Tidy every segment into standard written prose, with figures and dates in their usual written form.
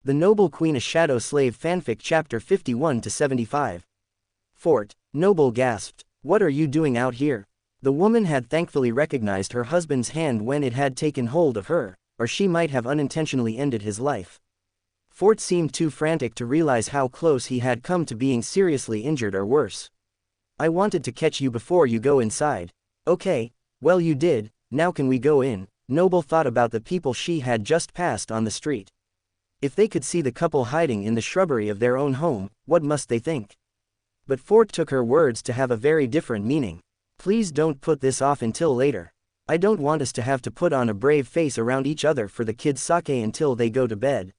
The Noble Queen, a Shadow Slave Fanfic Chapter 51-75. Fort. Noble gasped. What are you doing out here? The woman had thankfully recognized her husband's hand when it had taken hold of her, or she might have unintentionally ended his life. Fort seemed too frantic to realize how close he had come to being seriously injured or worse. I wanted to catch you before you go inside. Okay, well you did, now can we go in? Noble thought about the people she had just passed on the street. If they could see the couple hiding in the shrubbery of their own home, what must they think? But Fort took her words to have a very different meaning. Please don't put this off until later. I don't want us to have to put on a brave face around each other for the kids' sake until they go to bed.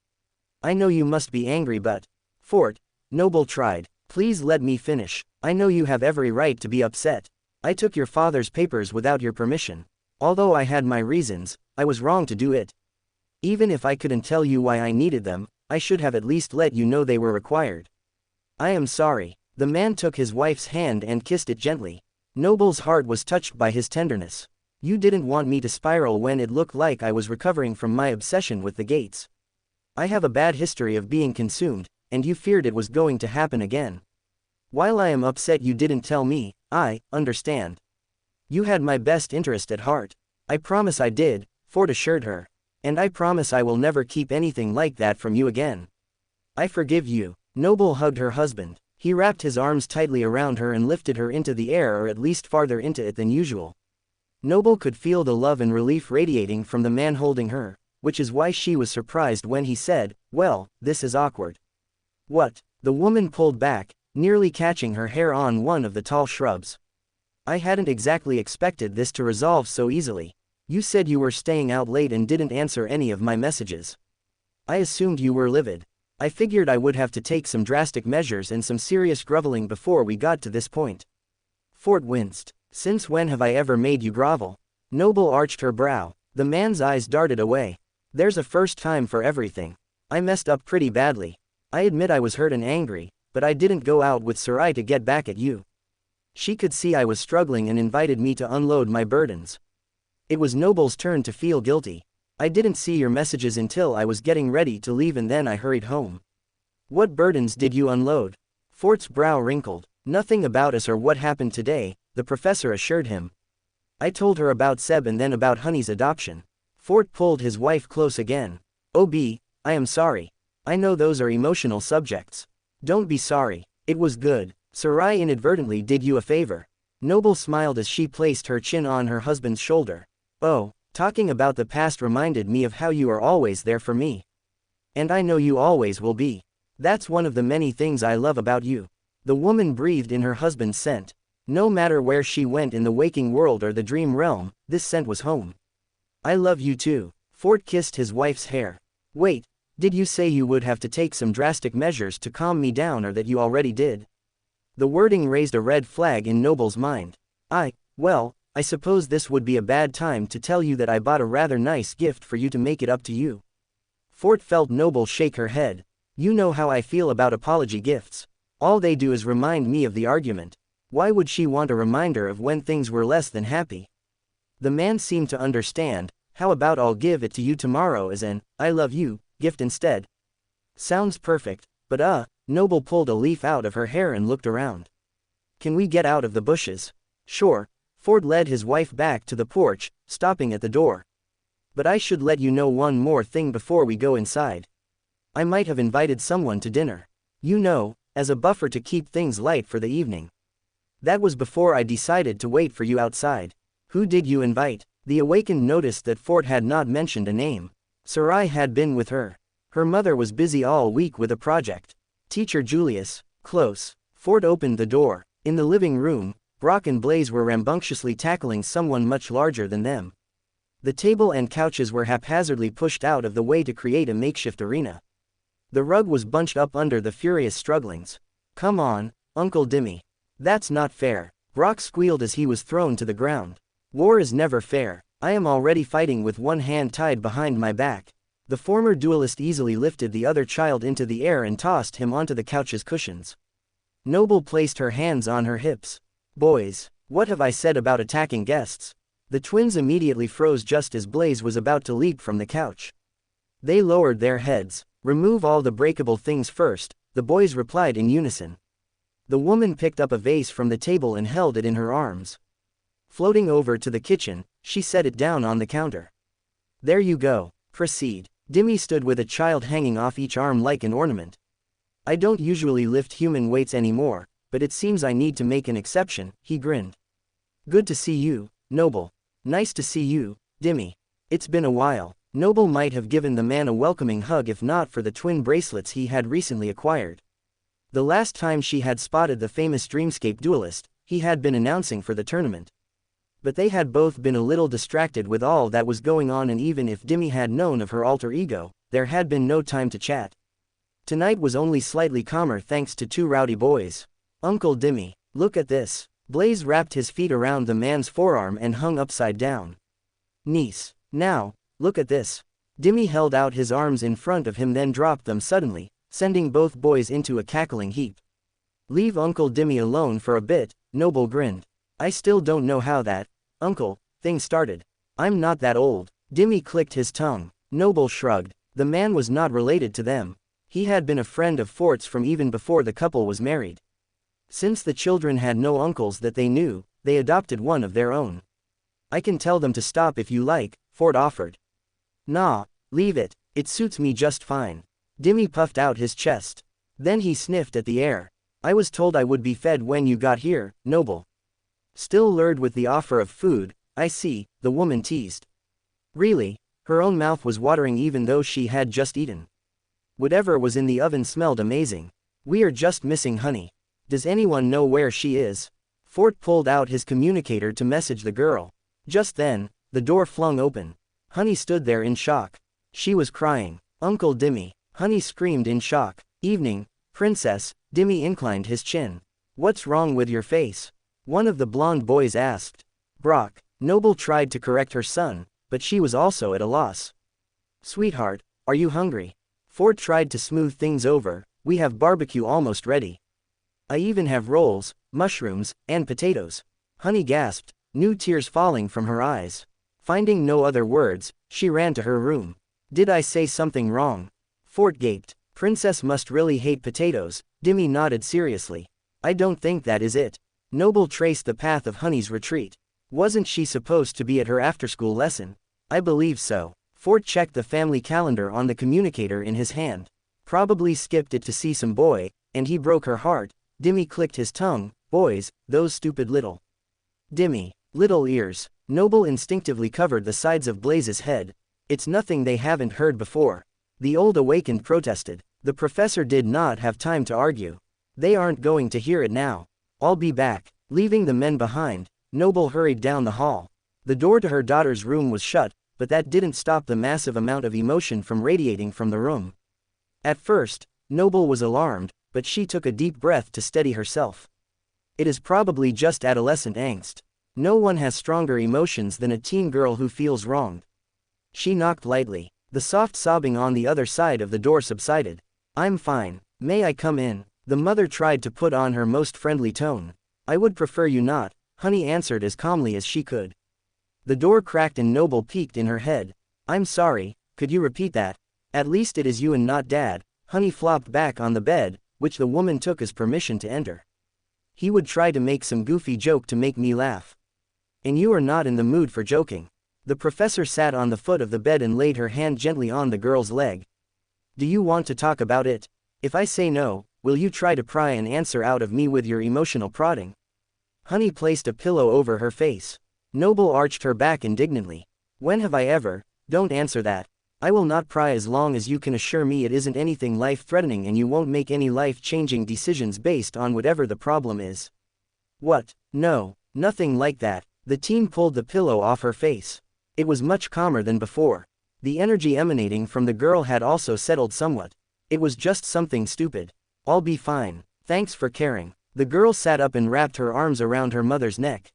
I know you must be angry, but... Fort. Noble tried. Please let me finish. I know you have every right to be upset. I took your father's papers without your permission. Although I had my reasons, I was wrong to do it. Even if I couldn't tell you why I needed them, I should have at least let you know they were required. I am sorry. The man took his wife's hand and kissed it gently. Noble's heart was touched by his tenderness. You didn't want me to spiral when it looked like I was recovering from my obsession with the gates. I have a bad history of being consumed, and you feared it was going to happen again. While I am upset you didn't tell me, I understand. You had my best interest at heart. I promise I did, Fort assured her. And I promise I will never keep anything like that from you again. I forgive you. Noble hugged her husband. He wrapped his arms tightly around her and lifted her into the air, or at least farther into it than usual. Noble could feel the love and relief radiating from the man holding her, which is why she was surprised when he said, "Well, this is awkward." What? The woman pulled back, nearly catching her hair on one of the tall shrubs. I hadn't exactly expected this to resolve so easily. You said you were staying out late and didn't answer any of my messages. I assumed you were livid. I figured I would have to take some drastic measures and some serious groveling before we got to this point. Fort winced. Since when have I ever made you grovel? Noble arched her brow. The man's eyes darted away. There's a first time for everything. I messed up pretty badly. I admit I was hurt and angry, but I didn't go out with Sarai to get back at you. She could see I was struggling and invited me to unload my burdens. It was Noble's turn to feel guilty. I didn't see your messages until I was getting ready to leave and then I hurried home. What burdens did you unload? Fort's brow wrinkled. Nothing about us or what happened today, the professor assured him. I told her about Seb and then about Honey's adoption. Fort pulled his wife close again. Oh B, I am sorry. I know those are emotional subjects. Don't be sorry. It was good. Sarai inadvertently did you a favor. Noble smiled as she placed her chin on her husband's shoulder. Oh, talking about the past reminded me of how you are always there for me. And I know you always will be. That's one of the many things I love about you. The woman breathed in her husband's scent. No matter where she went in the waking world or the dream realm, this scent was home. I love you too. Fort kissed his wife's hair. Wait, did you say you would have to take some drastic measures to calm me down or that you already did? The wording raised a red flag in Noble's mind. Well, I suppose this would be a bad time to tell you that I bought a rather nice gift for you to make it up to you. Fort felt Noble shake her head. You know how I feel about apology gifts. All they do is remind me of the argument. Why would she want a reminder of when things were less than happy? The man seemed to understand. How about I'll give it to you tomorrow as an, I love you, gift instead? Sounds perfect, but Noble pulled a leaf out of her hair and looked around. Can we get out of the bushes? Sure. Ford led his wife back to the porch, stopping at the door. But I should let you know one more thing before we go inside. I might have invited someone to dinner. You know, as a buffer to keep things light for the evening. That was before I decided to wait for you outside. Who did you invite? The awakened noticed that Fort had not mentioned a name. Sarai had been with her. Her mother was busy all week with a project. Teacher Julius, close. Fort opened the door. In the living room, Brock and Blaze were rambunctiously tackling someone much larger than them. The table and couches were haphazardly pushed out of the way to create a makeshift arena. The rug was bunched up under the furious strugglings. Come on, Uncle Dimmy. That's not fair. Brock squealed as he was thrown to the ground. War is never fair. I am already fighting with one hand tied behind my back. The former duelist easily lifted the other child into the air and tossed him onto the couch's cushions. Noble placed her hands on her hips. Boys, what have I said about attacking guests? The twins immediately froze just as Blaze was about to leap from the couch. They lowered their heads. Remove all the breakable things first, the boys replied in unison. The woman picked up a vase from the table and held it in her arms. Floating over to the kitchen, she set it down on the counter. There you go. Proceed. Dimmy stood with a child hanging off each arm like an ornament. I don't usually lift human weights anymore, but it seems I need to make an exception, he grinned. Good to see you, Noble. Nice to see you, Dimmy. It's been a while. Noble might have given the man a welcoming hug if not for the twin bracelets he had recently acquired. The last time she had spotted the famous Dreamscape duelist, he had been announcing for the tournament. But they had both been a little distracted with all that was going on, and even if Dimmy had known of her alter ego, there had been no time to chat. Tonight was only slightly calmer thanks to two rowdy boys. Uncle Dimmy, look at this. Blaze wrapped his feet around the man's forearm and hung upside down. Niece, now, look at this. Dimmy held out his arms in front of him then dropped them suddenly, sending both boys into a cackling heap. Leave Uncle Dimmy alone for a bit, Noble grinned. I still don't know how that, Uncle, thing started. I'm not that old. Dimmy clicked his tongue. Noble shrugged. The man was not related to them. He had been a friend of Fort's from even before the couple was married. Since the children had no uncles that they knew, they adopted one of their own. I can tell them to stop if you like, Fort offered. Nah, leave it, it suits me just fine. Dimmy puffed out his chest. Then he sniffed at the air. I was told I would be fed when you got here, Noble. Still lured with the offer of food, I see, the woman teased. Really, her own mouth was watering even though she had just eaten. Whatever was in the oven smelled amazing. We are just missing honey. Does anyone know where she is? Fort pulled out his communicator to message the girl. Just then, the door flung open. Honey stood there in shock. She was crying. Uncle Dimmy. Honey screamed in shock. Evening, Princess. Dimmy inclined his chin. What's wrong with your face? One of the blonde boys asked. Brock. Noble tried to correct her son, but she was also at a loss. Sweetheart, are you hungry? Fort tried to smooth things over. We have barbecue almost ready. I even have rolls, mushrooms, and potatoes. Honey gasped, new tears falling from her eyes. Finding no other words, she ran to her room. Did I say something wrong? Fort gaped. Princess must really hate potatoes. Dimmy nodded seriously. I don't think that is it. Noble traced the path of Honey's retreat. Wasn't she supposed to be at her after-school lesson? I believe so. Fort checked the family calendar on the communicator in his hand. Probably skipped it to see some boy, and he broke her heart. Dimmy clicked his tongue. Boys, those stupid little. Dimmy, little ears. Noble instinctively covered the sides of Blaze's head. It's nothing they haven't heard before. The old awakened protested. The professor did not have time to argue. They aren't going to hear it now. I'll be back. Leaving the men behind, Noble hurried down the hall. The door to her daughter's room was shut, but that didn't stop the massive amount of emotion from radiating from the room. At first, Noble was alarmed, but she took a deep breath to steady herself. It is probably just adolescent angst. No one has stronger emotions than a teen girl who feels wronged. She knocked lightly. The soft sobbing on the other side of the door subsided. I'm fine. May I come in? The mother tried to put on her most friendly tone. I would prefer you not, Honey answered as calmly as she could. The door cracked and Noble peeked in her head. I'm sorry, could you repeat that? At least it is you and not Dad. Honey flopped back on the bed, which the woman took as permission to enter. He would try to make some goofy joke to make me laugh. And you are not in the mood for joking. The professor sat on the foot of the bed and laid her hand gently on the girl's leg. Do you want to talk about it? If I say no, will you try to pry an answer out of me with your emotional prodding? Honey placed a pillow over her face. Noble arched her back indignantly. When have I ever? Don't answer that. I will not pry as long as you can assure me it isn't anything life-threatening and you won't make any life-changing decisions based on whatever the problem is. What? No, nothing like that. The teen pulled the pillow off her face. It was much calmer than before. The energy emanating from the girl had also settled somewhat. It was just something stupid. I'll be fine. Thanks for caring. The girl sat up and wrapped her arms around her mother's neck.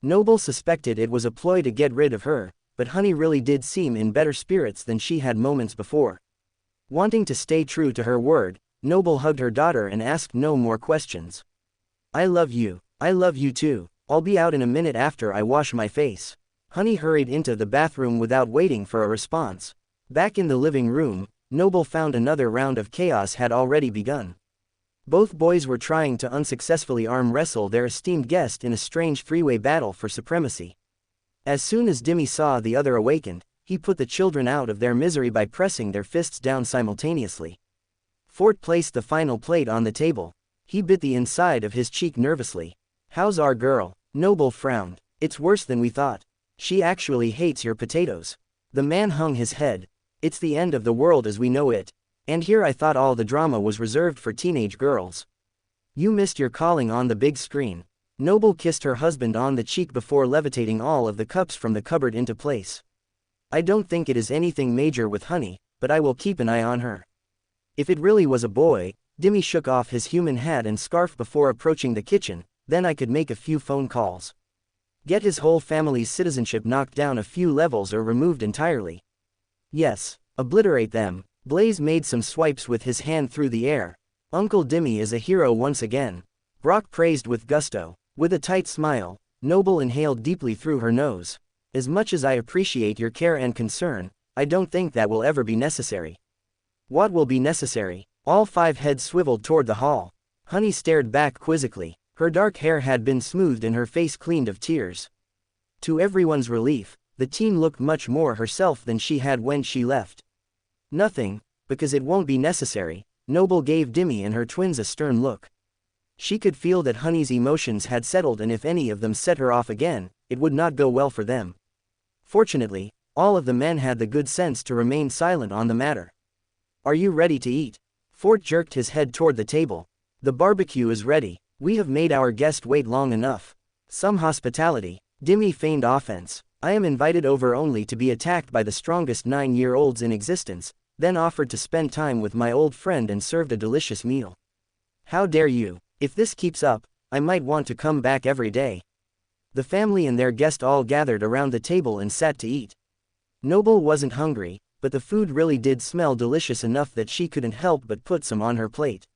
Noble suspected it was a ploy to get rid of her, but Honey really did seem in better spirits than she had moments before. Wanting to stay true to her word, Noble hugged her daughter and asked no more questions. I love you. I love you too. I'll be out in a minute after I wash my face. Honey hurried into the bathroom without waiting for a response. Back in the living room, Noble found another round of chaos had already begun. Both boys were trying to unsuccessfully arm wrestle their esteemed guest in a strange three-way battle for supremacy. As soon as Dimmy saw the other awakened, he put the children out of their misery by pressing their fists down simultaneously. Fort placed the final plate on the table. He bit the inside of his cheek nervously. "How's our girl?" Noble frowned. "It's worse than we thought. She actually hates your potatoes." The man hung his head. "It's the end of the world as we know it. And here I thought all the drama was reserved for teenage girls. You missed your calling on the big screen." Noble kissed her husband on the cheek before levitating all of the cups from the cupboard into place. "I don't think it is anything major with Honey, but I will keep an eye on her. If it really was a boy," Dimmy shook off his human hat and scarf before approaching the kitchen, "then I could make a few phone calls. Get his whole family's citizenship knocked down a few levels or removed entirely. Yes, obliterate them." Blaze made some swipes with his hand through the air. "Uncle Dimmy is a hero once again." Brock praised with gusto. With a tight smile, Noble inhaled deeply through her nose. "As much as I appreciate your care and concern, I don't think that will ever be necessary." "What will be necessary?" All five heads swiveled toward the hall. Honey stared back quizzically. Her dark hair had been smoothed and her face cleaned of tears. To everyone's relief, the teen looked much more herself than she had when she left. "Nothing, because it won't be necessary." Noble gave Dimmy and her twins a stern look. She could feel that Honey's emotions had settled, and if any of them set her off again, it would not go well for them. Fortunately, all of the men had the good sense to remain silent on the matter. "Are you ready to eat?" Fort jerked his head toward the table. "The barbecue is ready. We have made our guest wait long enough." Some hospitality. Dimmy feigned offense. "I am invited over only to be attacked by the strongest 9-year-olds in existence, then offered to spend time with my old friend and served a delicious meal. How dare you? If this keeps up, I might want to come back every day." The family and their guest all gathered around the table and sat to eat. Noble wasn't hungry, but the food really did smell delicious enough that she couldn't help but put some on her plate.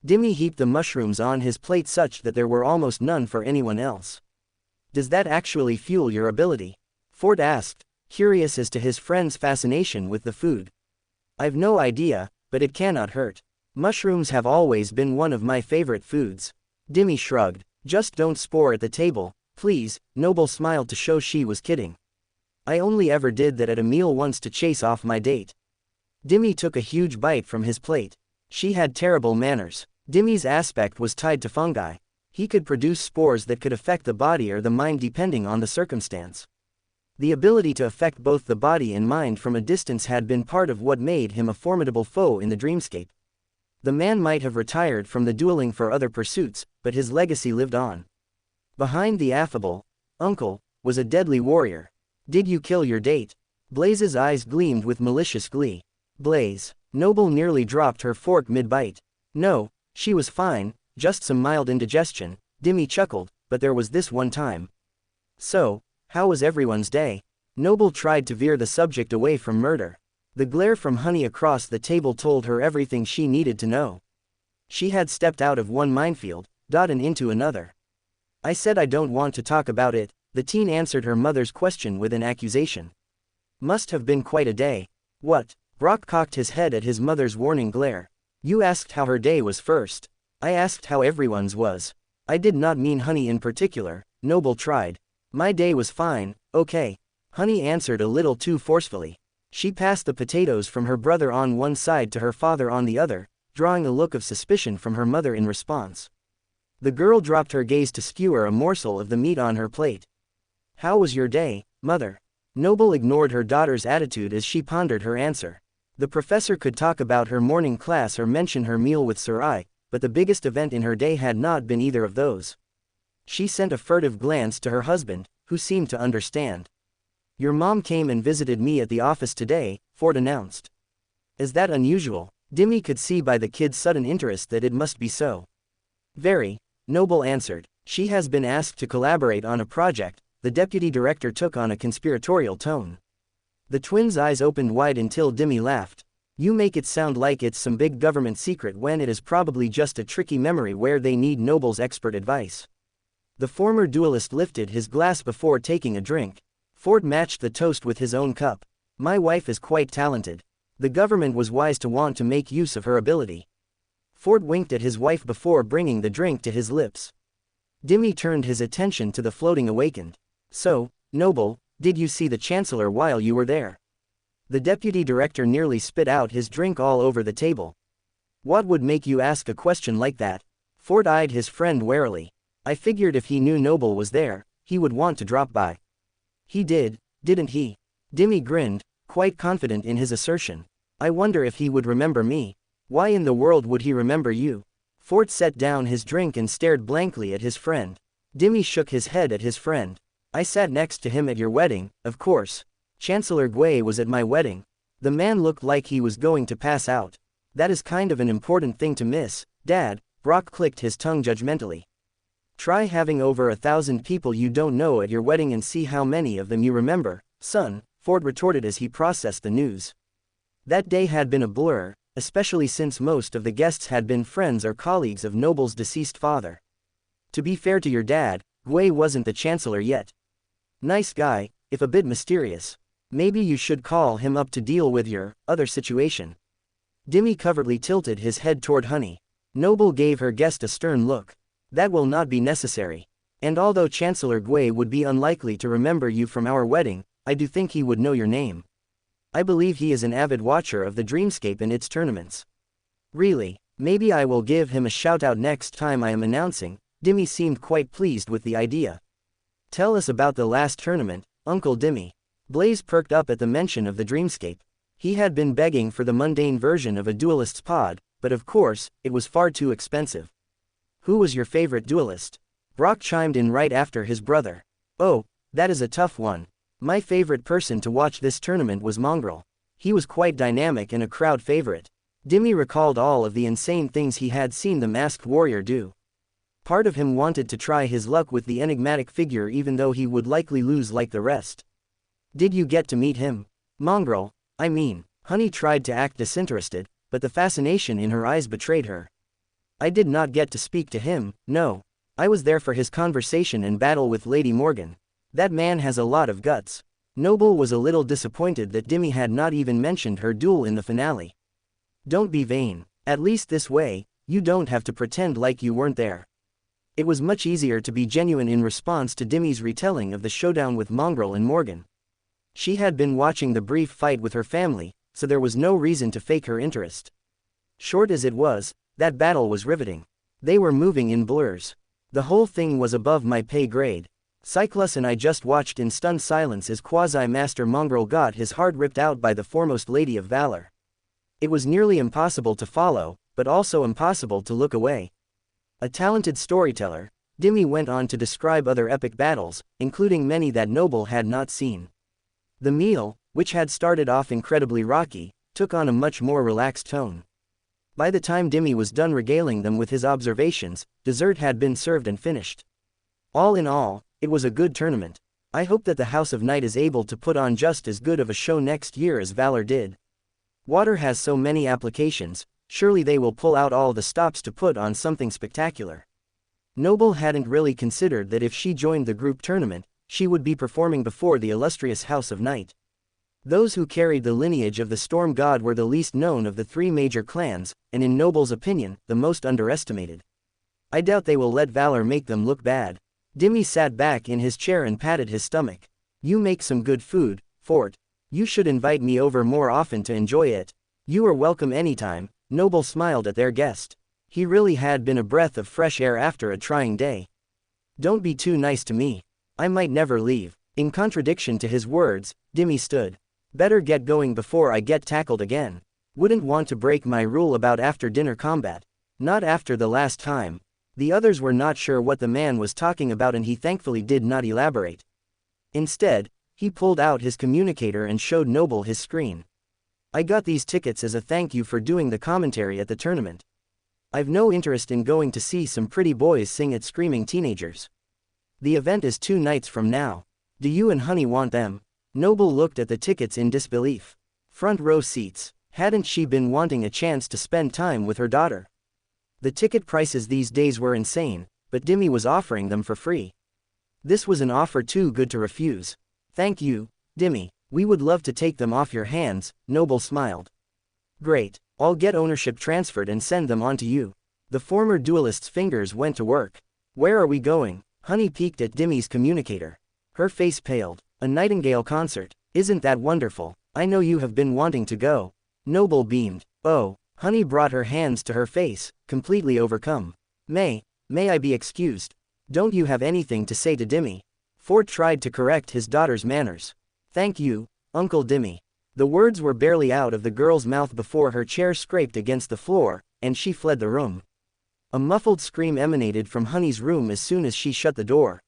Dimmy heaped the mushrooms on his plate such that there were almost none for anyone else. "Does that actually fuel your ability?" Fort asked, curious as to his friend's fascination with the food. "I've no idea, but it cannot hurt. Mushrooms have always been one of my favorite foods." Dimmy shrugged. "Just don't spore at the table, please." Noble smiled to show she was kidding. "I only ever did that at a meal once to chase off my date." Dimmy took a huge bite from his plate. She had terrible manners. Dimmy's aspect was tied to fungi. He could produce spores that could affect the body or the mind depending on the circumstance. The ability to affect both the body and mind from a distance had been part of what made him a formidable foe in the Dreamscape. The man might have retired from the dueling for other pursuits, but his legacy lived on. Behind the affable uncle was a deadly warrior. "Did you kill your date?" Blaze's eyes gleamed with malicious glee. "Blaze." Noble nearly dropped her fork mid-bite. "No, she was fine, just some mild indigestion." Dimmy chuckled, "but there was this one time." "So, how was everyone's day?" Noble tried to veer the subject away from murder. The glare from Honey across the table told her everything she needed to know. She had stepped out of one minefield, and into another. "I said I don't want to talk about it." The teen answered her mother's question with an accusation. "Must have been quite a day." "What?" Brock cocked his head at his mother's warning glare. "You asked how her day was first. I asked how everyone's was. I did not mean Honey in particular." Noble tried. "My day was fine, okay." Honey answered a little too forcefully. She passed the potatoes from her brother on one side to her father on the other, drawing a look of suspicion from her mother in response. The girl dropped her gaze to skewer a morsel of the meat on her plate. "How was your day, mother?" Noble ignored her daughter's attitude as she pondered her answer. The professor could talk about her morning class or mention her meal with Sir I, but the biggest event in her day had not been either of those. She sent a furtive glance to her husband, who seemed to understand. "Your mom came and visited me at the office today," Ford announced. "Is that unusual?" Dimmy could see by the kid's sudden interest that it must be so. "Very," Noble answered. "She has been asked to collaborate on a project." The deputy director took on a conspiratorial tone. The twins' eyes opened wide until Dimmy laughed. "You make it sound like it's some big government secret when it is probably just a tricky memory where they need Noble's expert advice." The former duelist lifted his glass before taking a drink. Ford matched the toast with his own cup. "My wife is quite talented. The government was wise to want to make use of her ability. Ford winked at his wife before bringing the drink to his lips. Dimmy turned his attention to the floating awakened. So, Noble, did you see the Chancellor while you were there? The deputy director nearly spit out his drink all over the table. What would make you ask a question like that? Ford eyed his friend warily. I figured if he knew Noble was there, he would want to drop by. He did, didn't he? Dimmy grinned, quite confident in his assertion. I wonder if he would remember me. Why in the world would he remember you? Ford set down his drink and stared blankly at his friend. Dimmy shook his head at his friend. I sat next to him at your wedding, of course. Chancellor Gui was at my wedding. The man looked like he was going to pass out. That is kind of an important thing to miss, Dad. Brock clicked his tongue judgmentally. Try having over 1,000 people you don't know at your wedding and see how many of them you remember, son, Ford retorted as he processed the news. That day had been a blur, especially since most of the guests had been friends or colleagues of Noble's deceased father. To be fair to your dad, Gui wasn't the Chancellor yet. Nice guy, if a bit mysterious. Maybe you should call him up to deal with your other situation. Dimmy covertly tilted his head toward Honey. Noble gave her guest a stern look. That will not be necessary. And although Chancellor Gui would be unlikely to remember you from our wedding, I do think he would know your name. I believe he is an avid watcher of the Dreamscape and its tournaments. Really, maybe I will give him a shout-out next time I am announcing. Dimmy seemed quite pleased with the idea. Tell us about the last tournament, Uncle Dimmy. Blaze perked up at the mention of the Dreamscape. He had been begging for the mundane version of a duelist's pod, but of course, it was far too expensive. Who was your favorite duelist? Brock chimed in right after his brother. Oh, that is a tough one. My favorite person to watch this tournament was Mongrel. He was quite dynamic and a crowd favorite. Dimmy recalled all of the insane things he had seen the Masked Warrior do. Part of him wanted to try his luck with the enigmatic figure even though he would likely lose like the rest. Did you get to meet him? Mongrel, I mean. Honey tried to act disinterested, but the fascination in her eyes betrayed her. I did not get to speak to him, no. I was there for his conversation and battle with Lady Morgan. That man has a lot of guts. Noble was a little disappointed that Dimmy had not even mentioned her duel in the finale. Don't be vain. At least this way, you don't have to pretend like you weren't there. It was much easier to be genuine in response to Dimmy's retelling of the showdown with Mongrel and Morgan. She had been watching the brief fight with her family, so there was no reason to fake her interest. Short as it was, that battle was riveting. They were moving in blurs. The whole thing was above my pay grade. Cyclus and I just watched in stunned silence as Quasi-Master Mongrel got his heart ripped out by the foremost Lady of Valor. It was nearly impossible to follow, but also impossible to look away. A talented storyteller, Dimmy went on to describe other epic battles, including many that Noble had not seen. The meal, which had started off incredibly rocky, took on a much more relaxed tone. By the time Dimmy was done regaling them with his observations, dessert had been served and finished. All in all, it was a good tournament. I hope that the House of Night is able to put on just as good of a show next year as Valor did. Water has so many applications, surely they will pull out all the stops to put on something spectacular. Noble hadn't really considered that if she joined the group tournament, she would be performing before the illustrious House of Night. Those who carried the lineage of the Storm God were the least known of the three major clans, and in Noble's opinion, the most underestimated. I doubt they will let Valor make them look bad. Dimmy sat back in his chair and patted his stomach. You make some good food, Fort. You should invite me over more often to enjoy it. You are welcome anytime. Noble smiled at their guest. He really had been a breath of fresh air after a trying day. Don't be too nice to me. I might never leave. In contradiction to his words, Dimmy stood. Better get going before I get tackled again. Wouldn't want to break my rule about after-dinner combat. Not after the last time. The others were not sure what the man was talking about and he thankfully did not elaborate. Instead, he pulled out his communicator and showed Noble his screen. I got these tickets as a thank you for doing the commentary at the tournament. I've no interest in going to see some pretty boys sing at screaming teenagers. The event is 2 nights from now. Do you and Honey want them? Noble looked at the tickets in disbelief. Front row seats. Hadn't she been wanting a chance to spend time with her daughter? The ticket prices these days were insane, but Dimmy was offering them for free. This was an offer too good to refuse. Thank you, Dimmy. We would love to take them off your hands, Noble smiled. Great, I'll get ownership transferred and send them on to you. The former duelist's fingers went to work. Where are we going? Honey peeked at Dimmy's communicator. Her face paled. A Nightingale concert. Isn't that wonderful? I know you have been wanting to go. Noble beamed. Oh. Honey brought her hands to her face, completely overcome. May I be excused? Don't you have anything to say to Dimmy? Fort tried to correct his daughter's manners. Thank you, Uncle Dimmy. The words were barely out of the girl's mouth before her chair scraped against the floor, and she fled the room. A muffled scream emanated from Honey's room as soon as she shut the door.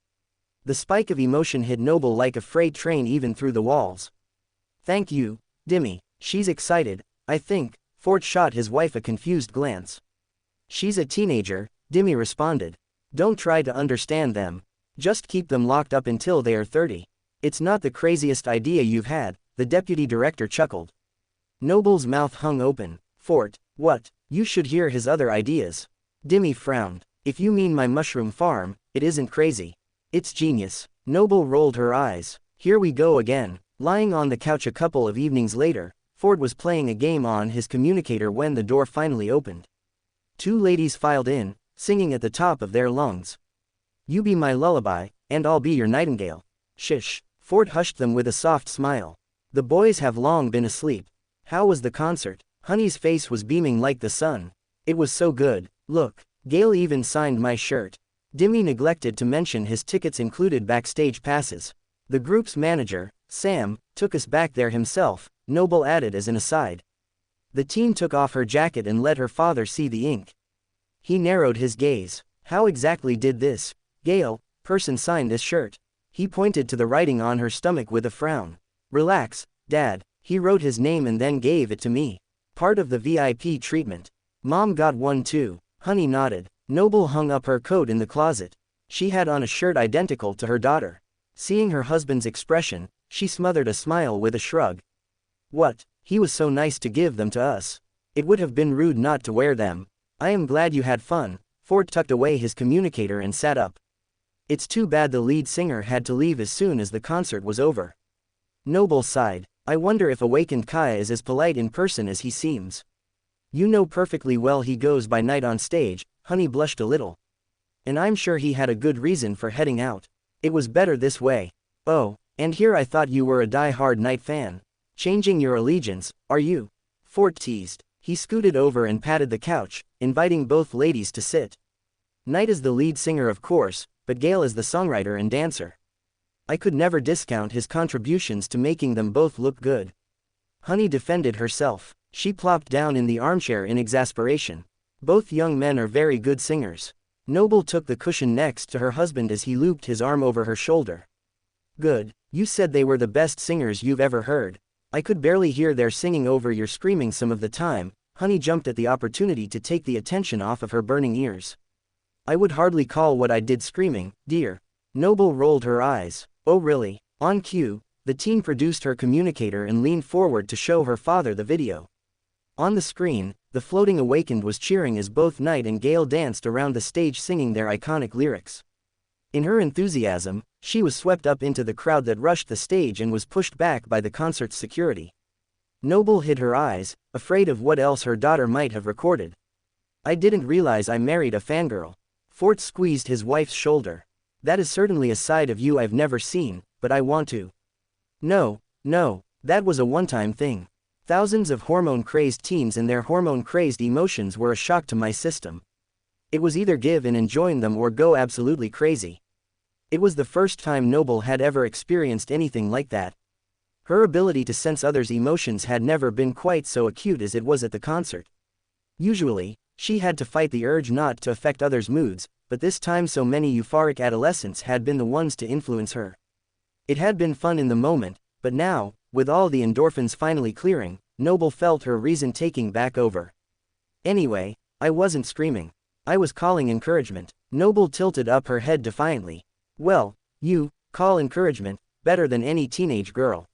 The spike of emotion hit Noble like a freight train even through the walls. Thank you, Dimmy. She's excited, I think. Fort shot his wife a confused glance. She's a teenager, Dimmy responded. Don't try to understand them. Just keep them locked up until they are 30. It's not the craziest idea you've had, the deputy director chuckled. Noble's mouth hung open. Fort, what? You should hear his other ideas. Dimmy frowned. If you mean my mushroom farm, it isn't crazy. It's genius. Noble rolled her eyes. Here we go again. Lying on the couch a couple of evenings later, Ford was playing a game on his communicator when the door finally opened. Two ladies filed in, singing at the top of their lungs. You be my lullaby, and I'll be your nightingale. Shish. Ford hushed them with a soft smile. The boys have long been asleep. How was the concert? Honey's face was beaming like the sun. It was so good. Look, Gail even signed my shirt. Dimmy neglected to mention his tickets included backstage passes. The group's manager, Sam, took us back there himself, Noble added as an aside. The teen took off her jacket and let her father see the ink. He narrowed his gaze. How exactly did this, Gail, person sign this shirt? He pointed to the writing on her stomach with a frown. Relax, Dad. He wrote his name and then gave it to me. Part of the VIP treatment. Mom got one too. Honey nodded. Noble hung up her coat in the closet. She had on a shirt identical to her daughter. Seeing her husband's expression, she smothered a smile with a shrug. What? He was so nice to give them to us. It would have been rude not to wear them. I am glad you had fun. Ford tucked away his communicator and sat up. It's too bad the lead singer had to leave as soon as the concert was over. Noble sighed. I wonder if awakened Kaya is as polite in person as he seems. You know perfectly well he goes by night on stage. Honey blushed a little. And I'm sure he had a good reason for heading out. It was better this way. Oh, and here I thought you were a die-hard Night fan. Changing your allegiance, are you? Fort teased. He scooted over and patted the couch, inviting both ladies to sit. Night is the lead singer of course, but Gail is the songwriter and dancer. I could never discount his contributions to making them both look good. Honey defended herself. She plopped down in the armchair in exasperation. Both young men are very good singers. Noble took the cushion next to her husband as he looped his arm over her shoulder. Good. You said they were the best singers you've ever heard. I could barely hear their singing over your screaming some of the time. Honey jumped at the opportunity to take the attention off of her burning ears. I would hardly call what I did screaming, dear. Noble rolled her eyes. Oh really? On cue, the teen produced her communicator and leaned forward to show her father the video. On the screen, the floating awakened was cheering as both Night and Gail danced around the stage singing their iconic lyrics. In her enthusiasm, she was swept up into the crowd that rushed the stage and was pushed back by the concert's security. Noble hid her eyes, afraid of what else her daughter might have recorded. I didn't realize I married a fangirl. Fort squeezed his wife's shoulder. That is certainly a side of you I've never seen, but I want to. No, that was a one-time thing. Thousands of hormone-crazed teens and their hormone-crazed emotions were a shock to my system. It was either give in and join them or go absolutely crazy. It was the first time Noble had ever experienced anything like that. Her ability to sense others' emotions had never been quite so acute as it was at the concert. Usually, she had to fight the urge not to affect others' moods, but this time so many euphoric adolescents had been the ones to influence her. It had been fun in the moment, but now, with all the endorphins finally clearing, Noble felt her reason taking back over. Anyway, I wasn't screaming. I was calling encouragement. Noble tilted up her head defiantly. Well, you call encouragement better than any teenage girl.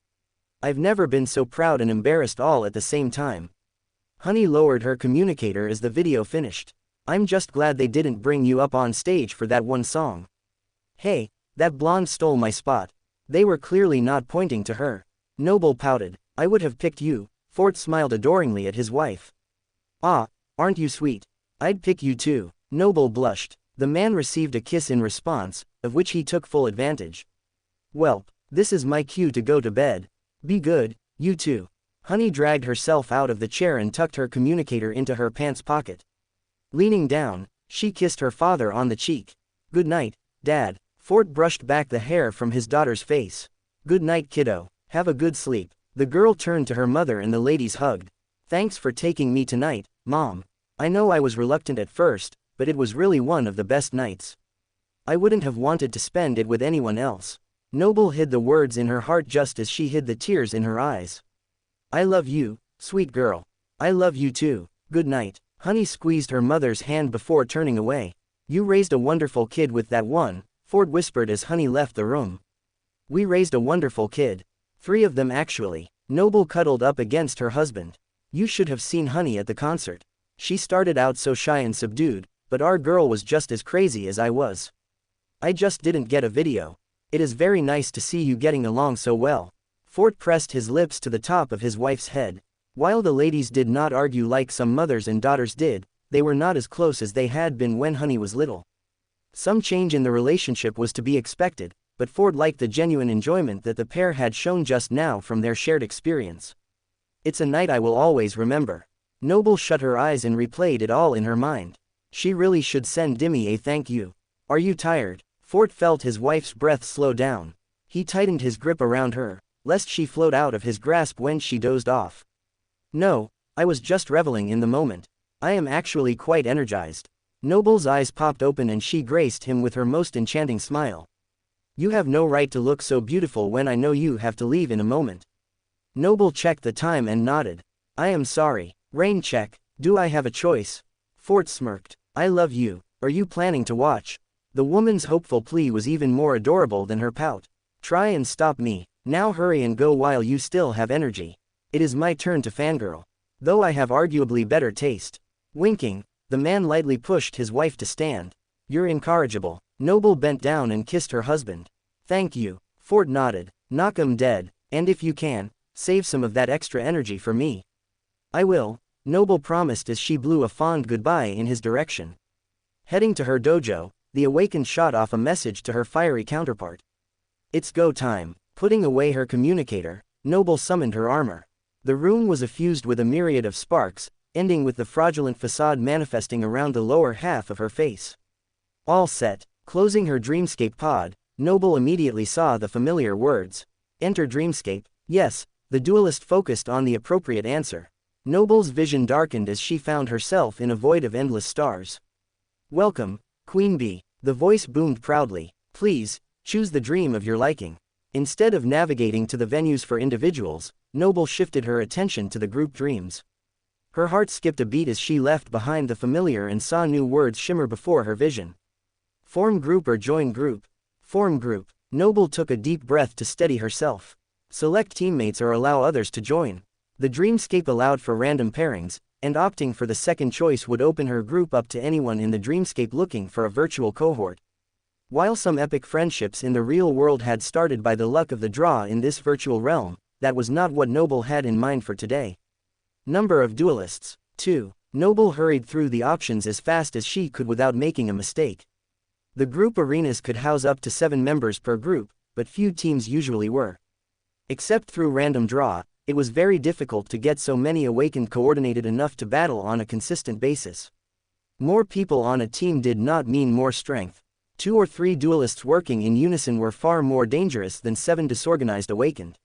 I've never been so proud and embarrassed all at the same time. Honey lowered her communicator as the video finished. I'm just glad they didn't bring you up on stage for that one song. Hey, that blonde stole my spot. They were clearly not pointing to her. Noble pouted. I would have picked you. Fort smiled adoringly at his wife. Ah, aren't you sweet? I'd pick you too. Noble blushed. The man received a kiss in response, of which he took full advantage. Welp, this is my cue to go to bed. Be good, you too. Honey dragged herself out of the chair and tucked her communicator into her pants pocket. Leaning down, she kissed her father on the cheek. Good night, Dad. Fort brushed back the hair from his daughter's face. Good night, kiddo. Have a good sleep. The girl turned to her mother and the ladies hugged. Thanks for taking me tonight, Mom. I know I was reluctant at first, but it was really one of the best nights. I wouldn't have wanted to spend it with anyone else. Noble hid the words in her heart just as she hid the tears in her eyes. I love you, sweet girl. I love you too. Good night. Honey squeezed her mother's hand before turning away. You raised a wonderful kid with that one, Ford whispered as Honey left the room. We raised a wonderful kid. 3 of them actually. Noble cuddled up against her husband. You should have seen Honey at the concert. She started out so shy and subdued, but our girl was just as crazy as I was. I just didn't get a video. It is very nice to see you getting along so well. Fort pressed his lips to the top of his wife's head. While the ladies did not argue like some mothers and daughters did, they were not as close as they had been when Honey was little. Some change in the relationship was to be expected, but Ford liked the genuine enjoyment that the pair had shown just now from their shared experience. It's a night I will always remember. Noble shut her eyes and replayed it all in her mind. She really should send Dimmy a thank you. Are you tired? Ford felt his wife's breath slow down. He tightened his grip around her, lest she float out of his grasp when she dozed off. No, I was just reveling in the moment. I am actually quite energized. Noble's eyes popped open and she graced him with her most enchanting smile. You have no right to look so beautiful when I know you have to leave in a moment. Noble checked the time and nodded. I am sorry. Rain check. Do I have a choice? Fort smirked. I love you. Are you planning to watch? The woman's hopeful plea was even more adorable than her pout. Try and stop me. Now hurry and go while you still have energy. It is my turn to fangirl. Though I have arguably better taste. Winking, the man lightly pushed his wife to stand. You're incorrigible. Noble bent down and kissed her husband. Thank you. Fort nodded. Knock 'em dead, and if you can, save some of that extra energy for me. I will, Noble promised as she blew a fond goodbye in his direction. Heading to her dojo, the awakened shot off a message to her fiery counterpart. It's go time. Putting away her communicator, Noble summoned her armor. The room was effused with a myriad of sparks, ending with the fraudulent facade manifesting around the lower half of her face. All set. Closing her Dreamscape pod, Noble immediately saw the familiar words. Enter Dreamscape. Yes, the duelist focused on the appropriate answer. Noble's vision darkened as she found herself in a void of endless stars. Welcome, Queen Bee. The voice boomed proudly. Please, choose the dream of your liking. Instead of navigating to the venues for individuals, Noble shifted her attention to the group dreams. Her heart skipped a beat as she left behind the familiar and saw new words shimmer before her vision. Form group or join group. Form group. Noble took a deep breath to steady herself. Select teammates or allow others to join. The Dreamscape allowed for random pairings, and opting for the second choice would open her group up to anyone in the Dreamscape looking for a virtual cohort. While some epic friendships in the real world had started by the luck of the draw in this virtual realm, that was not what Noble had in mind for today. Number of duelists. 2. Noble hurried through the options as fast as she could without making a mistake. The group arenas could house up to 7 members per group, but few teams usually were. Except through random draw, it was very difficult to get so many awakened coordinated enough to battle on a consistent basis. More people on a team did not mean more strength. 2 or 3 duelists working in unison were far more dangerous than 7 disorganized awakened.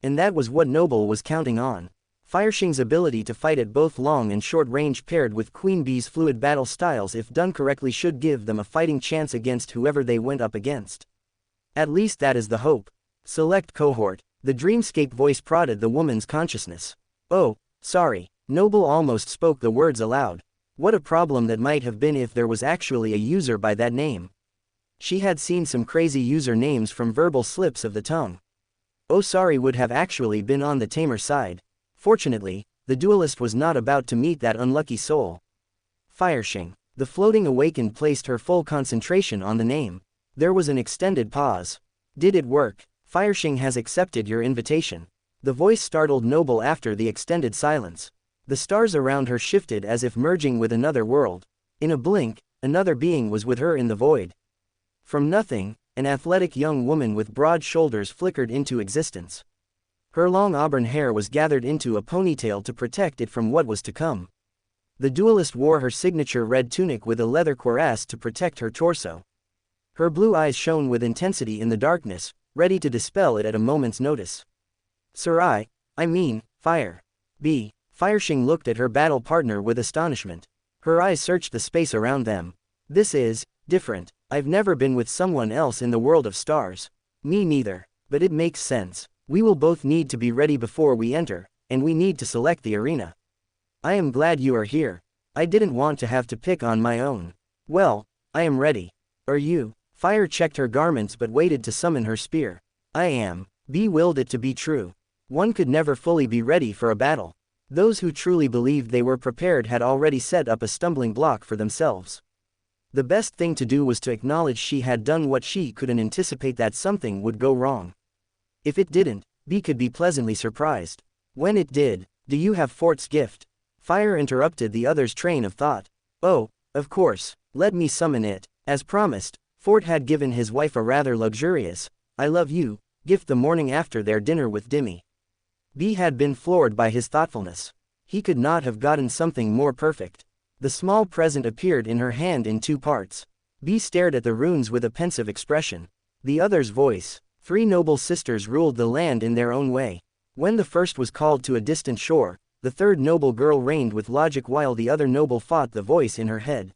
And that was what Noble was counting on. Fireshing's ability to fight at both long and short range paired with Queen Bee's fluid battle styles if done correctly should give them a fighting chance against whoever they went up against. At least that is the hope. Select cohort. The Dreamscape voice prodded the woman's consciousness. Oh, sorry. Noble almost spoke the words aloud. What a problem that might have been if there was actually a user by that name. She had seen some crazy user names from verbal slips of the tongue. Oh sorry would have actually been on the tamer side. Fortunately, the duelist was not about to meet that unlucky soul. Fireshing. The floating awakened placed her full concentration on the name. There was an extended pause. Did it work? Fireshing has accepted your invitation. The voice startled Noble after the extended silence. The stars around her shifted as if merging with another world. In a blink, another being was with her in the void. From nothing, an athletic young woman with broad shoulders flickered into existence. Her long auburn hair was gathered into a ponytail to protect it from what was to come. The duelist wore her signature red tunic with a leather cuirass to protect her torso. Her blue eyes shone with intensity in the darkness, ready to dispel it at a moment's notice. Sir, I mean, fire. B. Fireshing looked at her battle partner with astonishment. Her eyes searched the space around them. This is different. I've never been with someone else in the world of stars. Me neither. But it makes sense. We will both need to be ready before we enter, and we need to select the arena. I am glad you are here. I didn't want to have to pick on my own. Well, I am ready. Are you? Fire checked her garments but waited to summon her spear. I am. B willed it to be true. One could never fully be ready for a battle. Those who truly believed they were prepared had already set up a stumbling block for themselves. The best thing to do was to acknowledge she had done what she could and anticipate that something would go wrong. If it didn't, B could be pleasantly surprised. When it did, do you have Fort's gift? Fire interrupted the other's train of thought. Oh, of course, let me summon it. As promised, Fort had given his wife a rather luxurious, I love you, gift the morning after their dinner with Dimmy. B had been floored by his thoughtfulness. He could not have gotten something more perfect. The small present appeared in her hand in 2 parts. B stared at the runes with a pensive expression. The other's voice. 3 noble sisters ruled the land in their own way. When the first was called to a distant shore, the third noble girl reigned with logic while the other noble fought the voice in her head.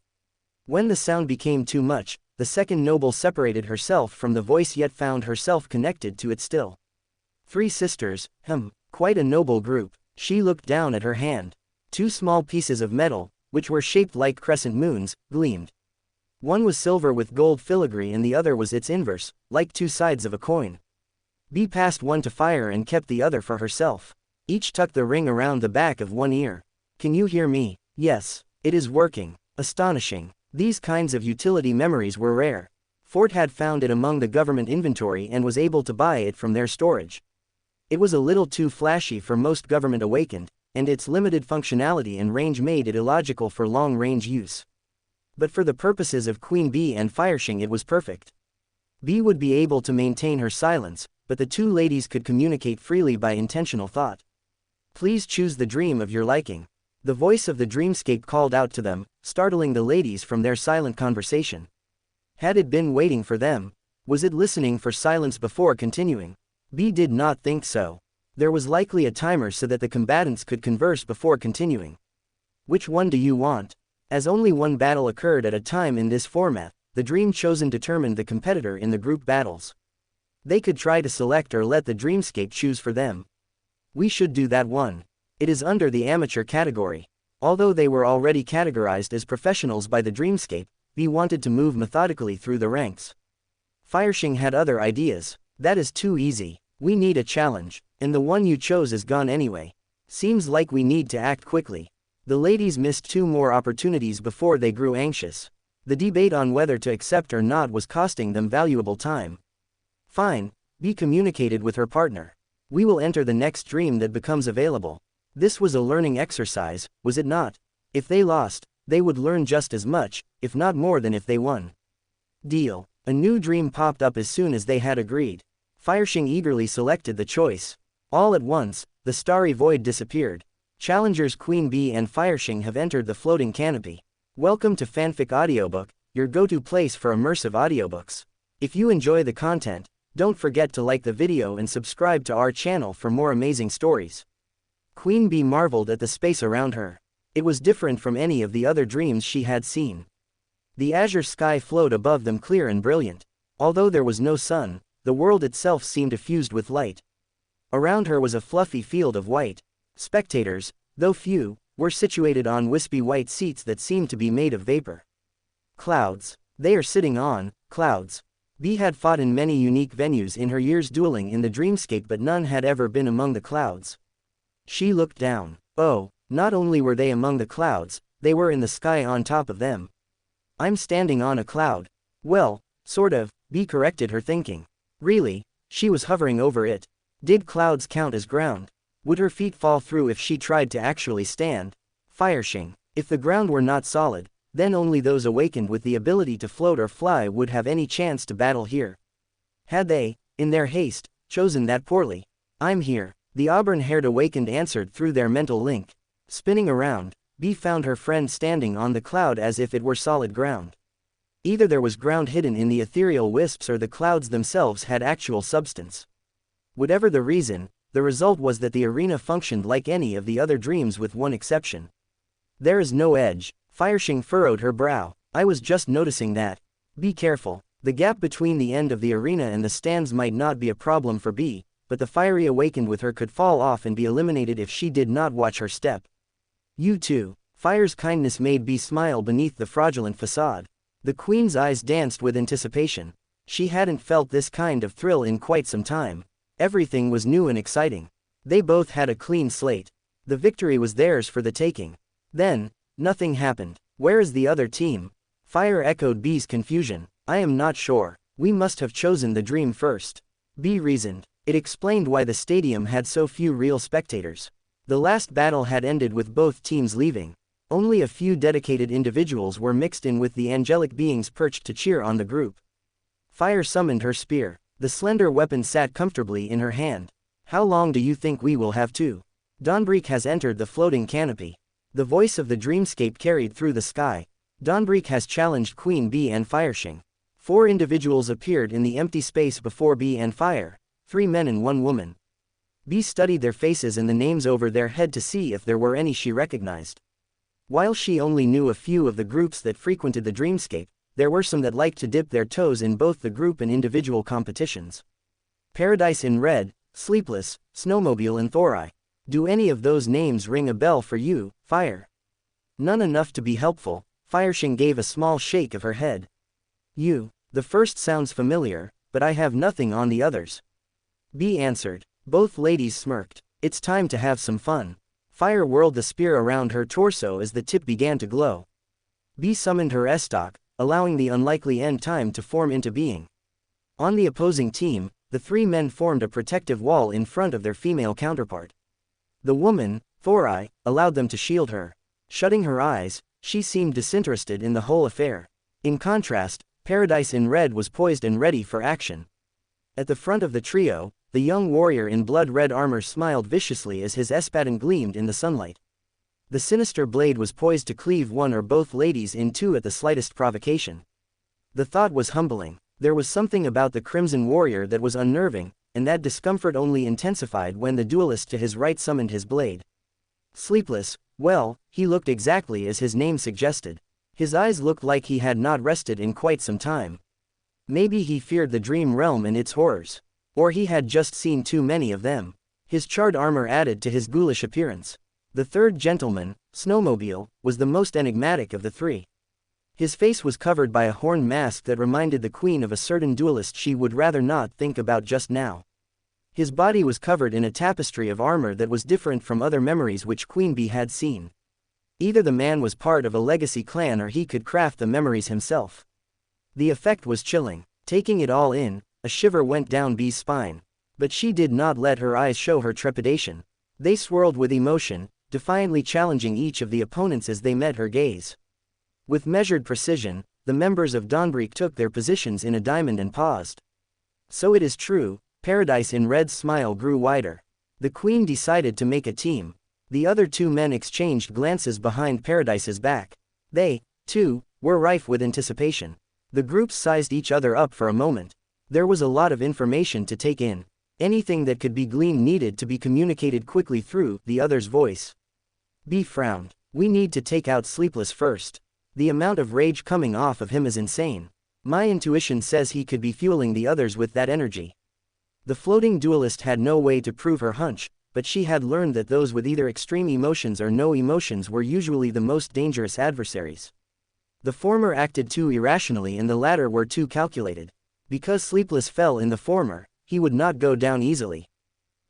When the sound became too much, the second noble separated herself from the voice yet found herself connected to it still. 3 sisters, quite a noble group. She looked down at her hand. 2 small pieces of metal, which were shaped like crescent moons, gleamed. One was silver with gold filigree and the other was its inverse, like 2 sides of a coin. B passed one to Fire and kept the other for herself. Each tucked the ring around the back of one ear. Can you hear me? Yes, it is working. Astonishing. These kinds of utility memories were rare. Fort had found it among the government inventory and was able to buy it from their storage. It was a little too flashy for most government awakened, and its limited functionality and range made it illogical for long-range use. But for the purposes of Queen Bee and Fireshing it was perfect. Bee would be able to maintain her silence, but the 2 ladies could communicate freely by intentional thought. Please choose the dream of your liking. The voice of the Dreamscape called out to them, startling the ladies from their silent conversation. Had it been waiting for them? Was it listening for silence before continuing? Bee did not think so. There was likely a timer so that the combatants could converse before continuing. Which one do you want? As only one battle occurred at a time in this format, the dream chosen determined the competitor in the group battles. They could try to select or let the Dreamscape choose for them. We should do that one. It is under the amateur category. Although they were already categorized as professionals by the Dreamscape, Bee wanted to move methodically through the ranks. Fireshing had other ideas. That is too easy. We need a challenge, and the one you chose is gone anyway. Seems like we need to act quickly. The ladies missed 2 more opportunities before they grew anxious. The debate on whether to accept or not was costing them valuable time. Fine, Bee communicated with her partner. We will enter the next dream that becomes available. This was a learning exercise, was it not? If they lost, they would learn just as much, if not more than if they won. Deal. A new dream popped up as soon as they had agreed. Fireshing eagerly selected the choice. All at once, the starry void disappeared. Challengers Queen Bee and Fireshing have entered the floating canopy. Welcome to Fanfic Audiobook, your go-to place for immersive audiobooks. If you enjoy the content, don't forget to like the video and subscribe to our channel for more amazing stories. Queen Bee marveled at the space around her. It was different from any of the other dreams she had seen. The azure sky flowed above them clear and brilliant. Although there was no sun, the world itself seemed effused with light. Around her was a fluffy field of white. Spectators, though few, were situated on wispy white seats that seemed to be made of vapor. Clouds. They are sitting on clouds. Bee had fought in many unique venues in her years dueling in the Dreamscape, but none had ever been among the clouds. She looked down. Oh, not only were they among the clouds, they were in the sky on top of them. I'm standing on a cloud. Well, sort of, Bee corrected her thinking. Really, she was hovering over it. Did clouds count as ground? Would her feet fall through if she tried to actually stand? Fanfiction. If the ground were not solid, then only those awakened with the ability to float or fly would have any chance to battle here. Had they, in their haste, chosen that poorly? I'm here, the auburn-haired awakened answered through their mental link. Spinning around, Bee found her friend standing on the cloud as if it were solid ground. Either there was ground hidden in the ethereal wisps or the clouds themselves had actual substance. Whatever the reason, the result was that the arena functioned like any of the other dreams with one exception. There is no edge. Fanfiction furrowed her brow. I was just noticing that. Be careful. The gap between the end of the arena and the stands might not be a problem for Bee, but the fiery awakened with her could fall off and be eliminated if she did not watch her step. You too. Fire's kindness made Bee smile beneath the fraudulent facade. The queen's eyes danced with anticipation. She hadn't felt this kind of thrill in quite some time. Everything was new and exciting. They both had a clean slate. The victory was theirs for the taking. Then, nothing happened. Where is the other team? Fire echoed Bee's confusion. I am not sure. We must have chosen the dream first. Bee reasoned. It explained why the stadium had so few real spectators. The last battle had ended with both teams leaving. Only a few dedicated individuals were mixed in with the angelic beings perched to cheer on the group. Fire summoned her spear. The slender weapon sat comfortably in her hand. How long do you think we will have to? Dawnbreak has entered the floating canopy. The voice of the Dreamscape carried through the sky. Dawnbreak has challenged Queen Bee and Fanfiction. 4 individuals appeared in the empty space before Bee and Fire, 3 men and 1 woman. Bee studied their faces and the names over their head to see if there were any she recognized. While she only knew a few of the groups that frequented the Dreamscape, there were some that liked to dip their toes in both the group and individual competitions. Paradise in Red, Sleepless, Snowmobile and Thori. Do any of those names ring a bell for you, Fire? None enough to be helpful. Fanfiction gave a small shake of her head. The first sounds familiar, but I have nothing on the others. Bee answered. Both ladies smirked. It's time to have some fun. Fire whirled the spear around her torso as the tip began to glow. Bee summoned her estoc, allowing the unlikely end time to form into being. On the opposing team, the 3 men formed a protective wall in front of their female counterpart. The woman, Thori, allowed them to shield her. Shutting her eyes, she seemed disinterested in the whole affair. In contrast, Paradise in Red was poised and ready for action. At the front of the trio, the young warrior in blood-red armor smiled viciously as his espadon gleamed in the sunlight. The sinister blade was poised to cleave one or both ladies in 2 at the slightest provocation. The thought was humbling. There was something about the Crimson Warrior that was unnerving, and that discomfort only intensified when the duelist to his right summoned his blade. Sleepless, well, he looked exactly as his name suggested. His eyes looked like he had not rested in quite some time. Maybe he feared the dream realm and its horrors. Or he had just seen too many of them. His charred armor added to his ghoulish appearance. The third gentleman, Snowmobile, was the most enigmatic of the 3. His face was covered by a horned mask that reminded the queen of a certain duelist she would rather not think about just now. His body was covered in a tapestry of armor that was different from other memories which Queen Bee had seen. Either the man was part of a legacy clan or he could craft the memories himself. The effect was chilling. Taking it all in, a shiver went down Bee's spine. But she did not let her eyes show her trepidation. They swirled with emotion, defiantly challenging each of the opponents as they met her gaze. With measured precision, the members of Dawnbreak took their positions in a diamond and paused. So it is true, Paradise in Red's smile grew wider. The queen decided to make a team. The other 2 men exchanged glances behind Paradise's back. They, too, were rife with anticipation. The groups sized each other up for a moment. There was a lot of information to take in. Anything that could be gleaned needed to be communicated quickly through the other's voice. Bee frowned. We need to take out Sleepless first. The amount of rage coming off of him is insane. My intuition says he could be fueling the others with that energy. The floating duelist had no way to prove her hunch, but she had learned that those with either extreme emotions or no emotions were usually the most dangerous adversaries. The former acted too irrationally and the latter were too calculated. Because Sleepless fell in the former, he would not go down easily.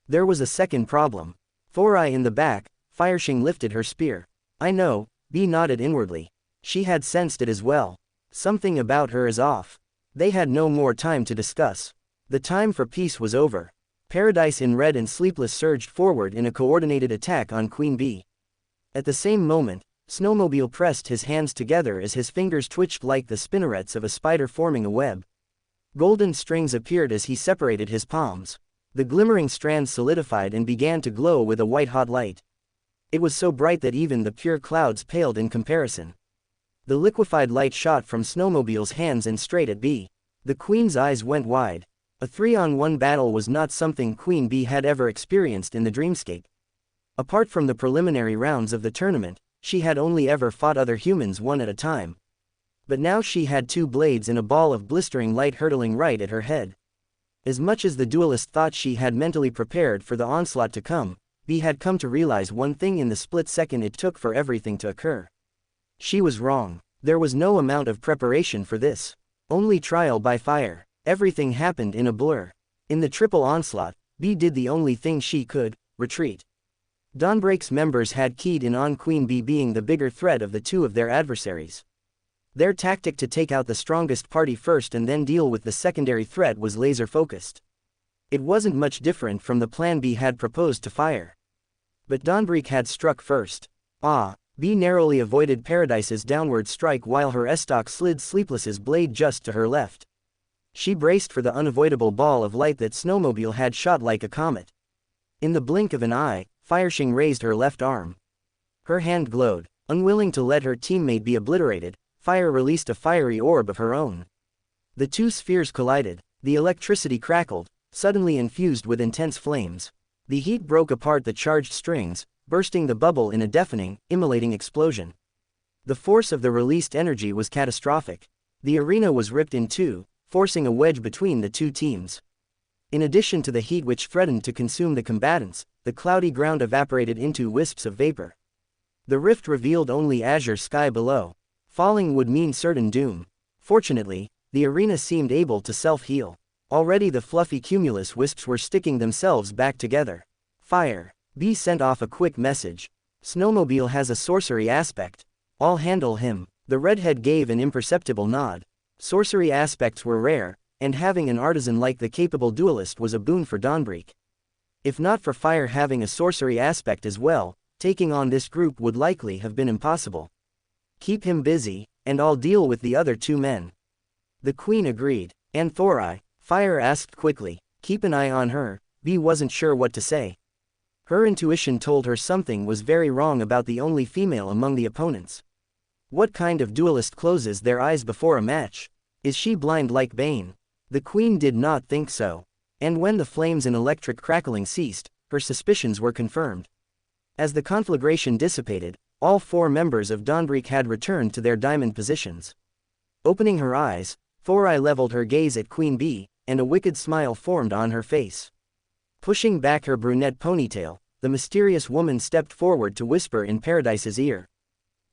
There was a second problem. Thori in the back, Fanfiction lifted her spear. I know, Bee nodded inwardly. She had sensed it as well. Something about her is off. They had no more time to discuss. The time for peace was over. Paradise in Red and Sleepless surged forward in a coordinated attack on Queen Bee. At the same moment, Snowmobile pressed his hands together as his fingers twitched like the spinnerets of a spider forming a web. Golden strings appeared as he separated his palms. The glimmering strands solidified and began to glow with a white-hot light. It was so bright that even the pure clouds paled in comparison. The liquefied light shot from Snowmobile's hands and straight at Bee. The Queen's eyes went wide. A 3-on-1 battle was not something Queen Bee had ever experienced in the Dreamscape. Apart from the preliminary rounds of the tournament, she had only ever fought other humans one at a time. But now she had 2 blades and a ball of blistering light hurtling right at her head. As much as the duelist thought she had mentally prepared for the onslaught to come, Bee had come to realize one thing in the split second it took for everything to occur. She was wrong. There was no amount of preparation for this. Only trial by fire. Everything happened in a blur. In the triple onslaught, Bee did the only thing she could: retreat. Dawnbreak's members had keyed in on Queen Bee being the bigger threat of the 2 of their adversaries. Their tactic to take out the strongest party first and then deal with the secondary threat was laser-focused. It wasn't much different from the plan Bee had proposed to Fire. But Dawnbreak had struck first. Bee narrowly avoided Paradise's downward strike while her estoc slid Sleepless's blade just to her left. She braced for the unavoidable ball of light that Snowmobile had shot like a comet. In the blink of an eye, Fireshing raised her left arm. Her hand glowed. Unwilling to let her teammate be obliterated, Fire released a fiery orb of her own. The 2 spheres collided. The electricity crackled, suddenly infused with intense flames. The heat broke apart the charged strings, bursting the bubble in a deafening, immolating explosion. The force of the released energy was catastrophic. The arena was ripped in 2, forcing a wedge between the 2 teams. In addition to the heat which threatened to consume the combatants, the cloudy ground evaporated into wisps of vapor. The rift revealed only azure sky below. Falling would mean certain doom. Fortunately, the arena seemed able to self-heal. Already the fluffy cumulus wisps were sticking themselves back together. Fire. Bee sent off a quick message. Snowmobile has a sorcery aspect. I'll handle him. The redhead gave an imperceptible nod. Sorcery aspects were rare, and having an artisan like the capable duelist was a boon for Dawnbreak. If not for Fire having a sorcery aspect as well, taking on this group would likely have been impossible. Keep him busy, and I'll deal with the other 2 men. The Queen agreed. And Thorai? Fire asked quickly. Keep an eye on her. Bee wasn't sure what to say. Her intuition told her something was very wrong about the only female among the opponents. What kind of duelist closes their eyes before a match? Is she blind like Bane? The Queen did not think so. And when the flames and electric crackling ceased, her suspicions were confirmed. As the conflagration dissipated, all 4 members of Dawnbreak had returned to their diamond positions. Opening her eyes, Thorai leveled her gaze at Queen Bee, and a wicked smile formed on her face. Pushing back her brunette ponytail, the mysterious woman stepped forward to whisper in Paradise's ear.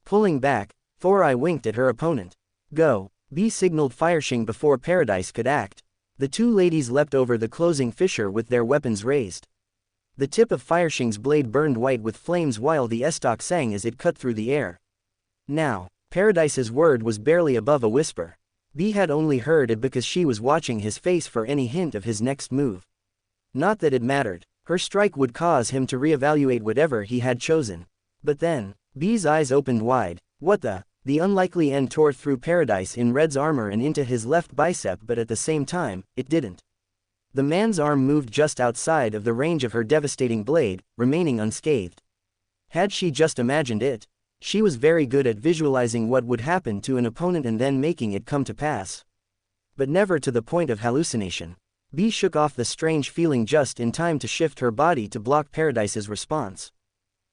Pulling back, Thorai winked at her opponent. Go. Bee signaled Fireshing before Paradise could act. The 2 ladies leapt over the closing fissure with their weapons raised. The tip of Fireshing's blade burned white with flames while the estoc sang as it cut through the air. Now, Paradise's word was barely above a whisper. Bee had only heard it because she was watching his face for any hint of his next move. Not that it mattered. Her strike would cause him to reevaluate whatever he had chosen. But then, Bee's eyes opened wide. What the? The unlikely end tore through Paradise in Red's armor and into his left bicep, but at the same time, it didn't. The man's arm moved just outside of the range of her devastating blade, remaining unscathed. Had she just imagined it? She was very good at visualizing what would happen to an opponent and then making it come to pass. But never to the point of hallucination. Bee shook off the strange feeling just in time to shift her body to block Paradise's response.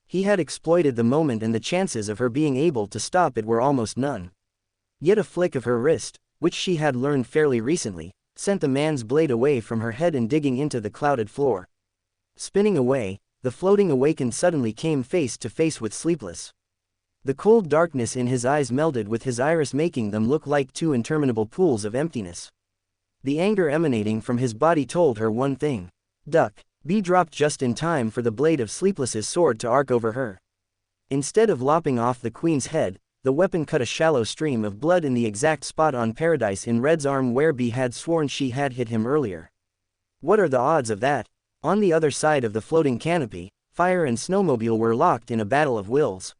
He had exploited the moment and the chances of her being able to stop it were almost none. Yet a flick of her wrist, which she had learned fairly recently, sent the man's blade away from her head and digging into the clouded floor. Spinning away, the floating awakened suddenly came face to face with Sleepless. The cold darkness in his eyes melded with his iris, making them look like 2 interminable pools of emptiness. The anger emanating from his body told her one thing. Duck. Bee dropped just in time for the blade of Sleepless's sword to arc over her. Instead of lopping off the Queen's head, the weapon cut a shallow stream of blood in the exact spot on Paradise in Red's arm where Bee had sworn she had hit him earlier. What are the odds of that? On the other side of the floating canopy, Fire and Snowmobile were locked in a battle of wills.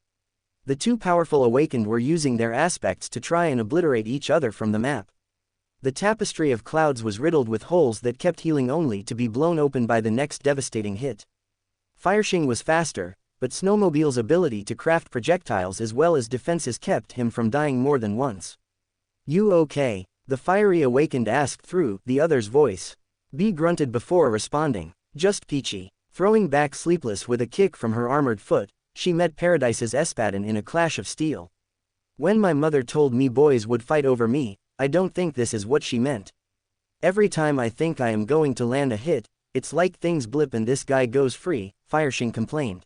The two powerful awakened were using their aspects to try and obliterate each other from the map. The tapestry of clouds was riddled with holes that kept healing only to be blown open by the next devastating hit. Fireshing was faster, but Snowmobile's ability to craft projectiles as well as defenses kept him from dying more than once. "You okay?" the fiery awakened asked through the other's voice. Bee grunted before responding. "Just peachy." Throwing back Sleepless with a kick from her armored foot, she met Paradise's Espadon in a clash of steel. "When my mother told me boys would fight over me, I don't think this is what she meant. Every time I think I am going to land a hit, it's like things blip and this guy goes free," Fireshing complained.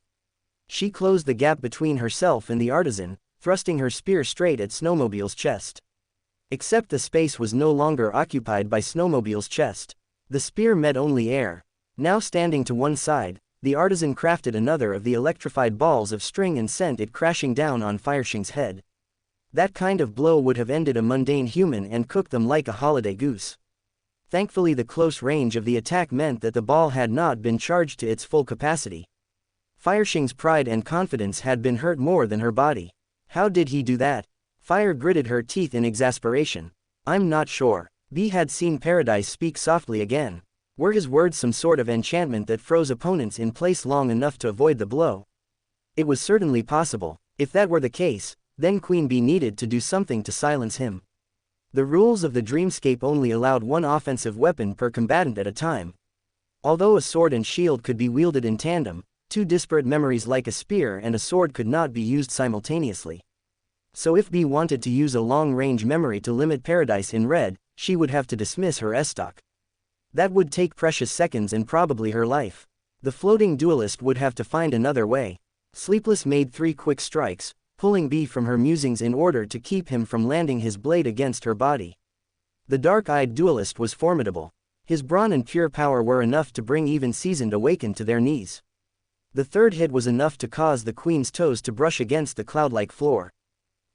She closed the gap between herself and the artisan, thrusting her spear straight at Snowmobile's chest. Except the space was no longer occupied by Snowmobile's chest. The spear met only air. Now standing to one side, the artisan crafted another of the electrified balls of string and sent it crashing down on Fireshing's head. That kind of blow would have ended a mundane human and cooked them like a holiday goose. Thankfully, the close range of the attack meant that the ball had not been charged to its full capacity. Fireshing's pride and confidence had been hurt more than her body. How did he do that? Fire gritted her teeth in exasperation. "I'm not sure." Bee had seen Paradise speak softly again. Were his words some sort of enchantment that froze opponents in place long enough to avoid the blow? It was certainly possible. If that were the case, then Queen Bee needed to do something to silence him. The rules of the Dreamscape only allowed one offensive weapon per combatant at a time. Although a sword and shield could be wielded in tandem, two disparate memories like a spear and a sword could not be used simultaneously. So if Bee wanted to use a long-range memory to limit Paradise in red, she would have to dismiss her S-stock. That would take precious seconds and probably her life. The floating duelist would have to find another way. Sleepless made 3 quick strikes, pulling Bee from her musings in order to keep him from landing his blade against her body. The dark-eyed duelist was formidable. His brawn and pure power were enough to bring even seasoned awakened to their knees. The third hit was enough to cause the queen's toes to brush against the cloud-like floor.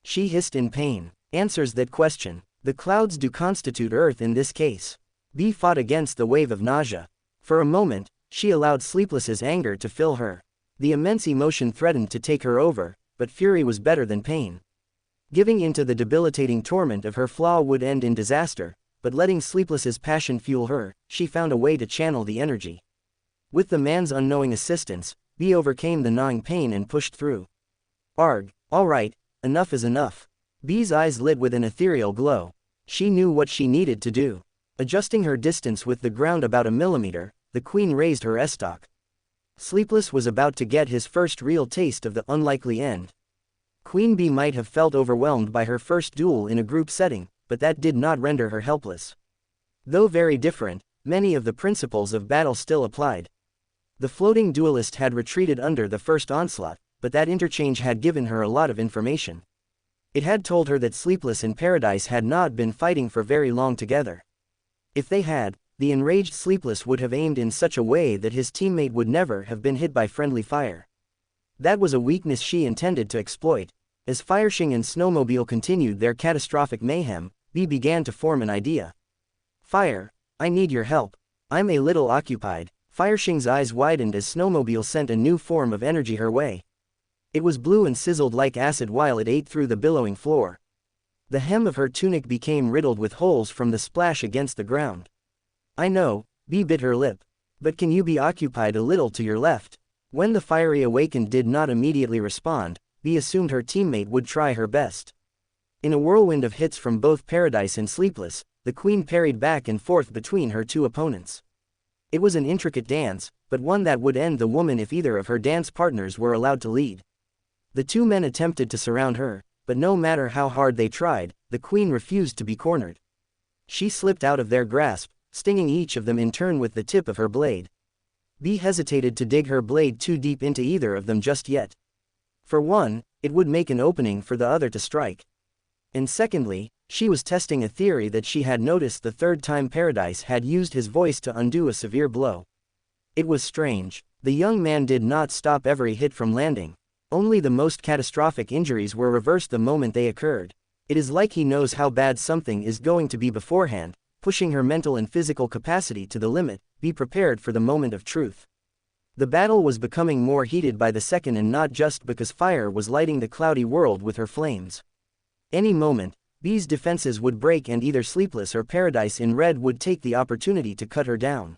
She hissed in pain. Answers that question. The clouds do constitute Earth in this case. Bee fought against the wave of nausea. For a moment, she allowed Sleepless's anger to fill her. The immense emotion threatened to take her over, but fury was better than pain. Giving into the debilitating torment of her flaw would end in disaster, but letting Sleepless's passion fuel her, she found a way to channel the energy. With the man's unknowing assistance, Bee overcame the gnawing pain and pushed through. "Arg, all right, enough is enough." Bee's eyes lit with an ethereal glow. She knew what she needed to do. Adjusting her distance with the ground about a millimeter, the queen raised her S-stock. Sleepless was about to get his first real taste of the unlikely end. Queen Bee might have felt overwhelmed by her first duel in a group setting, but that did not render her helpless. Though very different, many of the principles of battle still applied. The floating duelist had retreated under the first onslaught, but that interchange had given her a lot of information. It had told her that Sleepless and Paradise had not been fighting for very long together. If they had, the enraged Sleepless would have aimed in such a way that his teammate would never have been hit by friendly fire. That was a weakness she intended to exploit. As Fireshing and Snowmobile continued their catastrophic mayhem, Bee began to form an idea. "Fire, I need your help. I'm a little occupied." Fireshing's eyes widened as Snowmobile sent a new form of energy her way. It was blue and sizzled like acid while it ate through the billowing floor. The hem of her tunic became riddled with holes from the splash against the ground. "I know," Bee bit her lip. "But can you be occupied a little to your left?" When the fiery awakened did not immediately respond, Bee assumed her teammate would try her best. In a whirlwind of hits from both Paradise and Sleepless, the queen parried back and forth between her two opponents. It was an intricate dance, but one that would end the woman if either of her dance partners were allowed to lead. The two men attempted to surround her, but no matter how hard they tried, the queen refused to be cornered. She slipped out of their grasp, stinging each of them in turn with the tip of her blade. Bee hesitated to dig her blade too deep into either of them just yet. For one, it would make an opening for the other to strike. And secondly, she was testing a theory that she had noticed the third time Paradise had used his voice to undo a severe blow. It was strange. The young man did not stop every hit from landing. Only the most catastrophic injuries were reversed the moment they occurred. It is like he knows how bad something is going to be beforehand, pushing her mental and physical capacity to the limit. Be prepared for the moment of truth. The battle was becoming more heated by the second, and not just because fire was lighting the cloudy world with her flames. Any moment, Bee's defenses would break and either Sleepless or Paradise in Red would take the opportunity to cut her down.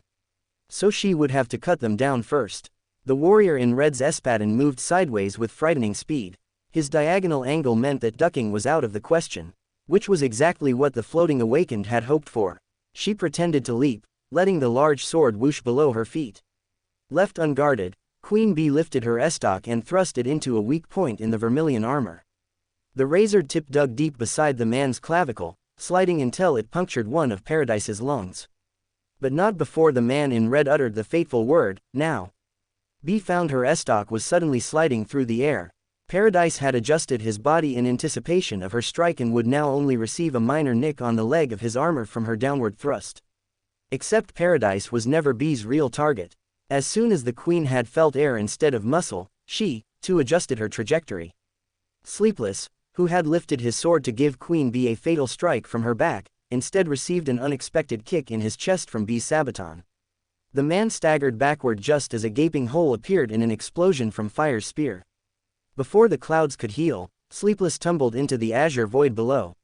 So she would have to cut them down first. The warrior in Red's espadon moved sideways with frightening speed. His diagonal angle meant that ducking was out of the question, which was exactly what the floating awakened had hoped for. She pretended to leap, letting the large sword whoosh below her feet. Left unguarded, Queen Bee lifted her estoc and thrust it into a weak point in the vermilion armor. The razored tip dug deep beside the man's clavicle, sliding until it punctured one of Paradise's lungs. But not before the man in Red uttered the fateful word, now. Bee found her estoc was suddenly sliding through the air. Paradise had adjusted his body in anticipation of her strike and would now only receive a minor nick on the leg of his armor from her downward thrust. Except Paradise was never Bee's real target. As soon as the queen had felt air instead of muscle, she, too, adjusted her trajectory. Sleepless, who had lifted his sword to give Queen Bee a fatal strike from her back, instead received an unexpected kick in his chest from Bee's sabaton. The man staggered backward just as a gaping hole appeared in an explosion from Fire's spear. Before the clouds could heal, Sleepless tumbled into the azure void below.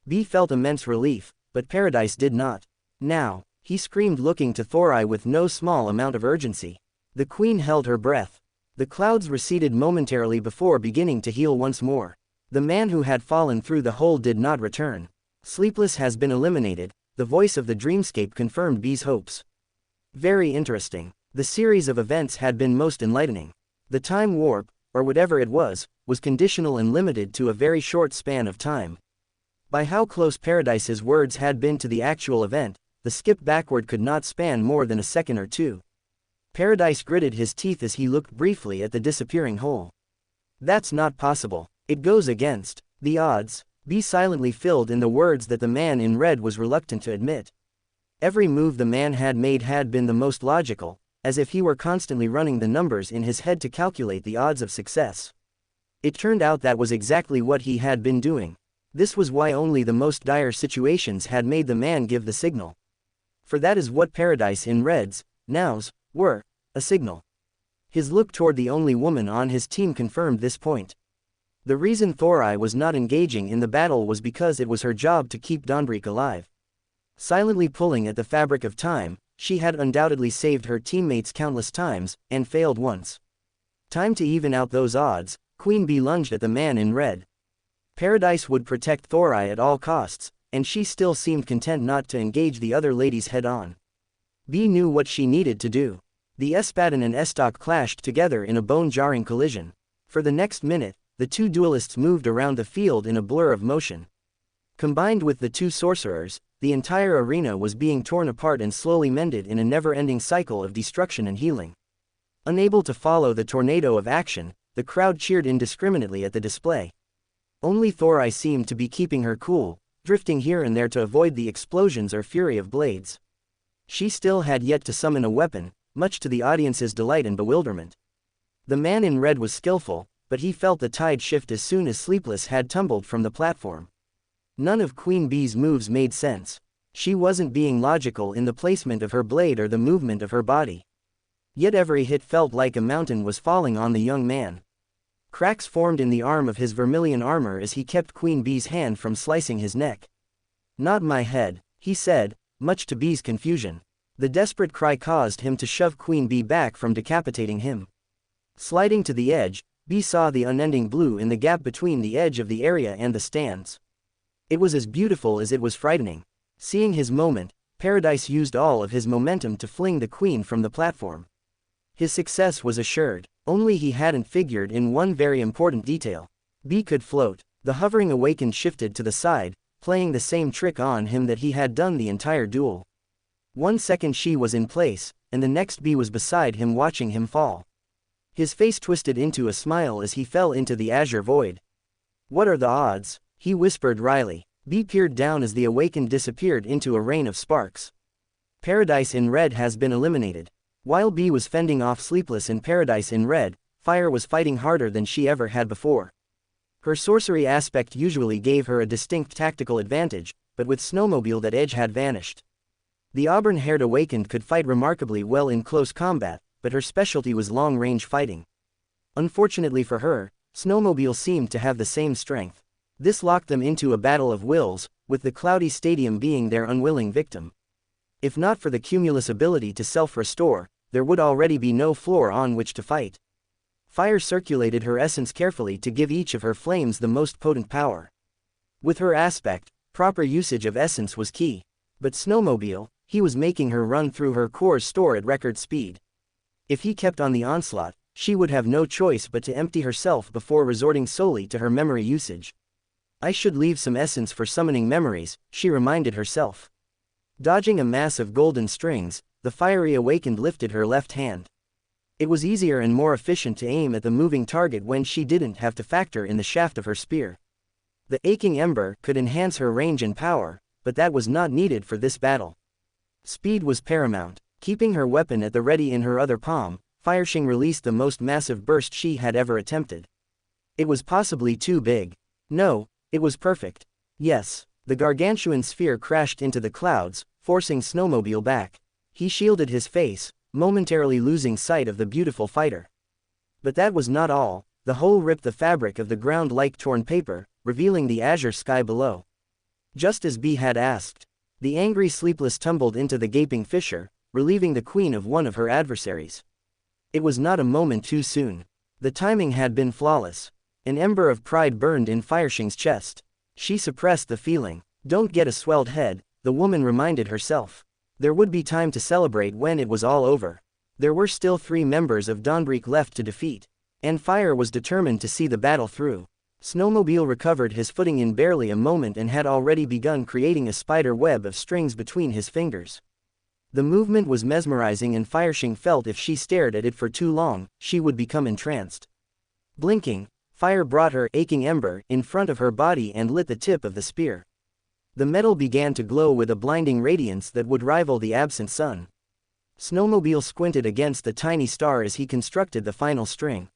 Bee felt immense relief, but Paradise did not. Now, he screamed, looking to Thorai with no small amount of urgency. The queen held her breath. The clouds receded momentarily before beginning to heal once more. The man who had fallen through the hole did not return. Sleepless has been eliminated, the voice of the Dreamscape confirmed Bee's hopes. Very interesting. The series of events had been most enlightening. The time warp, or whatever it was conditional and limited to a very short span of time. By how close Paradise's words had been to the actual event, the skip backward could not span more than a second or two. Paradise gritted his teeth as he looked briefly at the disappearing hole. That's not possible. It goes against the odds. Bee silently filled in the words that the man in Red was reluctant to admit. Every move the man had made had been the most logical, as if he were constantly running the numbers in his head to calculate the odds of success. It turned out that was exactly what he had been doing. This was why only the most dire situations had made the man give the signal. For that is what Paradise in Red's nows were, a signal. His look toward the only woman on his team confirmed this point. The reason Thorai was not engaging in the battle was because it was her job to keep Dawnbreak alive. Silently pulling at the fabric of time, she had undoubtedly saved her teammates countless times, and failed once. Time to even out those odds, Queen Bee lunged at the man in Red. Paradise would protect Thorai at all costs, and she still seemed content not to engage the other ladies head-on. Bee knew what she needed to do. The espadon and estoc clashed together in a bone-jarring collision. For the next minute, the two duelists moved around the field in a blur of motion. Combined with the two sorcerers, the entire arena was being torn apart and slowly mended in a never-ending cycle of destruction and healing. Unable to follow the tornado of action, the crowd cheered indiscriminately at the display. Only Thorai seemed to be keeping her cool, drifting here and there to avoid the explosions or fury of blades. She still had yet to summon a weapon, much to the audience's delight and bewilderment. The man in Red was skillful, but he felt the tide shift as soon as Sleepless had tumbled from the platform. None of Queen Bee's moves made sense. She wasn't being logical in the placement of her blade or the movement of her body. Yet every hit felt like a mountain was falling on the young man. Cracks formed in the arm of his vermilion armor as he kept Queen Bee's hand from slicing his neck. "Not my head," he said, much to Bee's confusion. The desperate cry caused him to shove Queen Bee back from decapitating him. Sliding to the edge, Bee saw the unending blue in the gap between the edge of the area and the stands. It was as beautiful as it was frightening. Seeing his moment, Paradise used all of his momentum to fling the queen from the platform. His success was assured, only he hadn't figured in one very important detail. Bee could float. The hovering awakened shifted to the side, playing the same trick on him that he had done the entire duel. 1 second she was in place, and the next Bee was beside him watching him fall. His face twisted into a smile as he fell into the azure void. "What are the odds?" he whispered wryly. Bee peered down as the awakened disappeared into a rain of sparks. Paradise in Red has been eliminated. While Bee was fending off Sleepless in Paradise in Red, Fire was fighting harder than she ever had before. Her sorcery aspect usually gave her a distinct tactical advantage, but with Snowmobile that edge had vanished. The auburn-haired awakened could fight remarkably well in close combat, but her specialty was long-range fighting. Unfortunately for her, Snowmobile seemed to have the same strength. This locked them into a battle of wills, with the cloudy stadium being their unwilling victim. If not for the cumulus ability to self-restore, there would already be no floor on which to fight. Fire circulated her essence carefully to give each of her flames the most potent power. With her aspect, proper usage of essence was key. But Snowmobile, he was making her run through her core store at record speed. If he kept on the onslaught, she would have no choice but to empty herself before resorting solely to her memory usage. I should leave some essence for summoning memories, she reminded herself. Dodging a mass of golden strings, the fiery awakened lifted her left hand. It was easier and more efficient to aim at the moving target when she didn't have to factor in the shaft of her spear. The aching ember could enhance her range and power, but that was not needed for this battle. Speed was paramount. Keeping her weapon at the ready in her other palm, Fireshing released the most massive burst she had ever attempted. It was possibly too big. No, it was perfect. Yes, the gargantuan sphere crashed into the clouds, forcing Snowmobile back. He shielded his face, momentarily losing sight of the beautiful fighter. But that was not all. The hole ripped the fabric of the ground like torn paper, revealing the azure sky below. Just as Bee had asked, the angry sleepless tumbled into the gaping fissure, relieving the queen of one of her adversaries. It was not a moment too soon. The timing had been flawless. An ember of pride burned in Fireshing's chest. She suppressed the feeling. Don't get a swelled head, the woman reminded herself. There would be time to celebrate when it was all over. There were still 3 members of Dawnbreak left to defeat. And Fire was determined to see the battle through. Snowmobile recovered his footing in barely a moment and had already begun creating a spider web of strings between his fingers. The movement was mesmerizing and Fireshing felt if she stared at it for too long, she would become entranced. Blinking, Fire brought her aching ember in front of her body and lit the tip of the spear. The metal began to glow with a blinding radiance that would rival the absent sun. Snowmobile squinted against the tiny star as he constructed the final string.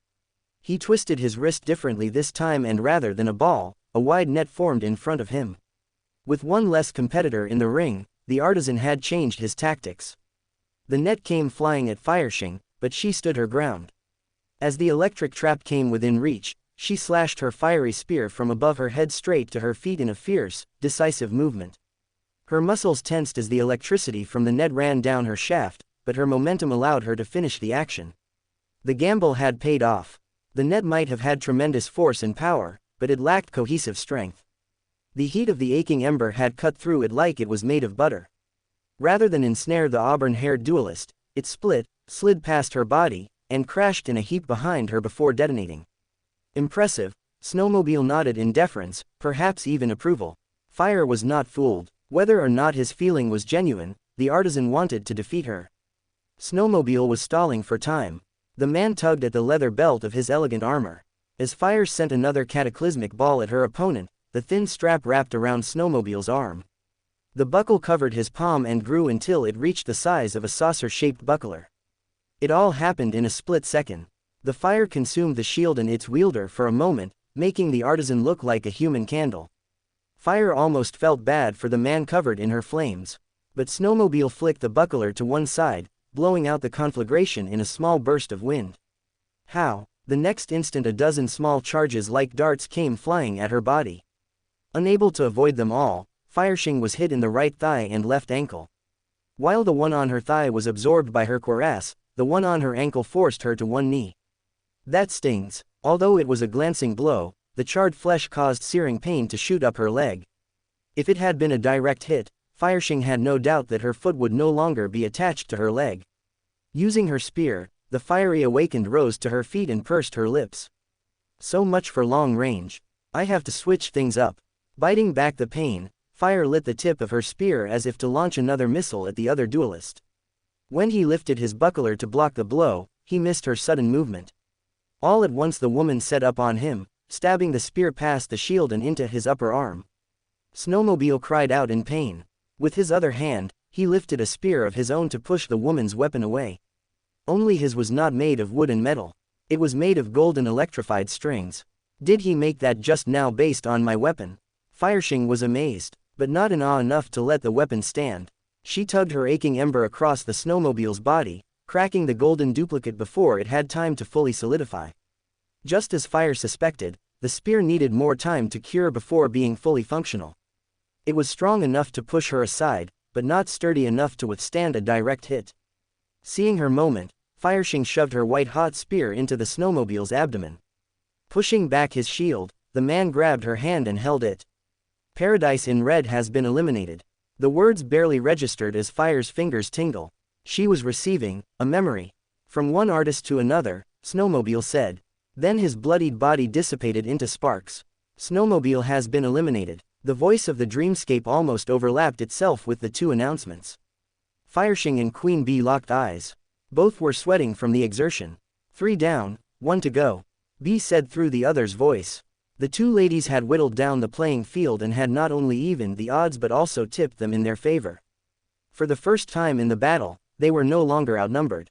He twisted his wrist differently this time and rather than a ball, a wide net formed in front of him. With one less competitor in the ring, the artisan had changed his tactics. The net came flying at Fireshing, but she stood her ground. As the electric trap came within reach, she slashed her fiery spear from above her head straight to her feet in a fierce, decisive movement. Her muscles tensed as the electricity from the net ran down her shaft, but her momentum allowed her to finish the action. The gamble had paid off. The net might have had tremendous force and power, but it lacked cohesive strength. The heat of the aching ember had cut through it like it was made of butter. Rather than ensnare the auburn-haired duelist, it split, slid past her body, and crashed in a heap behind her before detonating. Impressive, Snowmobile nodded in deference, perhaps even approval. Fire was not fooled. Whether or not his feeling was genuine, the artisan wanted to defeat her. Snowmobile was stalling for time. The man tugged at the leather belt of his elegant armor. As Fire sent another cataclysmic ball at her opponent, the thin strap wrapped around Snowmobile's arm. The buckle covered his palm and grew until it reached the size of a saucer-shaped buckler. It all happened in a split second. The fire consumed the shield and its wielder for a moment, making the artisan look like a human candle. Fire almost felt bad for the man covered in her flames. But Snowmobile flicked the buckler to one side, blowing out the conflagration in a small burst of wind. How? The next instant a dozen small charges like darts came flying at her body. Unable to avoid them all, Fireshing was hit in the right thigh and left ankle. While the one on her thigh was absorbed by her cuirass, the one on her ankle forced her to one knee. That stings. Although it was a glancing blow, the charred flesh caused searing pain to shoot up her leg. If it had been a direct hit, Fireshing had no doubt that her foot would no longer be attached to her leg. Using her spear, the fiery awakened rose to her feet and pursed her lips. So much for long range. I have to switch things up. Biting back the pain, Fire lit the tip of her spear as if to launch another missile at the other duelist. When he lifted his buckler to block the blow, he missed her sudden movement. All at once the woman set up on him, stabbing the spear past the shield and into his upper arm. Snowmobile cried out in pain. With his other hand, he lifted a spear of his own to push the woman's weapon away. Only his was not made of wood and metal. It was made of golden electrified strings. Did he make that just now based on my weapon? Fireshing was amazed. but not in awe enough to let the weapon stand. She tugged her aching ember across the snowmobile's body, cracking the golden duplicate before it had time to fully solidify. Just as Fire suspected, the spear needed more time to cure before being fully functional. It was strong enough to push her aside, but not sturdy enough to withstand a direct hit. Seeing her moment, Fireshing shoved her white-hot spear into the snowmobile's abdomen. Pushing back his shield, the man grabbed her hand and held it. Paradise in red has been eliminated. The words barely registered as Fire's fingers tingle. She was receiving a memory. From one artist to another, Snowmobile said. Then his bloodied body dissipated into sparks. Snowmobile has been eliminated. The voice of the Dreamscape almost overlapped itself with the two announcements. Fireshing and Queen Bee locked eyes. Both were sweating from the exertion. 3 down, 1 to go. Bee said through the other's voice. The two ladies had whittled down the playing field and had not only evened the odds but also tipped them in their favor. For the first time in the battle, they were no longer outnumbered.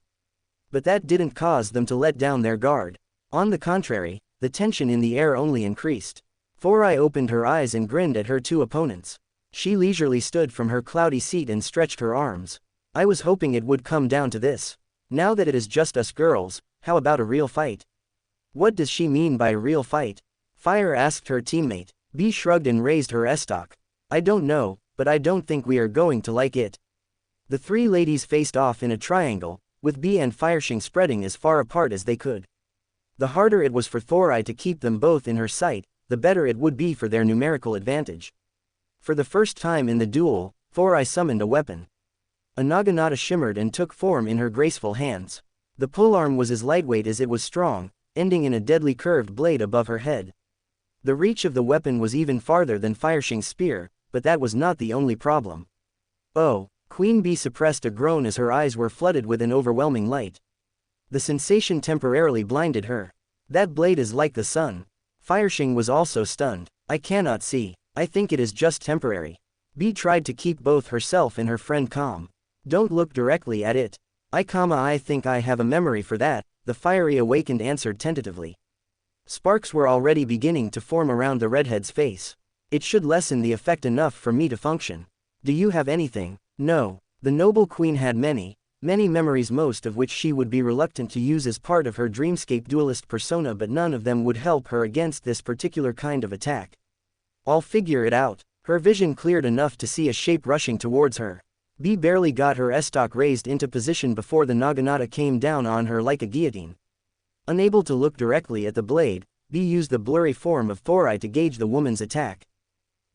But that didn't cause them to let down their guard. On the contrary, the tension in the air only increased. Thorai opened her eyes and grinned at her two opponents. She leisurely stood from her cloudy seat and stretched her arms. I was hoping it would come down to this. Now that it is just us girls, how about a real fight? What does she mean by a real fight? Fire asked her teammate. Bee shrugged and raised her estoc. I don't know, but I don't think we are going to like it. The three ladies faced off in a triangle, with Bee and Fireshing spreading as far apart as they could. The harder it was for Thorai to keep them both in her sight, the better it would be for their numerical advantage. For the first time in the duel, Thorai summoned a weapon. A naginata shimmered and took form in her graceful hands. The polearm was as lightweight as it was strong, ending in a deadly curved blade above her head. The reach of the weapon was even farther than Fireshing's spear, but that was not the only problem. Oh, Queen Bee suppressed a groan as her eyes were flooded with an overwhelming light. The sensation temporarily blinded her. That blade is like the sun. Fireshing was also stunned. I cannot see. I think it is just temporary. Bee tried to keep both herself and her friend calm. Don't look directly at it. I think I have a memory for that, the fiery awakened answered tentatively. Sparks were already beginning to form around the redhead's face. It should lessen the effect enough for me to function. Do you have anything? No. The noble queen had many memories, most of which she would be reluctant to use as part of her Dreamscape duelist persona, but none of them would help her against this particular kind of attack. I'll figure it out. Her vision cleared enough to see a shape rushing towards her. Bee barely got her estoc raised into position before the naginata came down on her like a guillotine. Unable to look directly at the blade, Bee used the blurry form of Thorai to gauge the woman's attack.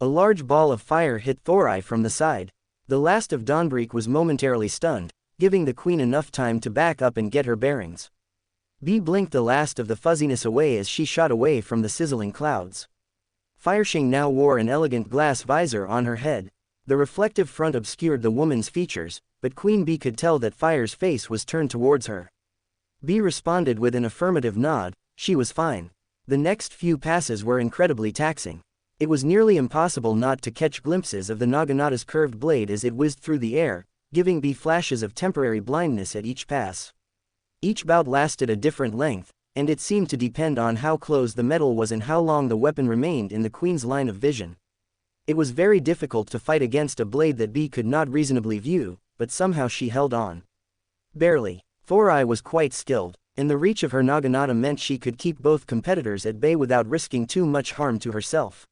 A large ball of fire hit Thorai from the side. The last of Dawnbreak was momentarily stunned, giving the queen enough time to back up and get her bearings. Bee blinked the last of the fuzziness away as she shot away from the sizzling clouds. Fireshing now wore an elegant glass visor on her head. The reflective front obscured the woman's features, but Queen Bee could tell that Fire's face was turned towards her. Bee responded with an affirmative nod. She was fine. The next few passes were incredibly taxing. It was nearly impossible not to catch glimpses of the naginata's curved blade as it whizzed through the air, giving Bee flashes of temporary blindness at each pass. Each bout lasted a different length, and it seemed to depend on how close the metal was and how long the weapon remained in the queen's line of vision. It was very difficult to fight against a blade that Bee could not reasonably view, but somehow she held on. Barely. Thorai was quite skilled, and the reach of her naginata meant she could keep both competitors at bay without risking too much harm to herself.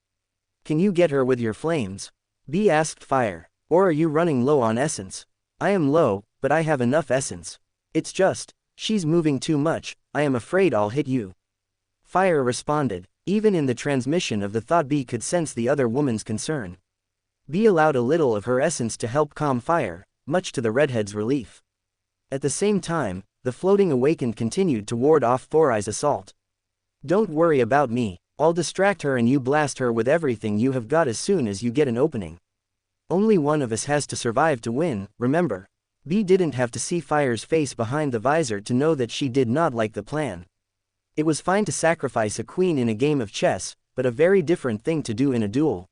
Can you get her with your flames? Bee asked Fire. Or are you running low on essence? I am low, but I have enough essence. It's just, she's moving too much, I am afraid I'll hit you. Fire responded. Even in the transmission of the thought, Bee could sense the other woman's concern. Bee allowed a little of her essence to help calm Fire, much to the redhead's relief. At the same time, the floating awakened continued to ward off Thorai's assault. Don't worry about me, I'll distract her and you blast her with everything you have got as soon as you get an opening. Only one of us has to survive to win, remember. Bee didn't have to see Fire's face behind the visor to know that she did not like the plan. It was fine to sacrifice a queen in a game of chess, but a very different thing to do in a duel.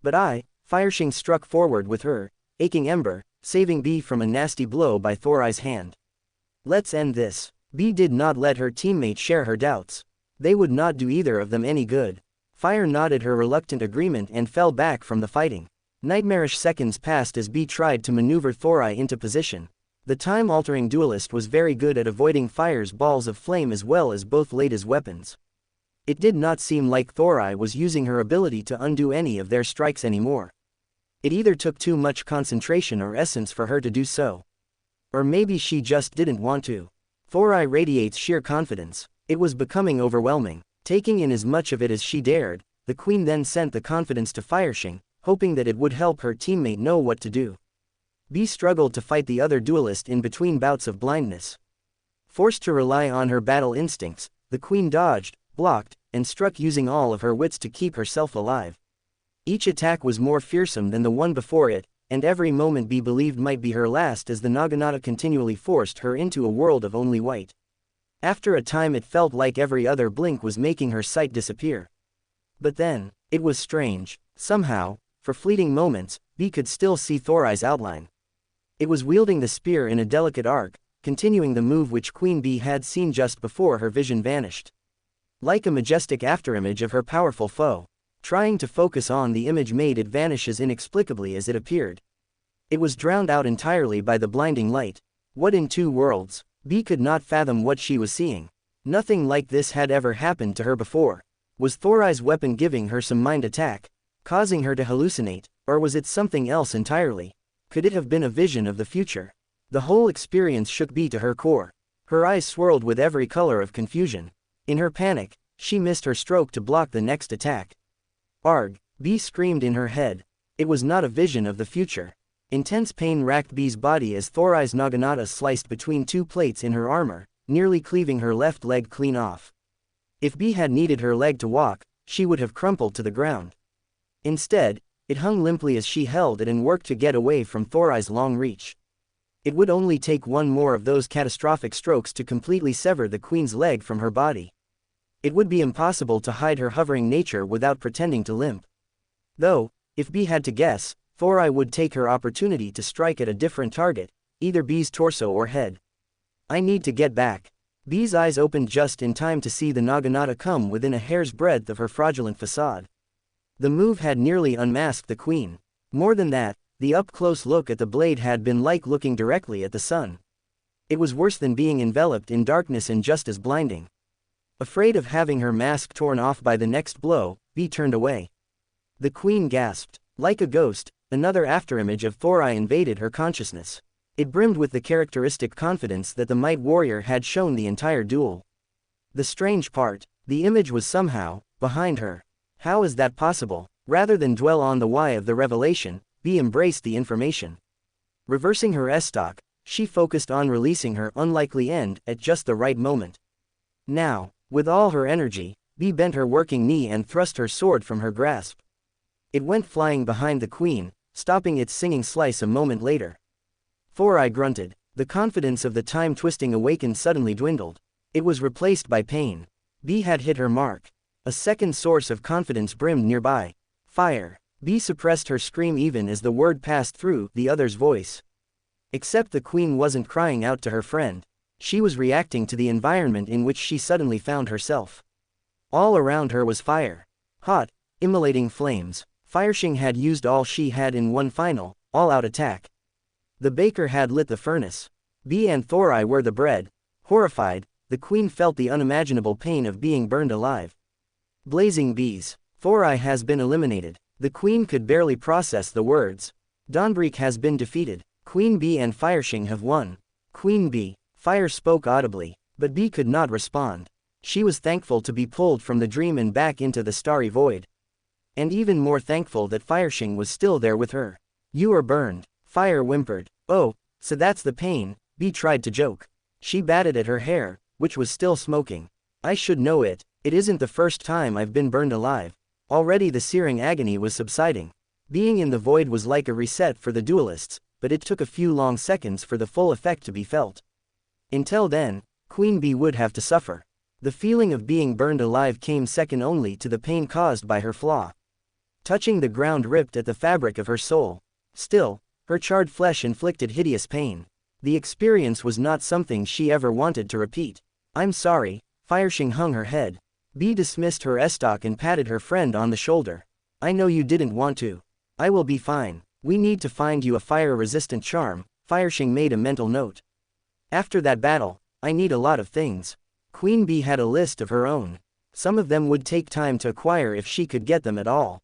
But Fireshing struck forward with her aching ember, saving Bee from a nasty blow by Thorai's hand. Let's end this. Bee did not let her teammate share her doubts. They would not do either of them any good. Fire nodded her reluctant agreement and fell back from the fighting. Nightmarish seconds passed as Bee tried to maneuver Thorai into position. The time-altering duelist was very good at avoiding Fire's balls of flame as well as both Lada's weapons. It did not seem like Thorai was using her ability to undo any of their strikes anymore. It either took too much concentration or essence for her to do so. Or maybe she just didn't want to. Thorai radiates sheer confidence. It was becoming overwhelming. Taking in as much of it as she dared, the queen then sent the confidence to Fireshing, hoping that it would help her teammate know what to do. Bee struggled to fight the other duelist in between bouts of blindness. Forced to rely on her battle instincts, the queen dodged, blocked, and struck using all of her wits to keep herself alive. Each attack was more fearsome than the one before it, and every moment Bee believed might be her last as the Naginata continually forced her into a world of only white. After a time it felt like every other blink was making her sight disappear. But then, it was strange. Somehow, for fleeting moments, Bee could still see Thorai's outline. It was wielding the spear in a delicate arc, continuing the move which Queen Bee had seen just before her vision vanished. Like a majestic afterimage of her powerful foe, trying to focus on the image made it vanish as inexplicably as it appeared. It was drowned out entirely by the blinding light. What in two worlds? Bee could not fathom what she was seeing. Nothing like this had ever happened to her before. Was Thorai's weapon giving her some mind attack, causing her to hallucinate, or was it something else entirely? Could it have been a vision of the future? The whole experience shook Bee to her core. Her eyes swirled with every color of confusion. In her panic, she missed her stroke to block the next attack. Arg! Bee screamed in her head. It was not a vision of the future. Intense pain racked Bee's body as Thorai's Naginata sliced between two plates in her armor, nearly cleaving her left leg clean off. If Bee had needed her leg to walk, she would have crumpled to the ground. Instead, it hung limply as she held it and worked to get away from Thorai's long reach. It would only take one more of those catastrophic strokes to completely sever the queen's leg from her body. It would be impossible to hide her hovering nature without pretending to limp. Though, if Bee had to guess, Thorai would take her opportunity to strike at a different target, either Bee's torso or head. I need to get back. Bee's eyes opened just in time to see the Naginata come within a hair's breadth of her fraudulent facade. The move had nearly unmasked the queen. More than that, the up-close look at the blade had been like looking directly at the sun. It was worse than being enveloped in darkness and just as blinding. Afraid of having her mask torn off by the next blow, Bee turned away. The queen gasped. Like a ghost, another afterimage of Thorai invaded her consciousness. It brimmed with the characteristic confidence that the Might Warrior had shown the entire duel. The strange part, the image was somehow behind her. How is that possible? Rather than dwell on the why of the revelation, Bee embraced the information. Reversing her S-stock, she focused on releasing her unlikely end at just the right moment. Now, with all her energy, Bee bent her working knee and thrust her sword from her grasp. It went flying behind the queen, stopping its singing slice a moment later. Thorai grunted. The confidence of the time-twisting awakened suddenly dwindled. It was replaced by pain. Bee had hit her mark. A second source of confidence brimmed nearby. Fire. Bee suppressed her scream even as the word passed through the other's voice. Except the queen wasn't crying out to her friend. She was reacting to the environment in which she suddenly found herself. All around her was fire. Hot, immolating flames. Fireshing had used all she had in one final, all-out attack. The baker had lit the furnace. Bee and Thorai were the bread. Horrified, the queen felt the unimaginable pain of being burned alive. Blazing bees. Thorai has been eliminated. The queen could barely process the words. Dawnbreak has been defeated. Queen Bee and Fireshing have won. Queen Bee. Fire spoke audibly, but Bee could not respond. She was thankful to be pulled from the dream and back into the starry void. And even more thankful that Fireshing was still there with her. You are burned. Fire whimpered. Oh, so that's the pain, Bee tried to joke. She batted at her hair, which was still smoking. I should know it. It isn't the first time I've been burned alive. Already the searing agony was subsiding. Being in the void was like a reset for the duelists, but it took a few long seconds for the full effect to be felt. Until then, Queen Bee would have to suffer. The feeling of being burned alive came second only to the pain caused by her flaw. Touching the ground ripped at the fabric of her soul. Still, her charred flesh inflicted hideous pain. The experience was not something she ever wanted to repeat. I'm sorry. Fireshing hung her head. Bee dismissed her S-stock and patted her friend on the shoulder. I know you didn't want to. I will be fine. We need to find you a fire-resistant charm, Fireshing made a mental note. After that battle, I need a lot of things. Queen Bee had a list of her own. Some of them would take time to acquire if she could get them at all.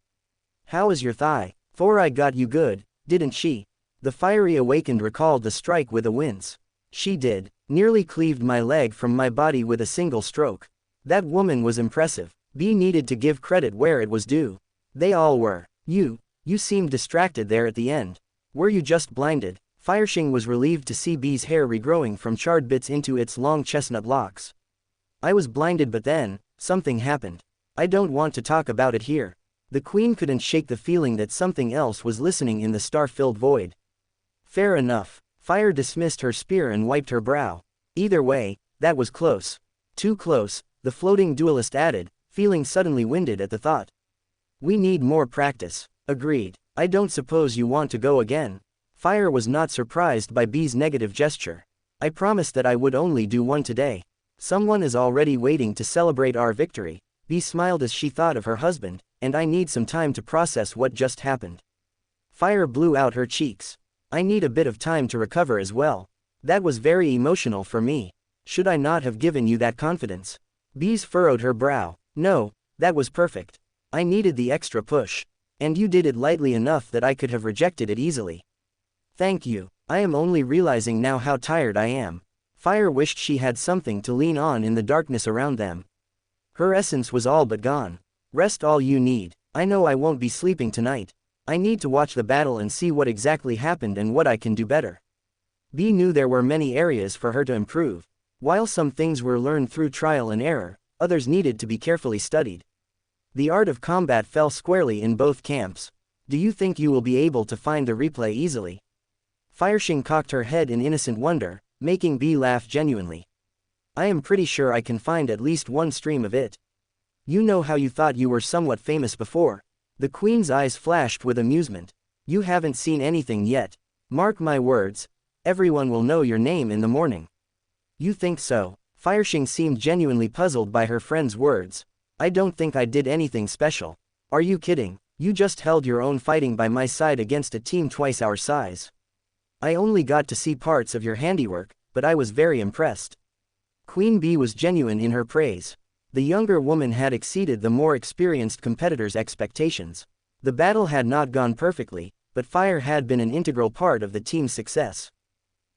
How is your thigh? I got you good, didn't she? The fiery awakened recalled the strike with a wince. She did. Nearly cleaved my leg from my body with a single stroke. That woman was impressive. Bee needed to give credit where it was due. They all were. You seemed distracted there at the end. Were you just blinded? Fireshing was relieved to see Bee's hair regrowing from charred bits into its long chestnut locks. I was blinded, but then, something happened. I don't want to talk about it here. The queen couldn't shake the feeling that something else was listening in the star-filled void. Fair enough. Fire dismissed her spear and wiped her brow. Either way, that was close. Too close, the floating duelist added, feeling suddenly winded at the thought. We need more practice. Agreed. I don't suppose you want to go again. Fire was not surprised by Bee's negative gesture. I promised that I would only do one today. Someone is already waiting to celebrate our victory. Bee smiled as she thought of her husband, and I need some time to process what just happened. Fire blew out her cheeks. I need a bit of time to recover as well. That was very emotional for me. Should I not have given you that confidence? Bees furrowed her brow. No, that was perfect. I needed the extra push. And you did it lightly enough that I could have rejected it easily. Thank you. I am only realizing now how tired I am. Fire wished she had something to lean on in the darkness around them. Her essence was all but gone. Rest all you need. I know I won't be sleeping tonight. I need to watch the battle and see what exactly happened and what I can do better. Bee knew there were many areas for her to improve. While some things were learned through trial and error, others needed to be carefully studied. The art of combat fell squarely in both camps. Do you think you will be able to find the replay easily? Fireshing cocked her head in innocent wonder, making Bee laugh genuinely. I am pretty sure I can find at least one stream of it. You know how you thought you were somewhat famous before? The queen's eyes flashed with amusement. You haven't seen anything yet. Mark my words. Everyone will know your name in the morning. You think so? Fireshing seemed genuinely puzzled by her friend's words. I don't think I did anything special. Are you kidding? You just held your own fighting by my side against a team twice our size. I only got to see parts of your handiwork, but I was very impressed. Queen Bee was genuine in her praise. The younger woman had exceeded the more experienced competitor's expectations. The battle had not gone perfectly, but Fire had been an integral part of the team's success.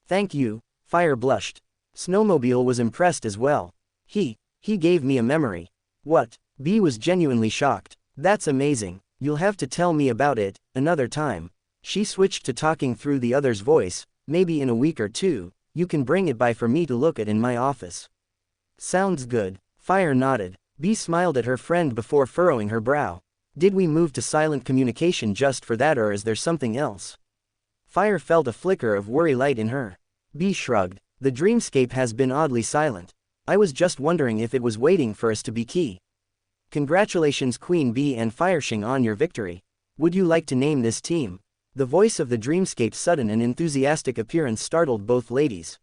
Thank you, Fire blushed. Snowmobile was impressed as well. He gave me a memory. What? Bee was genuinely shocked. That's amazing. You'll have to tell me about it another time. She switched to talking through the other's voice. Maybe in a week or two, you can bring it by for me to look at in my office. Sounds good. Fire nodded. Bee smiled at her friend before furrowing her brow. Did we move to silent communication just for that, or is there something else? Fire felt a flicker of worry light in her. Bee shrugged. The Dreamscape has been oddly silent. I was just wondering if it was waiting for us to be key. Congratulations Queen Bee and Fireshing on your victory. Would you like to name this team? The voice of the Dreamscape's sudden and enthusiastic appearance startled both ladies.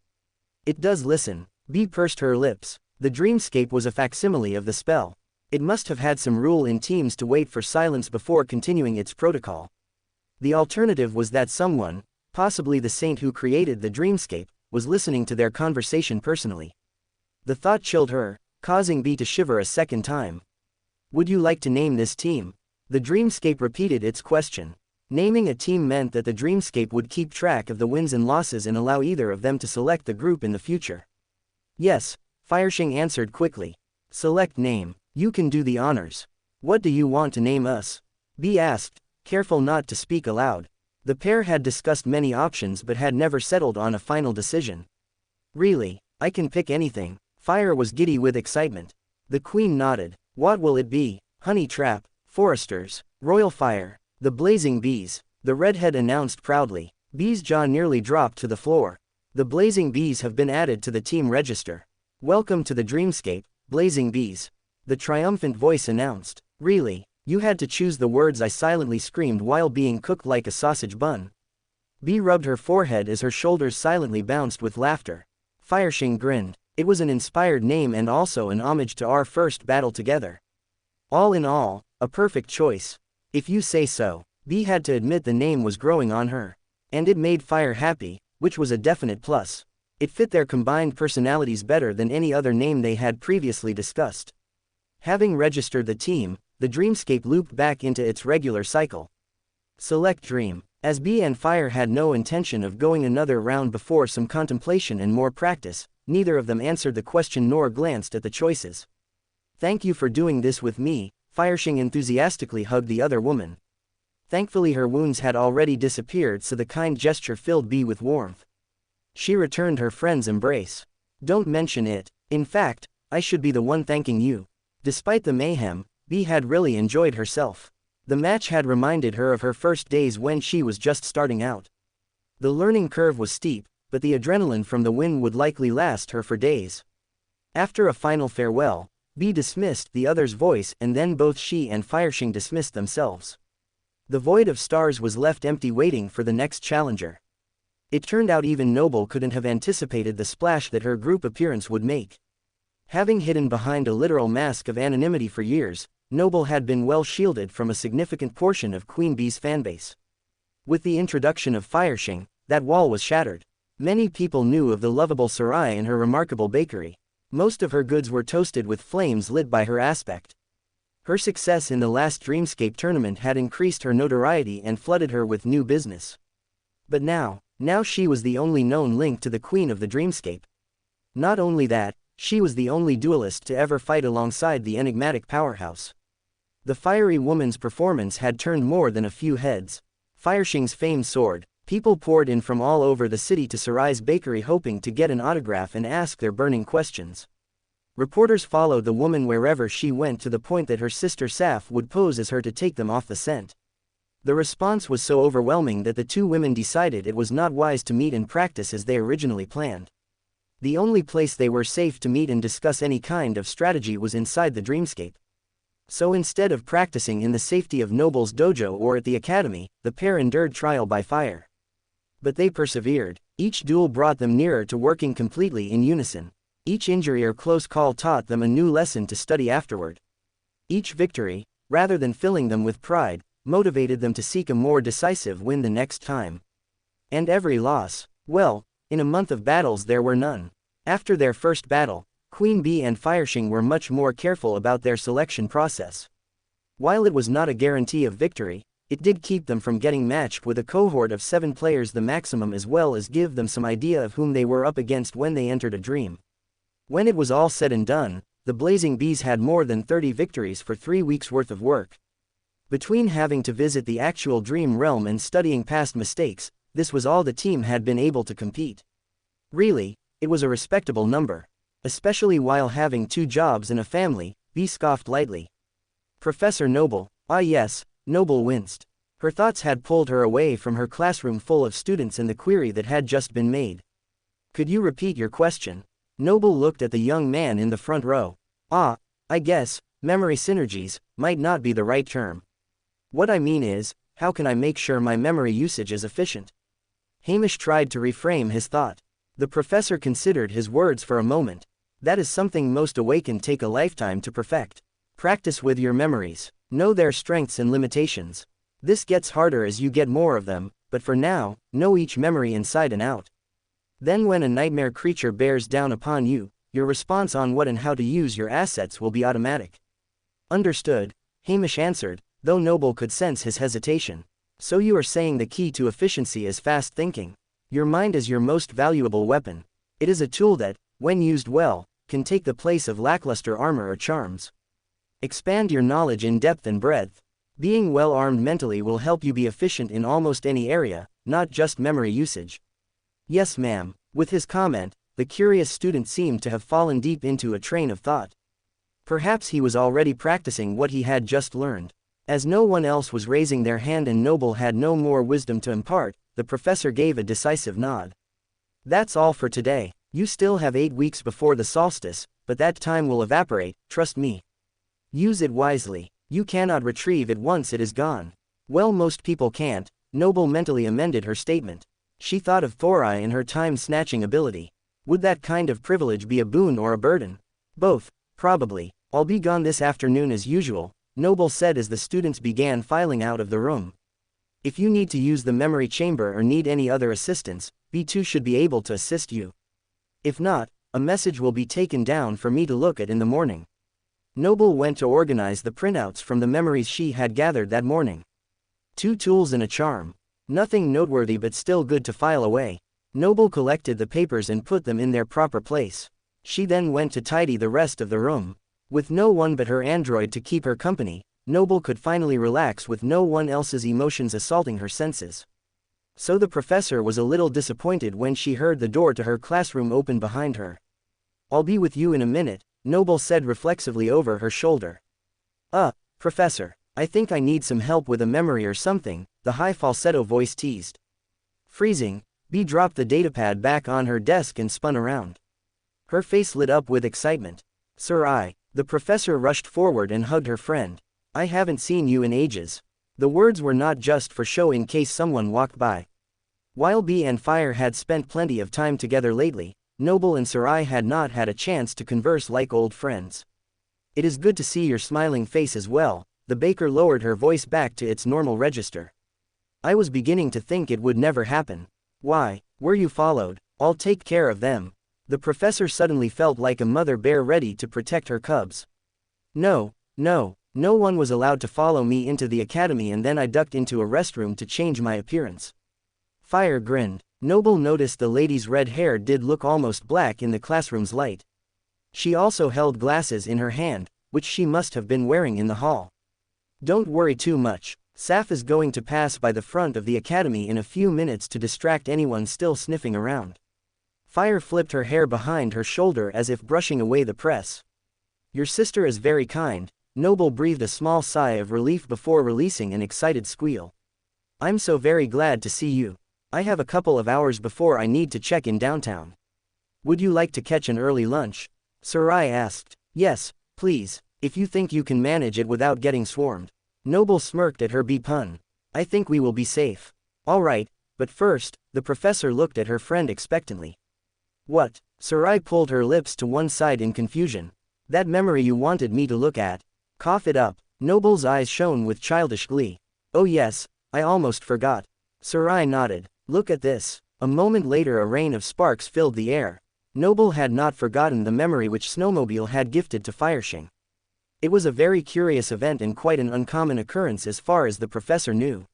It does listen. Bee pursed her lips. The Dreamscape was a facsimile of the spell. It must have had some rule in teams to wait for silence before continuing its protocol. The alternative was that someone, possibly the saint who created the Dreamscape, was listening to their conversation personally. The thought chilled her, causing Bee to shiver a second time. Would you like to name this team? The Dreamscape repeated its question. Naming a team meant that the Dreamscape would keep track of the wins and losses and allow either of them to select the group in the future. Yes, Fireshing answered quickly. Select name. You can do the honors. What do you want to name us? Bee asked, careful not to speak aloud. The pair had discussed many options but had never settled on a final decision. Really, I can pick anything. Fire was giddy with excitement. The queen nodded. What will it be? Honey Trap, Foresters, Royal Fire, the Blazing Bees, the redhead announced proudly. Bee's jaw nearly dropped to the floor. The Blazing Bees have been added to the team register. Welcome to the Dreamscape, Blazing Bees. The triumphant voice announced. Really? You had to choose the words, I silently screamed while being cooked like a sausage bun. Bee rubbed her forehead as her shoulders silently bounced with laughter. Fireshing grinned. It was an inspired name and also an homage to our first battle together. All in all, a perfect choice. If you say so. Bee had to admit the name was growing on her. And it made Fire happy, which was a definite plus. It fit their combined personalities better than any other name they had previously discussed. Having registered the team, the Dreamscape looped back into its regular cycle. Select Dream. As Bee and Fire had no intention of going another round before some contemplation and more practice, neither of them answered the question nor glanced at the choices. Thank you for doing this with me, Fireshing enthusiastically hugged the other woman. Thankfully her wounds had already disappeared, so the kind gesture filled Bee with warmth. She returned her friend's embrace. Don't mention it. In fact, I should be the one thanking you. Despite the mayhem, Bee had really enjoyed herself. The match had reminded her of her first days when she was just starting out. The learning curve was steep, but the adrenaline from the win would likely last her for days. After a final farewell, Bee dismissed the other's voice, and then both she and Fireshing dismissed themselves. The void of stars was left empty, waiting for the next challenger. It turned out even Noble couldn't have anticipated the splash that her group appearance would make. Having hidden behind a literal mask of anonymity for years, Noble had been well shielded from a significant portion of Queen Bee's fanbase. With the introduction of Fireshing, that wall was shattered. Many people knew of the lovable Sarai and her remarkable bakery. Most of her goods were toasted with flames lit by her aspect. Her success in the last Dreamscape tournament had increased her notoriety and flooded her with new business. But now she was the only known link to the Queen of the Dreamscape. Not only that, she was the only duelist to ever fight alongside the enigmatic powerhouse. The fiery woman's performance had turned more than a few heads. Fireshing's fame soared. People poured in from all over the city to Sarai's bakery hoping to get an autograph and ask their burning questions. Reporters followed the woman wherever she went, to the point that her sister Saf would pose as her to take them off the scent. The response was so overwhelming that the two women decided it was not wise to meet and practice as they originally planned. The only place they were safe to meet and discuss any kind of strategy was inside the Dreamscape. So instead of practicing in the safety of Noble's dojo or at the academy, the pair endured trial by fire. But they persevered. Each duel brought them nearer to working completely in unison. Each injury or close call taught them a new lesson to study afterward. Each victory, rather than filling them with pride, motivated them to seek a more decisive win the next time. And every loss, well, in a month of battles there were none. After their first battle, Queen Bee and Fireshing were much more careful about their selection process. While it was not a guarantee of victory, it did keep them from getting matched with a cohort of 7 players, the maximum, as well as give them some idea of whom they were up against when they entered a dream. When it was all said and done, the Blazing Bees had more than 30 victories for 3 weeks' worth of work. Between having to visit the actual dream realm and studying past mistakes, this was all the team had been able to compete. Really, it was a respectable number. Especially while having 2 jobs and a family, Bee scoffed lightly. Professor Noble, ah yes, Noble winced. Her thoughts had pulled her away from her classroom full of students and the query that had just been made. Could you repeat your question? Noble looked at the young man in the front row. I guess, memory synergies might not be the right term. What I mean is, how can I make sure my memory usage is efficient? Hamish tried to reframe his thought. The professor considered his words for a moment. That is something most awakened take a lifetime to perfect. Practice with your memories. Know their strengths and limitations. This gets harder as you get more of them, but for now, know each memory inside and out. Then when a nightmare creature bears down upon you, your response on what and how to use your assets will be automatic. Understood, Hamish answered, though Noble could sense his hesitation. So you are saying the key to efficiency is fast thinking. Your mind is your most valuable weapon. It is a tool that, when used well, can take the place of lackluster armor or charms. Expand your knowledge in depth and breadth. Being well armed mentally will help you be efficient in almost any area, not just memory usage. Yes, ma'am. With his comment, the curious student seemed to have fallen deep into a train of thought. Perhaps he was already practicing what he had just learned. As no one else was raising their hand and Noble had no more wisdom to impart, the professor gave a decisive nod. That's all for today. You still have 8 weeks before the solstice, but that time will evaporate, trust me. Use it wisely. You cannot retrieve it once it is gone. Well, most people can't. Noble mentally amended her statement. She thought of Thorai and her time-snatching ability. Would that kind of privilege be a boon or a burden? Both, probably. I'll be gone this afternoon as usual, Noble said as the students began filing out of the room. If you need to use the memory chamber or need any other assistance, B2 should be able to assist you. If not, a message will be taken down for me to look at in the morning. Noble went to organize the printouts from the memories she had gathered that morning. 2 tools and a charm. Nothing noteworthy but still good to file away. Noble collected the papers and put them in their proper place. She then went to tidy the rest of the room. With no one but her android to keep her company, Noble could finally relax with no one else's emotions assaulting her senses. So the professor was a little disappointed when she heard the door to her classroom open behind her. "I'll be with you in a minute," Noble said reflexively over her shoulder. Professor, I think I need some help with a memory or something," the high falsetto voice teased. Freezing, Bee dropped the datapad back on her desk and spun around. Her face lit up with excitement. "Sir, the professor rushed forward and hugged her friend. "I haven't seen you in ages." The words were not just for show in case someone walked by. While Bee and Fire had spent plenty of time together lately, Noble and Sarai had not had a chance to converse like old friends. "It is good to see your smiling face as well," the baker lowered her voice back to its normal register. "I was beginning to think it would never happen." "Why, were you followed? I'll take care of them." The professor suddenly felt like a mother bear ready to protect her cubs. No one was allowed to follow me into the academy, and then I ducked into a restroom to change my appearance." Fire grinned. Noble noticed the lady's red hair did look almost black in the classroom's light. She also held glasses in her hand, which she must have been wearing in the hall. "Don't worry too much. Saf is going to pass by the front of the academy in a few minutes to distract anyone still sniffing around." Fire flipped her hair behind her shoulder as if brushing away the press. "Your sister is very kind." Noble breathed a small sigh of relief before releasing an excited squeal. "I'm so very glad to see you. I have a couple of hours before I need to check in downtown. Would you like to catch an early lunch?" Sarai asked. "Yes, please, if you think you can manage it without getting swarmed." Noble smirked at her bee pun. "I think we will be safe." "All right, but first," the professor looked at her friend expectantly. "What?" Sarai pulled her lips to one side in confusion. "That memory you wanted me to look at. Cough it up." Noble's eyes shone with childish glee. "Oh yes, I almost forgot." Sarai nodded. "Look at this." A moment later a rain of sparks filled the air. Noble had not forgotten the memory which Snowmobile had gifted to Fireshing. It was a very curious event and quite an uncommon occurrence as far as the professor knew.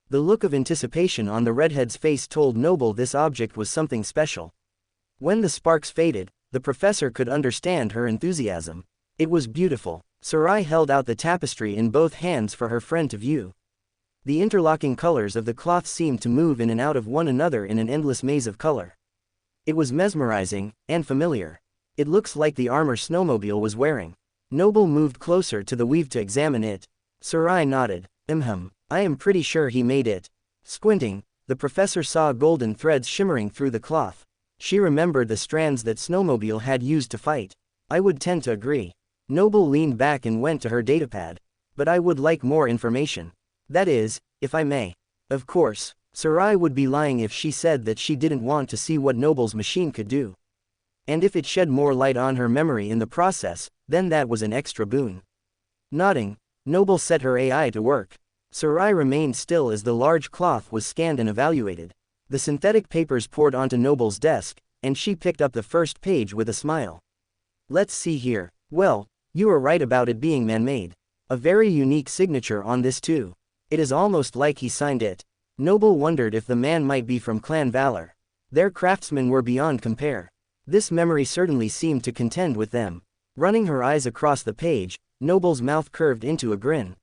The look of anticipation on the redhead's face told Noble this object was something special. When the sparks faded, the professor could understand her enthusiasm. It was beautiful. Sarai held out the tapestry in both hands for her friend to view. The interlocking colors of the cloth seemed to move in and out of one another in an endless maze of color. It was mesmerizing, and familiar. "It looks like the armor Snowmobile was wearing." Noble moved closer to the weave to examine it. Sarai nodded. I am pretty sure he made it." Squinting, the professor saw golden threads shimmering through the cloth. She remembered the strands that Snowmobile had used to fight. "I would tend to agree." Noble leaned back and went to her datapad. "But I would like more information. That is, if I may." Of course, Sarai would be lying if she said that she didn't want to see what Noble's machine could do. And if it shed more light on her memory in the process, then that was an extra boon. Nodding, Noble set her AI to work. Sarai remained still as the large cloth was scanned and evaluated. The synthetic papers poured onto Noble's desk, and she picked up the first page with a smile. "Let's see here. Well, you are right about it being man-made. A very unique signature on this too. It is almost like he signed it." Noble wondered if the man might be from Clan Valor. Their craftsmen were beyond compare. This memory certainly seemed to contend with them. Running her eyes across the page, Noble's mouth curved into a grin.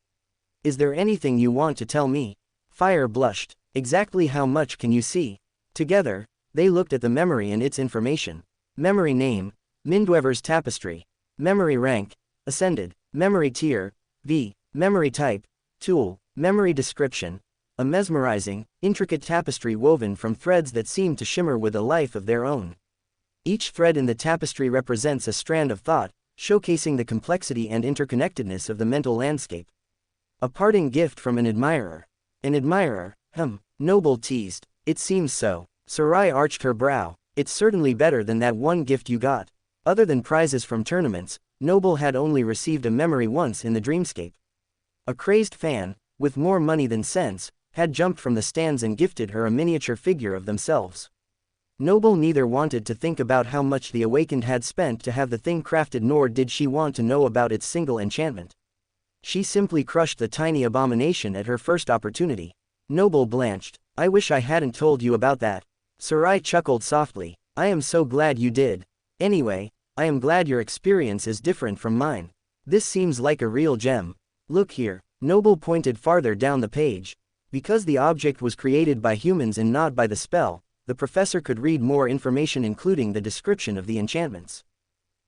"Is there anything you want to tell me?" Fire blushed. "Exactly how much can you see?" Together, they looked at the memory and its information. Memory name, Mindweaver's Tapestry. Memory rank, Ascended. Memory tier, V. Memory type, Tool. Memory description, a mesmerizing, intricate tapestry woven from threads that seem to shimmer with a life of their own. Each thread in the tapestry represents a strand of thought, showcasing the complexity and interconnectedness of the mental landscape. A parting gift from an admirer. An admirer? Noble teased. "It seems so." Sarai arched her brow. "It's certainly better than that one gift you got." Other than prizes from tournaments, Noble had only received a memory once in the Dreamscape. A crazed fan, with more money than sense, had jumped from the stands and gifted her a miniature figure of themselves. Noble neither wanted to think about how much the awakened had spent to have the thing crafted, nor did she want to know about its single enchantment. She simply crushed the tiny abomination at her first opportunity. Noble blanched. I wish I hadn't told you about that. Sarai chuckled softly. I am so glad you did. Anyway, I am glad your experience is different from mine. This seems like a real gem. Look here. Noble pointed farther down the page. Because the object was created by humans and not by the spell, the professor could read more information, including the description of the enchantments.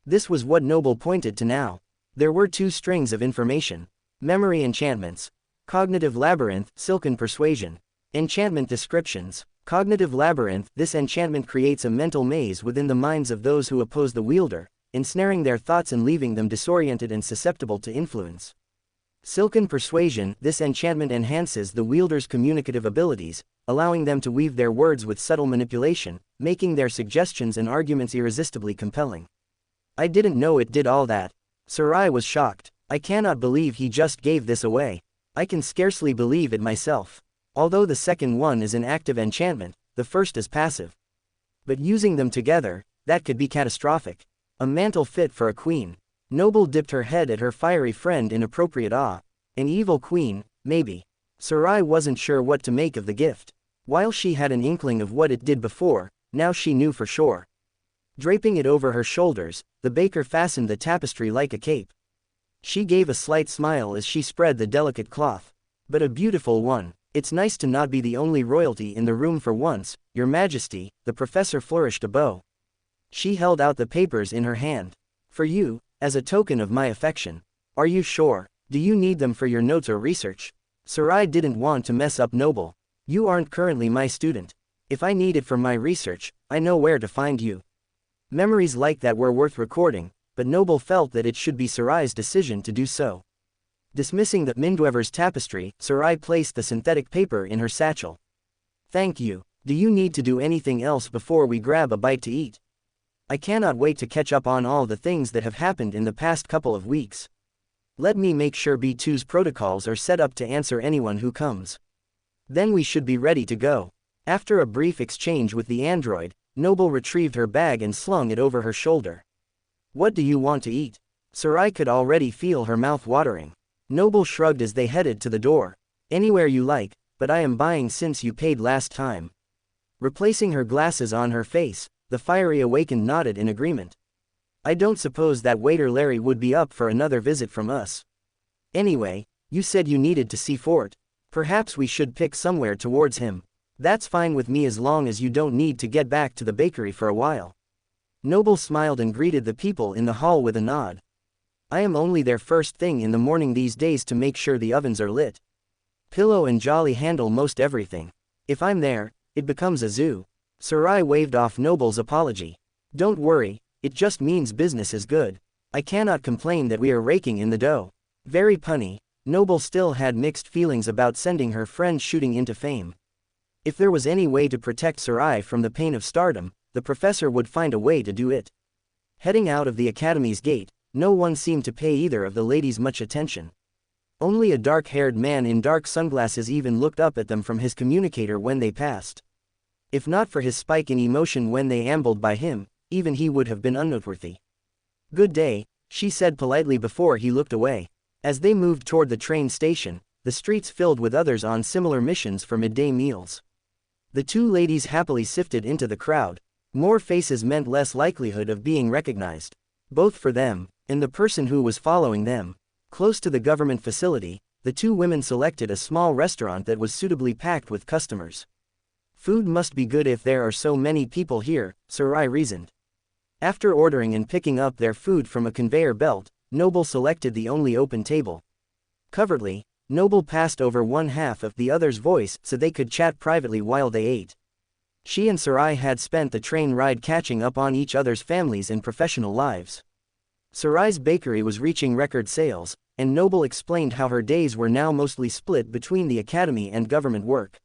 This was what Noble pointed to now. There were two strings of information. Memory enchantments. Cognitive labyrinth, silken persuasion. Enchantment descriptions. Cognitive labyrinth. This enchantment creates a mental maze within the minds of those who oppose the wielder, ensnaring their thoughts and leaving them disoriented and susceptible to influence. Silken persuasion. This enchantment enhances the wielder's communicative abilities, allowing them to weave their words with subtle manipulation, making their suggestions and arguments irresistibly compelling. I didn't know it did all that. Sarai was shocked. I cannot believe he just gave this away. I can scarcely believe it myself. Although the second one is an active enchantment, the first is passive. But using them together, that could be catastrophic. A mantle fit for a queen. Noble dipped her head at her fiery friend in appropriate awe. An evil queen, maybe. Sarai wasn't sure what to make of the gift. While she had an inkling of what it did before, now she knew for sure. Draping it over her shoulders, the baker fastened the tapestry like a cape. She gave a slight smile as she spread the delicate cloth. But a beautiful one. It's nice to not be the only royalty in the room for once, Your Majesty. The professor flourished a bow. She held out the papers in her hand. For you, as a token of my affection. Are you sure? Do you need them for your notes or research? Sarai didn't want to mess up Noble. You aren't currently my student. If I need it for my research, I know where to find you. Memories like that were worth recording, but Noble felt that it should be Sarai's decision to do so. Dismissing the Mindweaver's tapestry, Sarai placed the synthetic paper in her satchel. Thank you. Do you need to do anything else before we grab a bite to eat? I cannot wait to catch up on all the things that have happened in the past couple of weeks. Let me make sure B2's protocols are set up to answer anyone who comes. Then we should be ready to go. After a brief exchange with the android, Noble retrieved her bag and slung it over her shoulder. What do you want to eat? Sarai could already feel her mouth watering. Noble shrugged as they headed to the door. Anywhere you like, but I am buying since you paid last time. Replacing her glasses on her face, the fiery awakened nodded in agreement. I don't suppose that waiter Larry would be up for another visit from us. Anyway, you said you needed to see Fort. Perhaps we should pick somewhere towards him. That's fine with me as long as you don't need to get back to the bakery for a while. Noble smiled and greeted the people in the hall with a nod. I am only there first thing in the morning these days to make sure the ovens are lit. Pillow and Jolly handle most everything. If I'm there, it becomes a zoo. Sarai waved off Noble's apology. Don't worry, it just means business is good. I cannot complain that we are raking in the dough. Very punny. Noble still had mixed feelings about sending her friend shooting into fame. If there was any way to protect Sarai from the pain of stardom, the professor would find a way to do it. Heading out of the academy's gate, no one seemed to pay either of the ladies much attention. Only a dark-haired man in dark sunglasses even looked up at them from his communicator when they passed. If not for his spike in emotion when they ambled by him, even he would have been unnoteworthy. Good day, she said politely before he looked away. As they moved toward the train station, the streets filled with others on similar missions for midday meals. The two ladies happily sifted into the crowd. More faces meant less likelihood of being recognized. Both for them, and the person who was following them. Close to the government facility, the two women selected a small restaurant that was suitably packed with customers. Food must be good if there are so many people here, Sarai reasoned. After ordering and picking up their food from a conveyor belt, Noble selected the only open table. Covertly, Noble passed over one half of the other's voice so they could chat privately while they ate. She and Sarai had spent the train ride catching up on each other's families and professional lives. Sarai's bakery was reaching record sales, and Noble explained how her days were now mostly split between the academy and government work.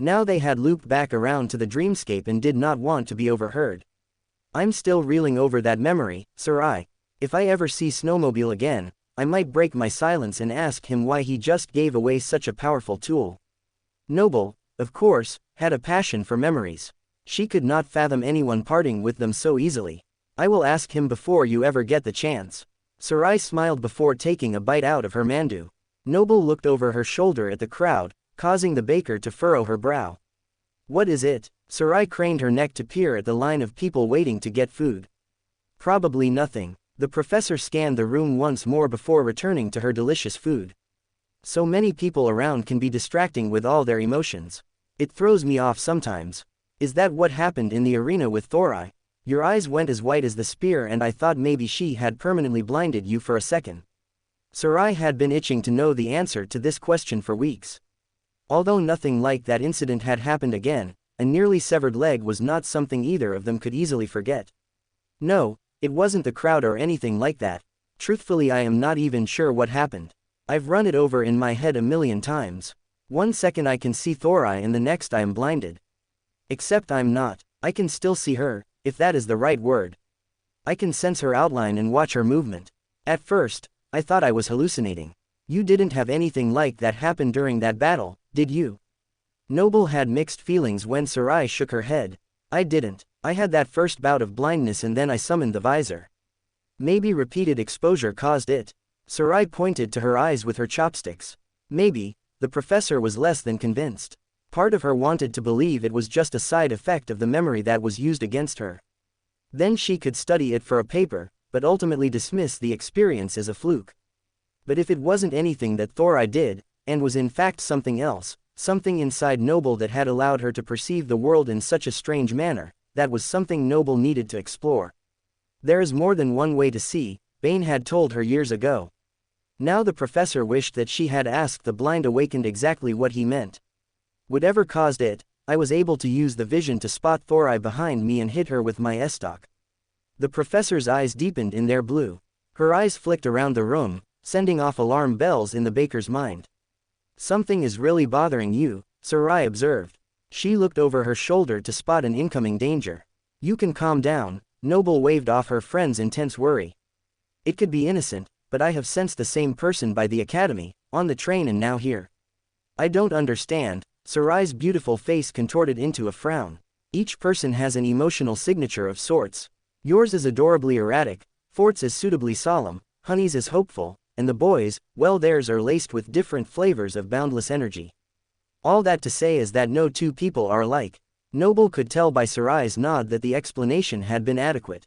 Now they had looped back around to the Dreamscape and did not want to be overheard. I'm still reeling over that memory, Sarai. If I ever see Snowmobile again, I might break my silence and ask him why he just gave away such a powerful tool. Noble, of course, had a passion for memories. She could not fathom anyone parting with them so easily. I will ask him before you ever get the chance. Sarai smiled before taking a bite out of her mandu. Noble looked over her shoulder at the crowd, causing the baker to furrow her brow. What is it? Sarai craned her neck to peer at the line of people waiting to get food. Probably nothing. The professor scanned the room once more before returning to her delicious food. So many people around can be distracting with all their emotions. It throws me off sometimes. Is that what happened in the arena with Thorai? Your eyes went as white as the spear and I thought maybe she had permanently blinded you for a second. Sarai had been itching to know the answer to this question for weeks. Although nothing like that incident had happened again, a nearly severed leg was not something either of them could easily forget. No, it wasn't the crowd or anything like that. Truthfully, I am not even sure what happened. I've run it over in my head a million times. One second I can see Thorai and the next I am blinded. Except I'm not. I can still see her, if that is the right word. I can sense her outline and watch her movement. At first, I thought I was hallucinating. You didn't have anything like that happen during that battle, did you? Noble had mixed feelings when Sarai shook her head. I didn't. I had that first bout of blindness and then I summoned the visor. Maybe repeated exposure caused it. Sarai pointed to her eyes with her chopsticks. Maybe. The professor was less than convinced. Part of her wanted to believe it was just a side effect of the memory that was used against her. Then she could study it for a paper, but ultimately dismiss the experience as a fluke. But if it wasn't anything that Thorai did, and was in fact something else, something inside Noble that had allowed her to perceive the world in such a strange manner, that was something Noble needed to explore. There is more than one way to see, Bane had told her years ago. Now the professor wished that she had asked the blind awakened exactly what he meant. Whatever caused it, I was able to use the vision to spot Thorai behind me and hit her with my estoc. The professor's eyes deepened in their blue. Her eyes flicked around the room, sending off alarm bells in the baker's mind. Something is really bothering you, Sarai observed. She looked over her shoulder to spot an incoming danger. You can calm down, Noble waved off her friend's intense worry. It could be innocent, but I have sensed the same person by the academy, on the train and now here. I don't understand. Sarai's beautiful face contorted into a frown. Each person has an emotional signature of sorts. Yours is adorably erratic, Fort's is suitably solemn, Honey's is hopeful, and the boys, well, theirs are laced with different flavors of boundless energy. All that to say is that no two people are alike. Noble could tell by Sarai's nod that the explanation had been adequate.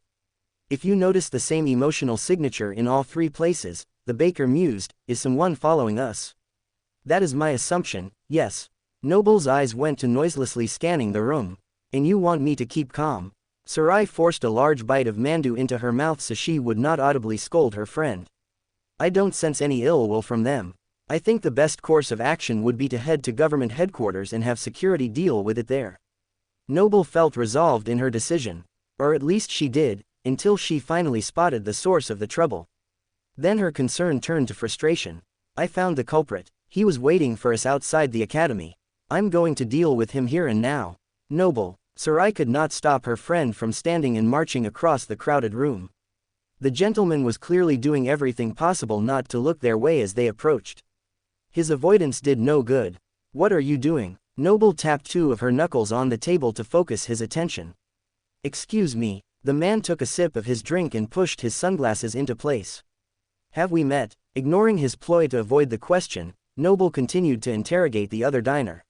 If you notice the same emotional signature in all three places, the baker mused, is someone following us? That is my assumption, yes. Noble's eyes went to noiselessly scanning the room. And you want me to keep calm? Sarai forced a large bite of mandu into her mouth so she would not audibly scold her friend. I don't sense any ill will from them. I think the best course of action would be to head to government headquarters and have security deal with it there. Noble felt resolved in her decision. Or at least she did, until she finally spotted the source of the trouble. Then her concern turned to frustration. I found the culprit. He was waiting for us outside the academy. I'm going to deal with him here and now. Noble. Sarai could not stop her friend from standing and marching across the crowded room. The gentleman was clearly doing everything possible not to look their way as they approached. His avoidance did no good. What are you doing? Noble tapped two of her knuckles on the table to focus his attention. Excuse me. The man took a sip of his drink and pushed his sunglasses into place. Have we met? Ignoring his ploy to avoid the question, Noble continued to interrogate the other diner.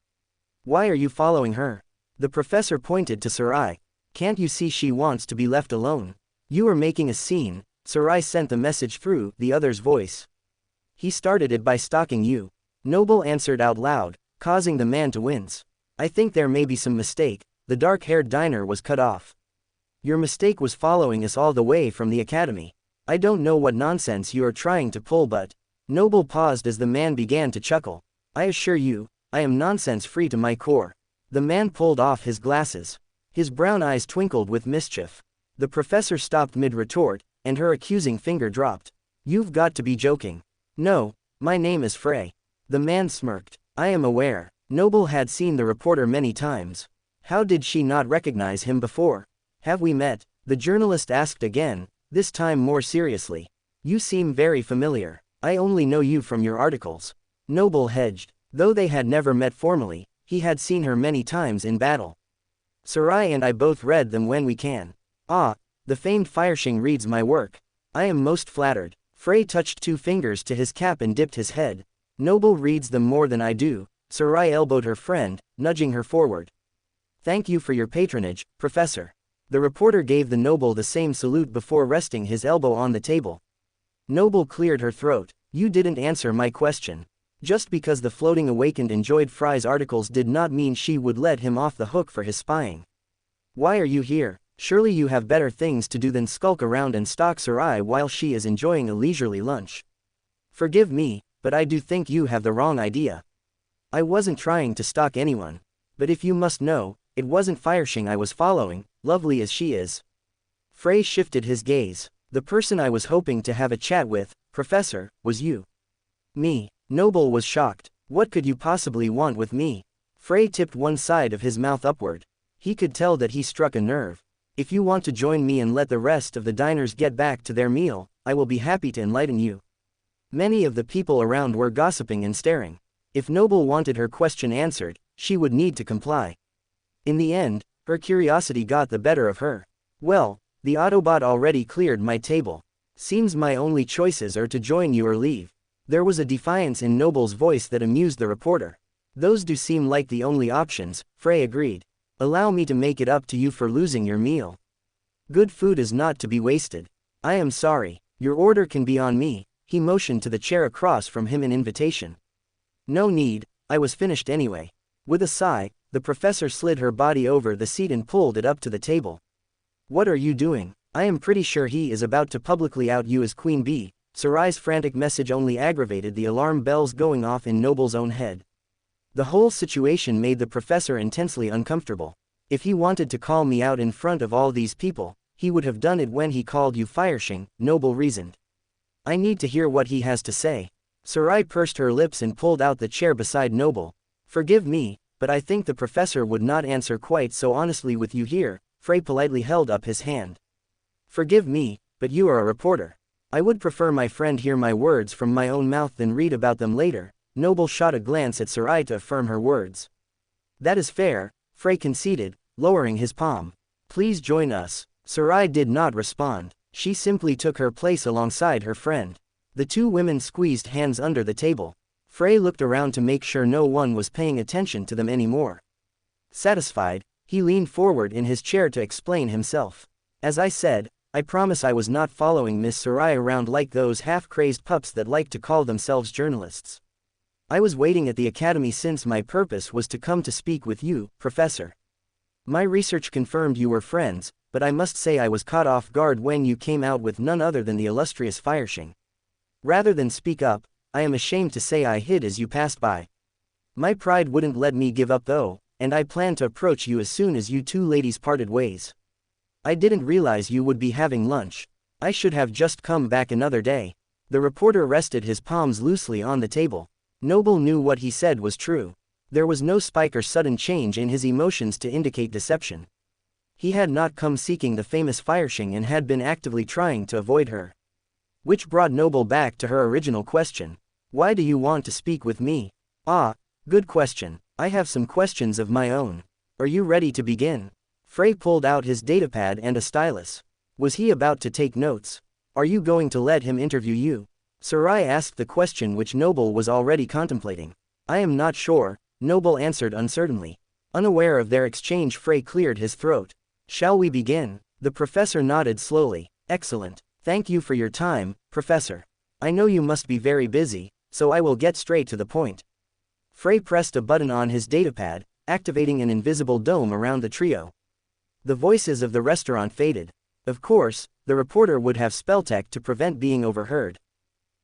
Why are you following her? The professor pointed to Sarai. Can't you see she wants to be left alone? You are making a scene. Sarai sent the message through the other's voice. He started it by stalking you. Noble answered out loud, causing the man to wince. I think there may be some mistake. The dark-haired diner was cut off. Your mistake was following us all the way from the academy. I don't know what nonsense you are trying to pull, but... Noble paused as the man began to chuckle. I assure you, I am nonsense-free to my core. The man pulled off his glasses. His brown eyes twinkled with mischief. The professor stopped mid-retort, and her accusing finger dropped. You've got to be joking. No, my name is Frey. The man smirked. I am aware. Noble had seen the reporter many times. How did she not recognize him before? Have we met? The journalist asked again, this time more seriously. You seem very familiar. I only know you from your articles. Noble hedged. Though they had never met formally, He had seen her many times in battle. Sarai and I both read them when we can. Ah, the famed Fanfiction reads my work. I am most flattered. Frey touched 2 fingers to his cap and dipped his head. Noble reads them more than I do. Sarai elbowed her friend, nudging her forward. Thank you for your patronage, Professor. The reporter gave the noble the same salute before resting his elbow on the table. Noble cleared her throat. You didn't answer my question. Just because the Floating Awakened enjoyed Frey's articles did not mean she would let him off the hook for his spying. Why are you here? Surely you have better things to do than skulk around and stalk Sarai while she is enjoying a leisurely lunch. Forgive me, but I do think you have the wrong idea. I wasn't trying to stalk anyone. But if you must know, it wasn't Fanfiction I was following, lovely as she is. Frey shifted his gaze. The person I was hoping to have a chat with, Professor, was you. Me. Noble was shocked. What could you possibly want with me? Frey tipped one side of his mouth upward. He could tell that he struck a nerve. If you want to join me and let the rest of the diners get back to their meal, I will be happy to enlighten you. Many of the people around were gossiping and staring. If Noble wanted her question answered, she would need to comply. In the end, her curiosity got the better of her. Well, the Autobot already cleared my table. Seems my only choices are to join you or leave. There was a defiance in Noble's voice that amused the reporter. Those do seem like the only options, Frey agreed. Allow me to make it up to you for losing your meal. Good food is not to be wasted. I am sorry. Your order can be on me. He motioned to the chair across from him in invitation. No need, I was finished anyway. With a sigh, the professor slid her body over the seat and pulled it up to the table. What are you doing? I am pretty sure he is about to publicly out you as Queen Bee. Sarai's frantic message only aggravated the alarm bells going off in Noble's own head. The whole situation made the professor intensely uncomfortable. If he wanted to call me out in front of all these people, he would have done it when he called you Fanfiction, Noble reasoned. I need to hear what he has to say. Sarai pursed her lips and pulled out the chair beside Noble. Forgive me, but I think the professor would not answer quite so honestly with you here. Frey politely held up his hand. Forgive me, but you are a reporter. I would prefer my friend hear my words from my own mouth than read about them later. Noble shot a glance at Sarai to affirm her words. That is fair, Frey conceded, lowering his palm. Please join us. Sarai did not respond. She simply took her place alongside her friend. The 2 women squeezed hands under the table. Frey looked around to make sure no one was paying attention to them anymore. Satisfied, he leaned forward in his chair to explain himself. As I said, I promise I was not following Miss Sarai around like those half-crazed pups that like to call themselves journalists. I was waiting at the academy since my purpose was to come to speak with you, Professor. My research confirmed you were friends, but I must say I was caught off guard when you came out with none other than the illustrious Fanfiction. Rather than speak up, I am ashamed to say I hid as you passed by. My pride wouldn't let me give up though, and I planned to approach you as soon as you 2 ladies parted ways. I didn't realize you would be having lunch. I should have just come back another day. The reporter rested his palms loosely on the table. Noble knew what he said was true. There was no spike or sudden change in his emotions to indicate deception. He had not come seeking the famous Fanfiction and had been actively trying to avoid her. Which brought Noble back to her original question. Why do you want to speak with me? Ah, good question. I have some questions of my own. Are you ready to begin? Frey pulled out his datapad and a stylus. Was he about to take notes? Are you going to let him interview you? Sarai asked the question which Noble was already contemplating. I am not sure, Noble answered uncertainly. Unaware of their exchange, Frey cleared his throat. Shall we begin? The professor nodded slowly. Excellent. Thank you for your time, Professor. I know you must be very busy, so I will get straight to the point. Frey pressed a button on his datapad, activating an invisible dome around the trio. The voices of the restaurant faded. Of course, the reporter would have spelltech to prevent being overheard.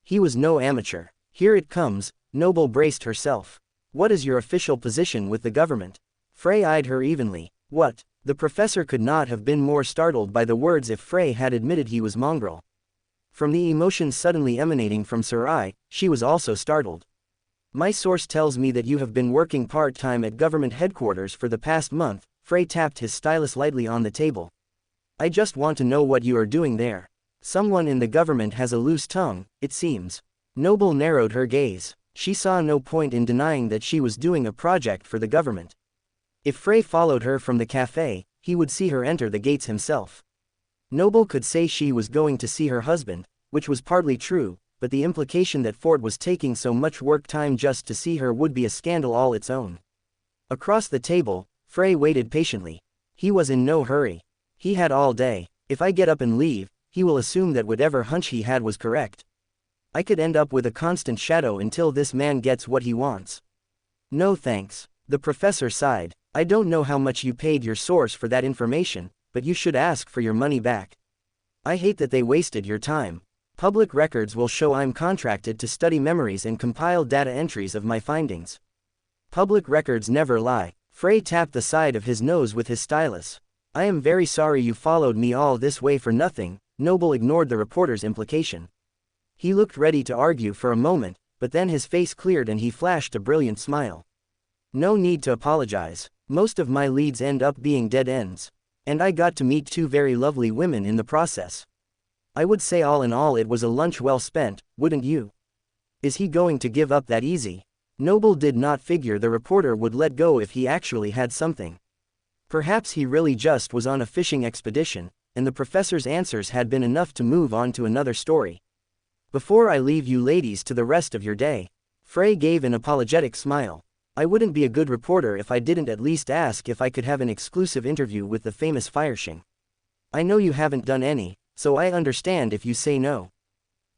He was no amateur. Here it comes, Noble braced herself. What is your official position with the government? Frey eyed her evenly. What? The professor could not have been more startled by the words if Frey had admitted he was Mongrel. From the emotions suddenly emanating from Sarai, she was also startled. My source tells me that you have been working part-time at government headquarters for the past month. Frey tapped his stylus lightly on the table. I just want to know what you are doing there. Someone in the government has a loose tongue, it seems. Noble narrowed her gaze. She saw no point in denying that she was doing a project for the government. If Frey followed her from the cafe, he would see her enter the gates himself. Noble could say she was going to see her husband, which was partly true, but the implication that Ford was taking so much work time just to see her would be a scandal all its own. Across the table, Frey waited patiently. He was in no hurry. He had all day. If I get up and leave, he will assume that whatever hunch he had was correct. I could end up with a constant shadow until this man gets what he wants. No thanks. The professor sighed. I don't know how much you paid your source for that information, but you should ask for your money back. I hate that they wasted your time. Public records will show I'm contracted to study memories and compile data entries of my findings. Public records never lie. Frey tapped the side of his nose with his stylus. I am very sorry you followed me all this way for nothing. Noble ignored the reporter's implication. He looked ready to argue for a moment, but then his face cleared and he flashed a brilliant smile. No need to apologize. Most of my leads end up being dead ends. And I got to meet two very lovely women in the process. I would say all in all it was a lunch well spent, wouldn't you? Is he going to give up that easy? Noble did not figure the reporter would let go if he actually had something. Perhaps he really just was on a fishing expedition, and the professor's answers had been enough to move on to another story. Before I leave you ladies to the rest of your day, Frey gave an apologetic smile. I wouldn't be a good reporter if I didn't at least ask if I could have an exclusive interview with the famous Fanfiction. I know you haven't done any, so I understand if you say no.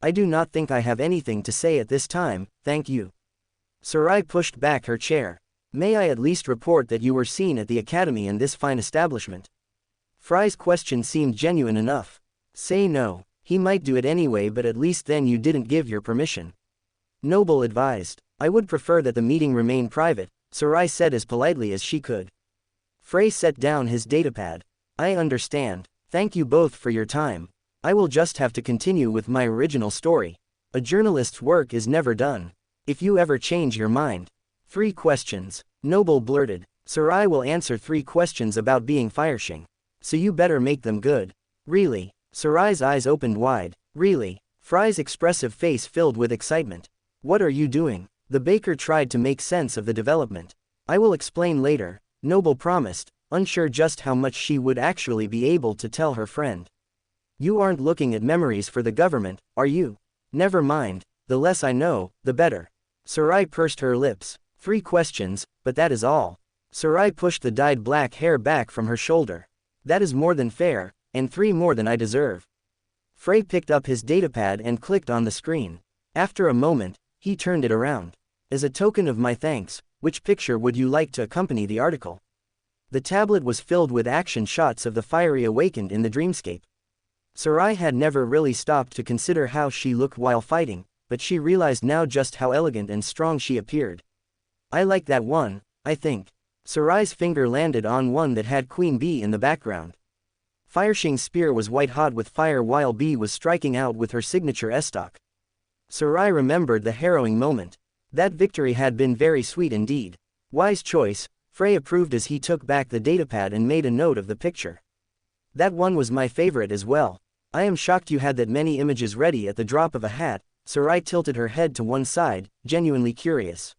I do not think I have anything to say at this time, thank you. Sarai pushed back her chair. May I at least report that you were seen at the academy in this fine establishment? Frey's question seemed genuine enough. Say no. He might do it anyway, but at least then you didn't give your permission. Noble advised. I would prefer that the meeting remain private, Sarai said as politely as she could. Frey set down his datapad. I understand. Thank you both for your time. I will just have to continue with my original story. A journalist's work is never done. If you ever change your mind. 3 questions. Noble blurted. Sarai will answer 3 questions about being Fanfiction. So you better make them good. Really? Sarai's eyes opened wide. Really? Frey's expressive face filled with excitement. What are you doing? The baker tried to make sense of the development. I will explain later, Noble promised, unsure just how much she would actually be able to tell her friend. You aren't looking at memories for the government, are you? Never mind, the less I know, the better. Sarai pursed her lips. 3 questions, but that is all. Sarai pushed the dyed black hair back from her shoulder. That is more than fair, and 3 more than I deserve. Frey picked up his datapad and clicked on the screen. After a moment, he turned it around. As a token of my thanks, which picture would you like to accompany the article? The tablet was filled with action shots of the fiery awakened in the Dreamscape. Sarai had never really stopped to consider how she looked while fighting, but she realized now just how elegant and strong she appeared. I like that one, I think. Sarai's finger landed on one that had Queen Bee in the background. Fanfiction's spear was white hot with fire while Bee was striking out with her signature estoc. Sarai remembered the harrowing moment. That victory had been very sweet indeed. Wise choice, Frey approved as he took back the datapad and made a note of the picture. That one was my favorite as well. I am shocked you had that many images ready at the drop of a hat. Sarai tilted her head to one side, genuinely curious.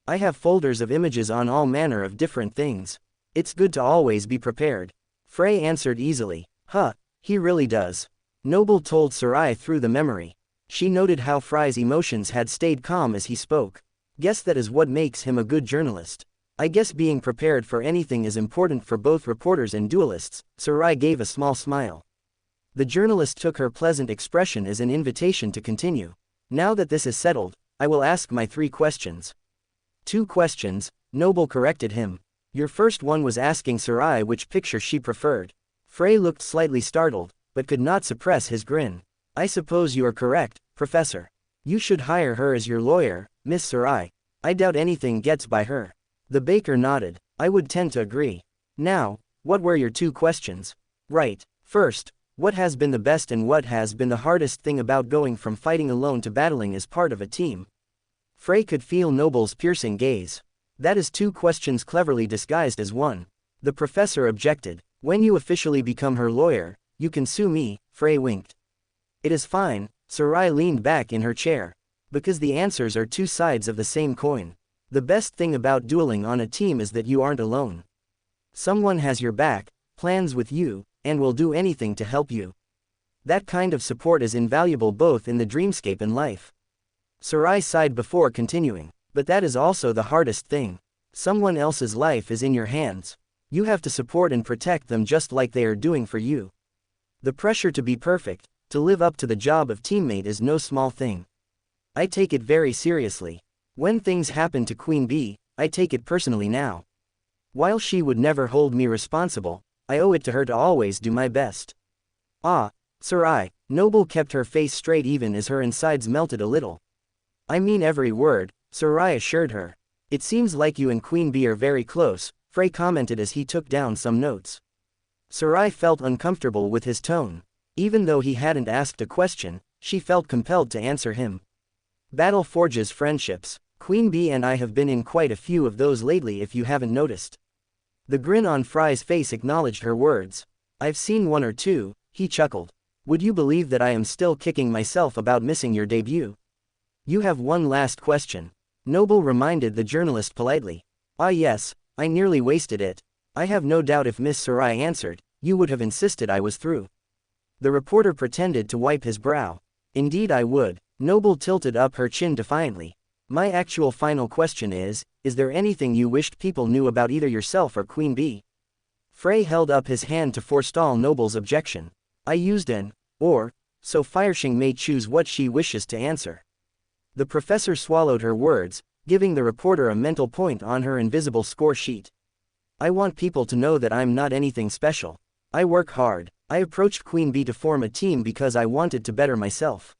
I have folders of images on all manner of different things. It's good to always be prepared. Frey answered easily. Huh, he really does. Noble told Sarai through the memory. She noted how Frey's emotions had stayed calm as he spoke. Guess that is what makes him a good journalist. I guess being prepared for anything is important for both reporters and duelists. Sarai gave a small smile. The journalist took her pleasant expression as an invitation to continue. Now that this is settled, I will ask my 3 questions. 2 questions, Noble corrected him. Your first one was asking Sarai which picture she preferred. Frey looked slightly startled, but could not suppress his grin. I suppose you are correct, Professor. You should hire her as your lawyer, Miss Sarai. I doubt anything gets by her. The baker nodded. I would tend to agree. Now, what were your 2 questions? Right. First, what has been the best and what has been the hardest thing about going from fighting alone to battling as part of a team? Frey could feel Noble's piercing gaze. That is 2 questions cleverly disguised as one. The professor objected. When you officially become her lawyer, you can sue me, Frey winked. It is fine, Sarai leaned back in her chair. Because the answers are two sides of the same coin. The best thing about dueling on a team is that you aren't alone. Someone has your back, plans with you, and will do anything to help you. That kind of support is invaluable both in the dreamscape and life. Sarai sighed before continuing. But that is also the hardest thing. Someone else's life is in your hands. You have to support and protect them just like they are doing for you. The pressure to be perfect, to live up to the job of teammate is no small thing. I take it very seriously. When things happen to Queen Bee, I take it personally now. While she would never hold me responsible, I owe it to her to always do my best. Ah, Sarai, Noble kept her face straight even as her insides melted a little. I mean every word, Sarai assured her. It seems like you and Queen Bee are very close, Frey commented as he took down some notes. Sarai felt uncomfortable with his tone. Even though he hadn't asked a question, she felt compelled to answer him. Battle forges friendships. Queen Bee and I have been in quite a few of those lately if you haven't noticed. The grin on Frey's face acknowledged her words. I've seen one or two, he chuckled. Would you believe that I am still kicking myself about missing your debut? You have one last question. Noble reminded the journalist politely. Ah yes, I nearly wasted it. I have no doubt if Miss Sarai answered, you would have insisted I was through. The reporter pretended to wipe his brow. Indeed I would. Noble tilted up her chin defiantly. My actual final question is there anything you wished people knew about either yourself or Queen Bee? Frey held up his hand to forestall Noble's objection. I used an or, so Fireshing may choose what she wishes to answer. The professor swallowed her words, giving the reporter a mental point on her invisible score sheet. I want people to know that I'm not anything special. I work hard. I approached Queen Bee to form a team because I wanted to better myself.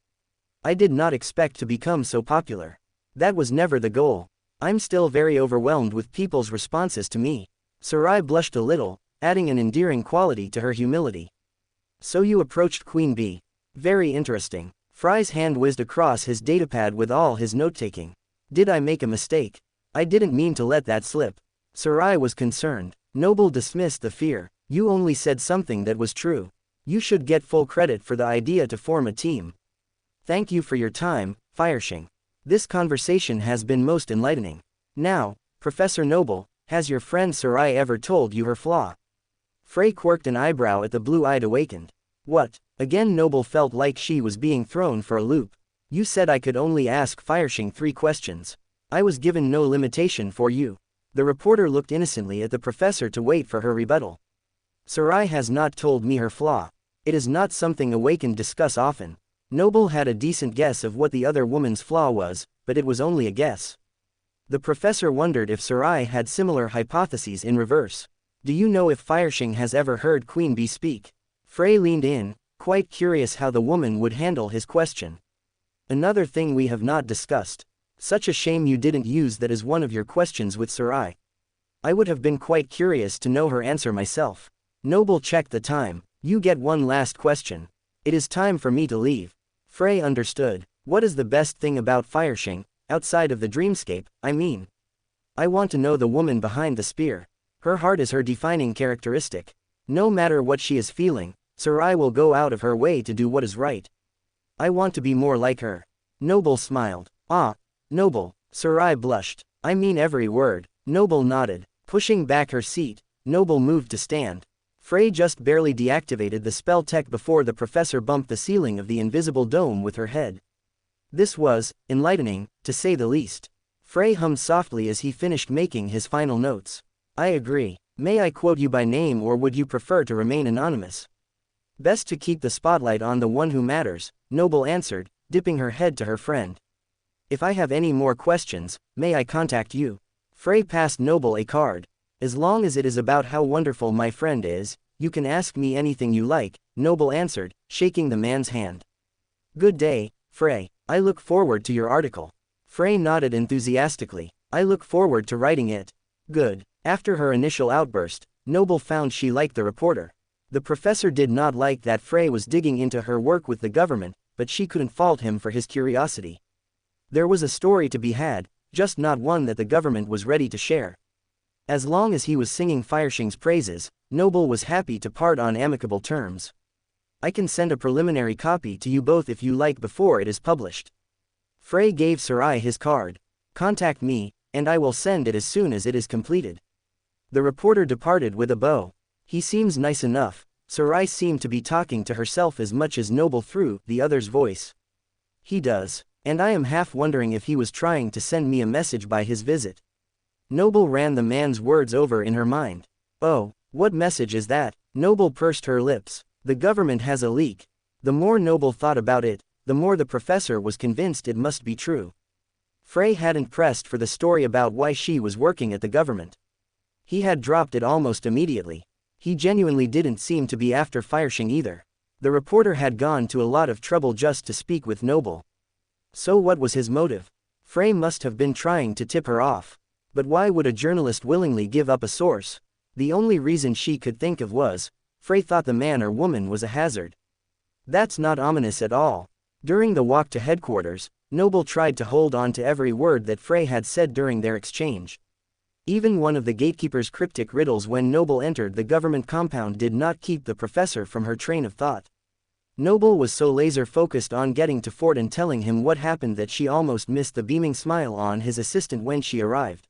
I did not expect to become so popular. That was never the goal. I'm still very overwhelmed with people's responses to me. Sarai blushed a little, adding an endearing quality to her humility. So you approached Queen Bee. Very interesting. Frey's hand whizzed across his datapad with all his note-taking. Did I make a mistake? I didn't mean to let that slip. Sarai was concerned. Noble dismissed the fear. You only said something that was true. You should get full credit for the idea to form a team. Thank you for your time, Fireshing. This conversation has been most enlightening. Now, Professor Noble, has your friend Sarai ever told you her flaw? Frey quirked an eyebrow at the blue-eyed awakened. What? Again Noble felt like she was being thrown for a loop. You said I could only ask Fireshing 3 questions. I was given no limitation for you. The reporter looked innocently at the professor to wait for her rebuttal. Sarai has not told me her flaw. It is not something Awakened discuss often. Noble had a decent guess of what the other woman's flaw was, but it was only a guess. The professor wondered if Sarai had similar hypotheses in reverse. Do you know if Fireshing has ever heard Queen Bee speak? Frey leaned in, quite curious how the woman would handle his question. Another thing we have not discussed. Such a shame you didn't use that as one of your questions with Sarai. I would have been quite curious to know her answer myself. Noble checked the time. You get one last question. It is time for me to leave. Frey understood. What is the best thing about Fireshing, outside of the dreamscape, I mean? I want to know the woman behind the spear. Her heart is her defining characteristic. No matter what she is feeling, Sarai will go out of her way to do what is right. I want to be more like her. Noble smiled. Ah, Noble. Sarai blushed. I mean every word. Noble nodded. Pushing back her seat, Noble moved to stand. Frey just barely deactivated the spell tech before the professor bumped the ceiling of the invisible dome with her head. This was enlightening, to say the least. Frey hummed softly as he finished making his final notes. I agree. May I quote you by name or would you prefer to remain anonymous? Best to keep the spotlight on the one who matters, Noble answered, dipping her head to her friend. If I have any more questions, may I contact you? Frey passed Noble a card. As long as it is about how wonderful my friend is, you can ask me anything you like, Noble answered, shaking the man's hand. Good day, Frey. I look forward to your article. Frey nodded enthusiastically. I look forward to writing it. Good. After her initial outburst, Noble found she liked the reporter. The professor did not like that Frey was digging into her work with the government, but she couldn't fault him for his curiosity. There was a story to be had, just not one that the government was ready to share. As long as he was singing Fireshing's praises, Noble was happy to part on amicable terms. I can send a preliminary copy to you both if you like before it is published. Frey gave Sarai his card. Contact me, and I will send it as soon as it is completed. The reporter departed with a bow. He seems nice enough. Sarai seemed to be talking to herself as much as Noble through the other's voice. He does. And I am half wondering if he was trying to send me a message by his visit. Noble ran the man's words over in her mind. Oh, what message is that? Noble pursed her lips. The government has a leak. The more Noble thought about it, the more the professor was convinced it must be true. Frey hadn't pressed for the story about why she was working at the government. He had dropped it almost immediately. He genuinely didn't seem to be after Fireshing either. The reporter had gone to a lot of trouble just to speak with Noble. So what was his motive? Frey must have been trying to tip her off. But why would a journalist willingly give up a source? The only reason she could think of was, Frey thought the man or woman was a hazard. That's not ominous at all. During the walk to headquarters, Noble tried to hold on to every word that Frey had said during their exchange. Even one of the gatekeeper's cryptic riddles when Noble entered the government compound did not keep the professor from her train of thought. Noble was so laser-focused on getting to Fort and telling him what happened that she almost missed the beaming smile on his assistant when she arrived.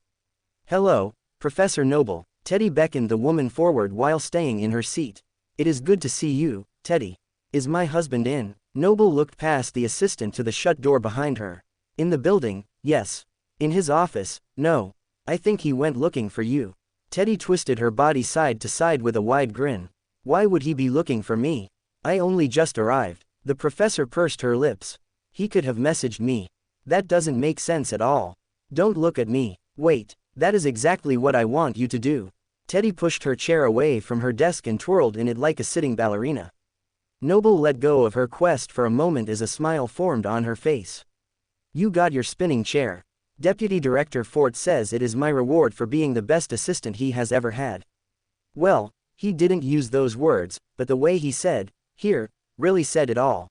"Hello, Professor Noble." Teddy beckoned the woman forward while staying in her seat. "It is good to see you, Teddy. Is my husband in?" Noble looked past the assistant to the shut door behind her. "In the building, yes. In his office, no. I think he went looking for you." Teddy twisted her body side to side with a wide grin. "Why would he be looking for me? I only just arrived." The professor pursed her lips. "He could have messaged me. That doesn't make sense at all. Don't look at me. Wait, that is exactly what I want you to do." Teddy pushed her chair away from her desk and twirled in it like a sitting ballerina. Noble let go of her quest for a moment as a smile formed on her face. "You got your spinning chair. Deputy Director Fort says it is my reward for being the best assistant he has ever had." Well, he didn't use those words, but the way he said, "Here," really said it all.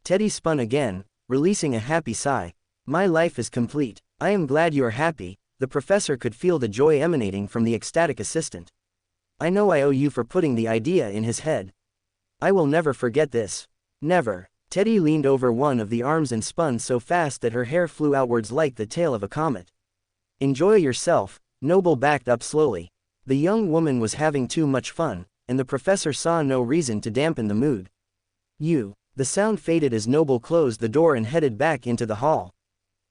Teddy spun again, releasing a happy sigh. "My life is complete. I am glad you are happy." The professor could feel the joy emanating from the ecstatic assistant. "I know I owe you for putting the idea in his head. I will never forget this. Never." Teddy leaned over one of the arms and spun so fast that her hair flew outwards like the tail of a comet. "Enjoy yourself." Noble backed up slowly. The young woman was having too much fun, and the professor saw no reason to dampen the mood. "You." The sound faded as Noble closed the door and headed back into the hall.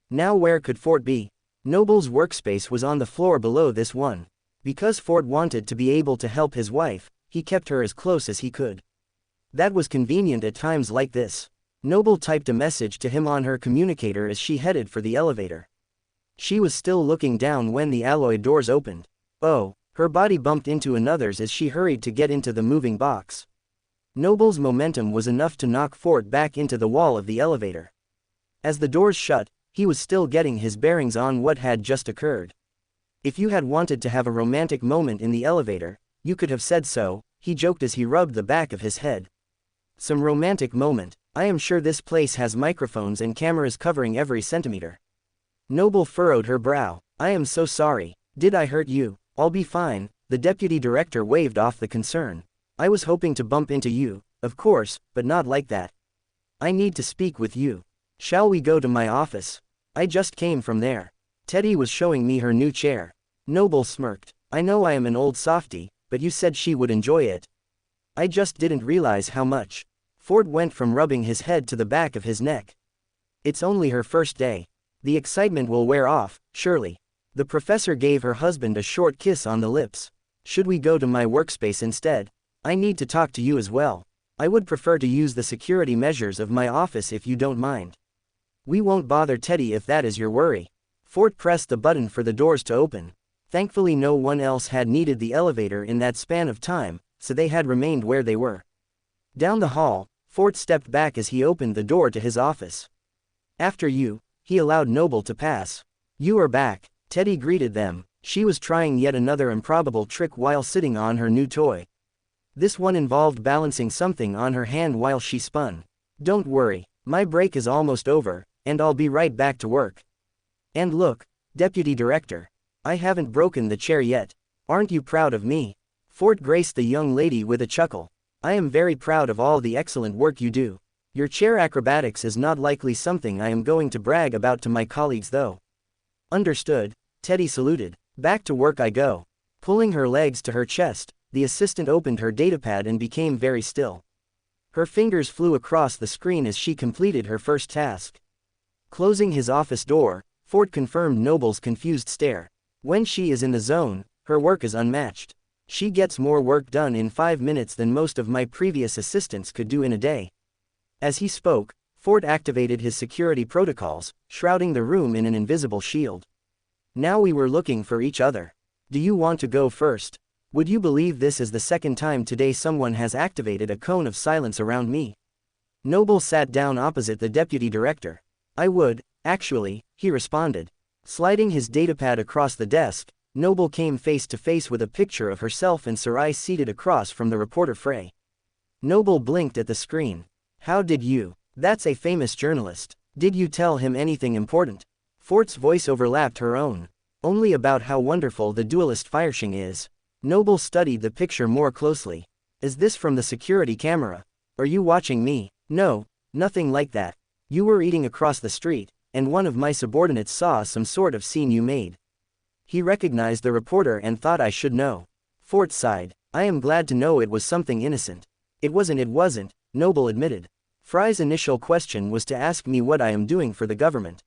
Now where could Fort be? Noble's workspace was on the floor below this one. Because Fort wanted to be able to help his wife, he kept her as close as he could. That was convenient at times like this. Noble typed a message to him on her communicator as she headed for the elevator. She was still looking down when the alloy doors opened. Oh, her body bumped into another's as she hurried to get into the moving box. Noble's momentum was enough to knock Fort back into the wall of the elevator. As the doors shut, he was still getting his bearings on what had just occurred. "If you had wanted to have a romantic moment in the elevator, you could have said so," he joked as he rubbed the back of his head. "Some romantic moment. I am sure this place has microphones and cameras covering every centimeter." Noble furrowed her brow. "I am so sorry. Did I hurt you?" "I'll be fine." The deputy director waved off the concern. "I was hoping to bump into you, of course, but not like that. I need to speak with you. Shall we go to my office? I just came from there." Teddy was showing me her new chair. Noble smirked. "I know I am an old softy, but you said she would enjoy it. I just didn't realize how much." Ford went from rubbing his head to the back of his neck. "It's only her first day. The excitement will wear off, surely." The professor gave her husband a short kiss on the lips. "Should we go to my workspace instead? I need to talk to you as well. I would prefer to use the security measures of my office if you don't mind." "We won't bother Teddy if that is your worry." Fort pressed the button for the doors to open. Thankfully no one else had needed the elevator in that span of time, so they had remained where they were. Down the hall, Fort stepped back as he opened the door to his office. "After you," he allowed Noble to pass. "You are back." Teddy greeted them. She was trying yet another improbable trick while sitting on her new toy. This one involved balancing something on her hand while she spun. "Don't worry, my break is almost over, and I'll be right back to work. And look, Deputy Director, I haven't broken the chair yet. Aren't you proud of me?" Fort graced the young lady with a chuckle. "I am very proud of all the excellent work you do. Your chair acrobatics is not likely something I am going to brag about to my colleagues though. Understood, Teddy saluted. Back to work I go. Pulling her legs to her chest, the assistant opened her datapad and became very still. Her fingers flew across the screen as she completed her first task. Closing his office door, Fort confirmed Noble's confused stare. When she is in the zone, her work is unmatched. She gets more work done in 5 minutes than most of my previous assistants could do in a day. As he spoke, Fort activated his security protocols, shrouding the room in an invisible shield. Now we were looking for each other. Do you want to go first? Would you believe this is the second time today someone has activated a cone of silence around me? Noble sat down opposite the deputy director. I would, actually, he responded. Sliding his datapad across the desk, Noble came face to face with a picture of herself and Sarai seated across from the reporter Frey. Noble blinked at the screen. How did you? That's a famous journalist. Did you tell him anything important? Fort's voice overlapped her own. Only about how wonderful the duelist Fanfiction is. Noble studied the picture more closely. Is this from the security camera? Are you watching me? No, nothing like that. You were eating across the street, and one of my subordinates saw some sort of scene you made. He recognized the reporter and thought I should know. Fort sighed. I am glad to know it was something innocent. It wasn't, Noble admitted. Fry's initial question was to ask me what I am doing for the government.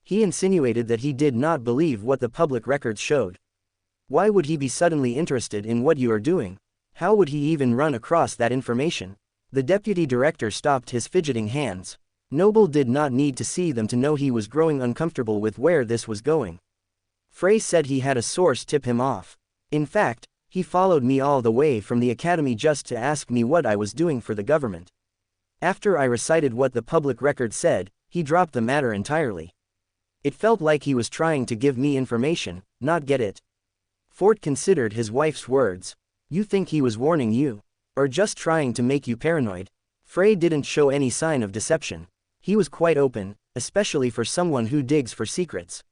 He insinuated that he did not believe what the public records showed. Why would he be suddenly interested in what you are doing? How would he even run across that information? The deputy director stopped his fidgeting hands. Noble did not need to see them to know he was growing uncomfortable with where this was going. Frey said he had a source tip him off. In fact, he followed me all the way from the academy just to ask me what I was doing for the government. After I recited what the public record said, he dropped the matter entirely. It felt like he was trying to give me information, not get it. Fort considered his wife's words. You think he was warning you? Or just trying to make you paranoid? Frey didn't show any sign of deception. He was quite open, especially for someone who digs for secrets.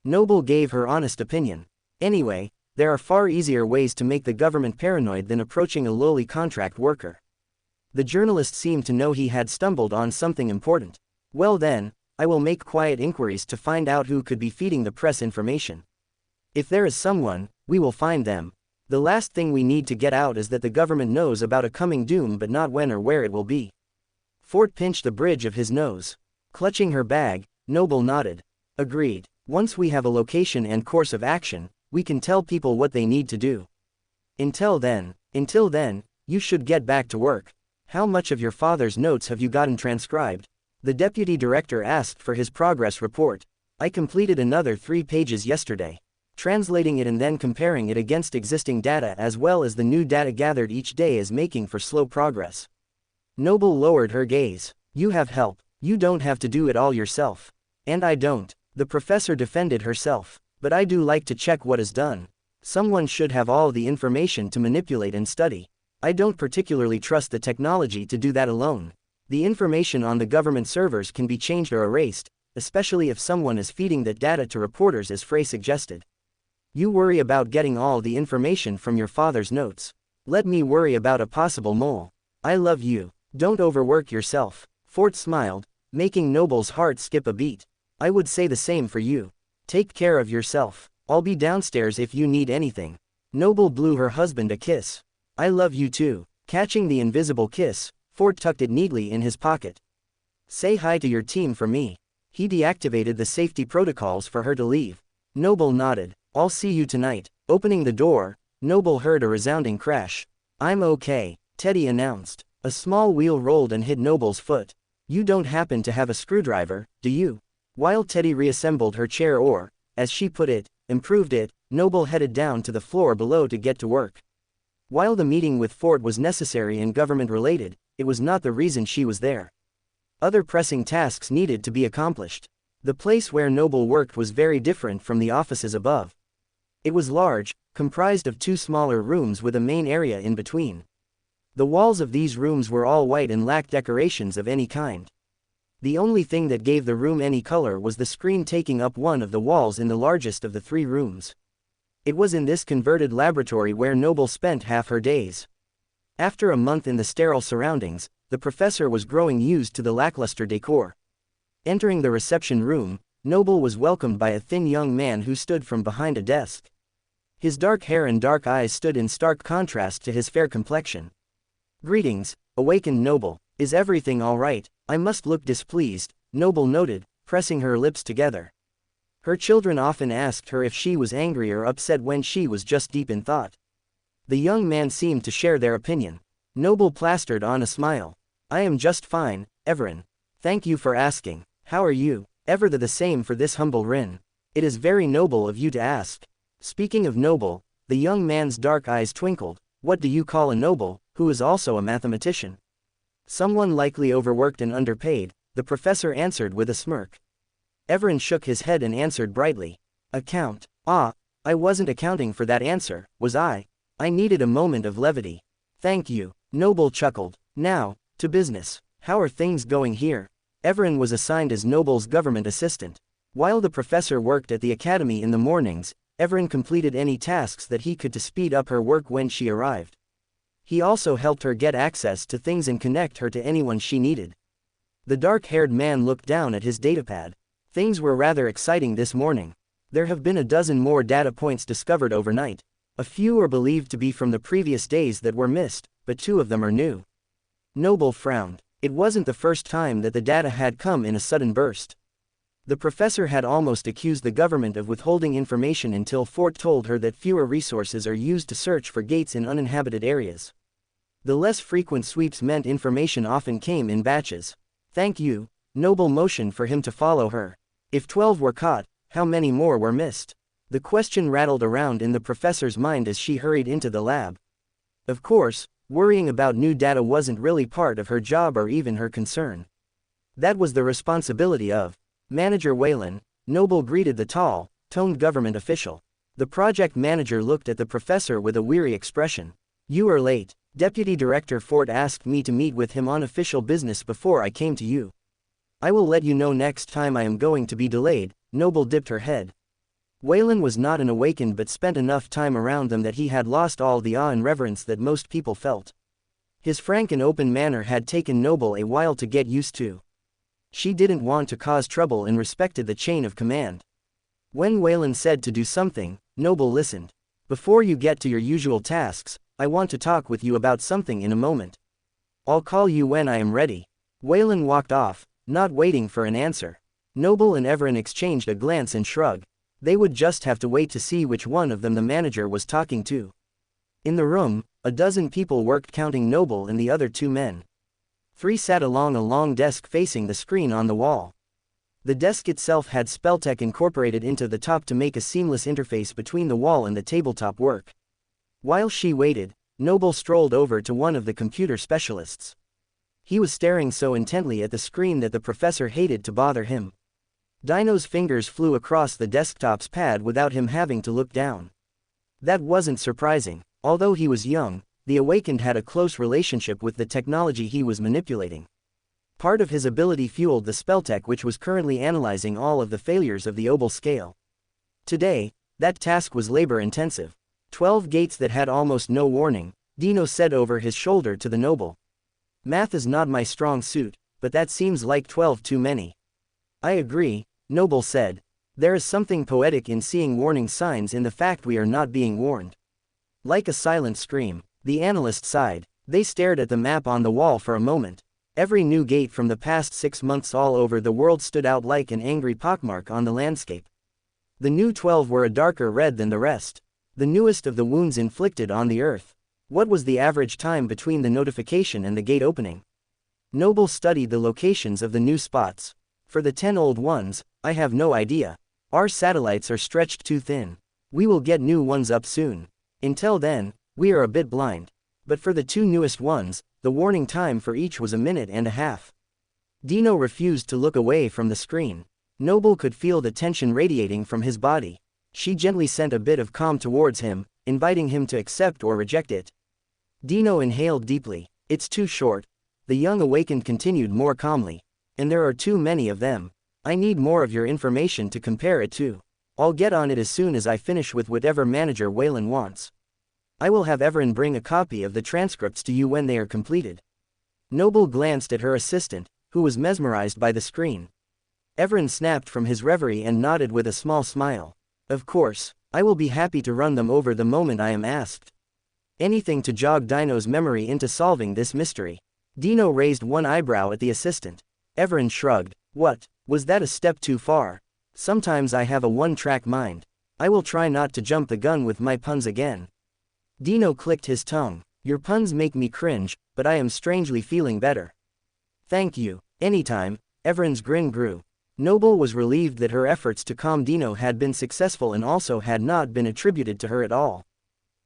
Noble gave her honest opinion. Anyway, there are far easier ways to make the government paranoid than approaching a lowly contract worker. The journalist seemed to know he had stumbled on something important. Well then, I will make quiet inquiries to find out who could be feeding the press information. If there is someone, we will find them. The last thing we need to get out is that the government knows about a coming doom but not when or where it will be. Fort pinched the bridge of his nose. Clutching her bag, Noble nodded. Agreed. Once we have a location and course of action, we can tell people what they need to do. Until then, you should get back to work. How much of your father's notes have you gotten transcribed? The deputy director asked for his progress report. I completed another 3 pages yesterday. Translating it and then comparing it against existing data as well as the new data gathered each day is making for slow progress. Noble lowered her gaze. You have help. You don't have to do it all yourself. And I don't. The professor defended herself. But I do like to check what is done. Someone should have all the information to manipulate and study. I don't particularly trust the technology to do that alone. The information on the government servers can be changed or erased, especially if someone is feeding that data to reporters as Frey suggested. You worry about getting all the information from your father's notes. Let me worry about a possible mole. I love you. Don't overwork yourself. Fort smiled, making Noble's heart skip a beat. I would say the same for you. Take care of yourself. I'll be downstairs if you need anything. Noble blew her husband a kiss. I love you too. Catching the invisible kiss, Fort tucked it neatly in his pocket. Say hi to your team for me. He deactivated the safety protocols for her to leave. Noble nodded. I'll see you tonight. Opening the door, Noble heard a resounding crash. I'm okay, Teddy announced. A small wheel rolled and hit Noble's foot. You don't happen to have a screwdriver, do you? While Teddy reassembled her chair or, as she put it, improved it, Noble headed down to the floor below to get to work. While the meeting with Fort was necessary and government-related, it was not the reason she was there. Other pressing tasks needed to be accomplished. The place where Noble worked was very different from the offices above. It was large, comprised of 2 smaller rooms with a main area in between. The walls of these rooms were all white and lacked decorations of any kind. The only thing that gave the room any color was the screen taking up one of the walls in the largest of the 3 rooms. It was in this converted laboratory where Noble spent half her days. After a month in the sterile surroundings, the professor was growing used to the lackluster decor. Entering the reception room, Noble was welcomed by a thin young man who stood from behind a desk. His dark hair and dark eyes stood in stark contrast to his fair complexion. "Greetings, awakened Noble. Is everything all right? I must look displeased," Noble noted, pressing her lips together. Her children often asked her if she was angry or upset when she was just deep in thought. The young man seemed to share their opinion. Noble plastered on a smile. "I am just fine, Everin. Thank you for asking. How are you?" "Ever the same for this humble Rin. It is very noble of you to ask." Speaking of noble, the young man's dark eyes twinkled. "What do you call a noble, who is also a mathematician?" "Someone likely overworked and underpaid," the professor answered with a smirk. Everin shook his head and answered brightly. "Account. Ah, I wasn't accounting for that answer, was I? I needed a moment of levity." "Thank you," Noble chuckled. "Now, to business. How are things going here?" Everin was assigned as Noble's government assistant. While the professor worked at the academy in the mornings, Everin completed any tasks that he could to speed up her work when she arrived. He also helped her get access to things and connect her to anyone she needed. The dark-haired man looked down at his datapad. "Things were rather exciting this morning. There have been a dozen more data points discovered overnight. A few are believed to be from the previous days that were missed, but 2 of them are new." Noble frowned. It wasn't the first time that the data had come in a sudden burst. The professor had almost accused the government of withholding information until Fort told her that fewer resources are used to search for gates in uninhabited areas. The less frequent sweeps meant information often came in batches. "Thank you," Noble motioned for him to follow her. If 12 were caught, how many more were missed? The question rattled around in the professor's mind as she hurried into the lab. Of course, worrying about new data wasn't really part of her job or even her concern. That was the responsibility of Manager Whalen. Noble greeted the tall, toned government official. The project manager looked at the professor with a weary expression. "You are late. Deputy Director Fort asked me to meet with him on official business before I came to you. I will let you know next time I am going to be delayed." Noble dipped her head. Whalen was not an awakened but spent enough time around them that he had lost all the awe and reverence that most people felt. His frank and open manner had taken Noble a while to get used to. She didn't want to cause trouble and respected the chain of command. When Whalen said to do something, Noble listened. "Before you get to your usual tasks, I want to talk with you about something in a moment. I'll call you when I am ready." Whalen walked off, not waiting for an answer. Noble and Everin exchanged a glance and shrug. They would just have to wait to see which one of them the manager was talking to. In the room, a dozen people worked counting Noble and the other 2 men. 3 sat along a long desk facing the screen on the wall. The desk itself had Spelltech incorporated into the top to make a seamless interface between the wall and the tabletop work. While she waited, Noble strolled over to one of the computer specialists. He was staring so intently at the screen that the professor hated to bother him. Dino's fingers flew across the desktop's pad without him having to look down. That wasn't surprising. Although he was young, the Awakened had a close relationship with the technology he was manipulating. Part of his ability fueled the Spelltech, which was currently analyzing all of the failures of the Obel scale. Today, that task was labor-intensive. 12 gates that had almost no warning, Dino said over his shoulder to the Noble. "Math is not my strong suit, but that seems like 12 too many." "I agree," Noble said. "There is something poetic in seeing warning signs in the fact we are not being warned." Like a silent scream, the analyst sighed. They stared at the map on the wall for a moment. Every new gate from the past 6 months all over the world stood out like an angry pockmark on the landscape. The new 12 were a darker red than the rest. The newest of the wounds inflicted on the earth. What was the average time between the notification and the gate opening? Noble studied the locations of the new spots. "For the 10 old ones, I have no idea. Our satellites are stretched too thin. We will get new ones up soon. Until then, we are a bit blind. But for the 2 newest ones, the warning time for each was a minute and a half." Dino refused to look away from the screen. Noble could feel the tension radiating from his body. She gently sent a bit of calm towards him, inviting him to accept or reject it. Dino inhaled deeply. "It's too short," the young Awakened continued more calmly. "And there are too many of them. I need more of your information to compare it to. I'll get on it as soon as I finish with whatever Manager Whalen wants. I will have Everin bring a copy of the transcripts to you when they are completed." Noble glanced at her assistant, who was mesmerized by the screen. Everin snapped from his reverie and nodded with a small smile. Of course, I will be happy to run them over the moment I am asked. Anything to jog Dino's memory into solving this mystery. Dino raised one eyebrow at the assistant. Everin shrugged. What, was that a step too far? Sometimes I have a one-track mind. I will try not to jump the gun with my puns again. Dino clicked his tongue. Your puns make me cringe, but I am strangely feeling better. Thank you. Anytime. Everin's grin grew. Noble was relieved that her efforts to calm Dino had been successful and also had not been attributed to her at all.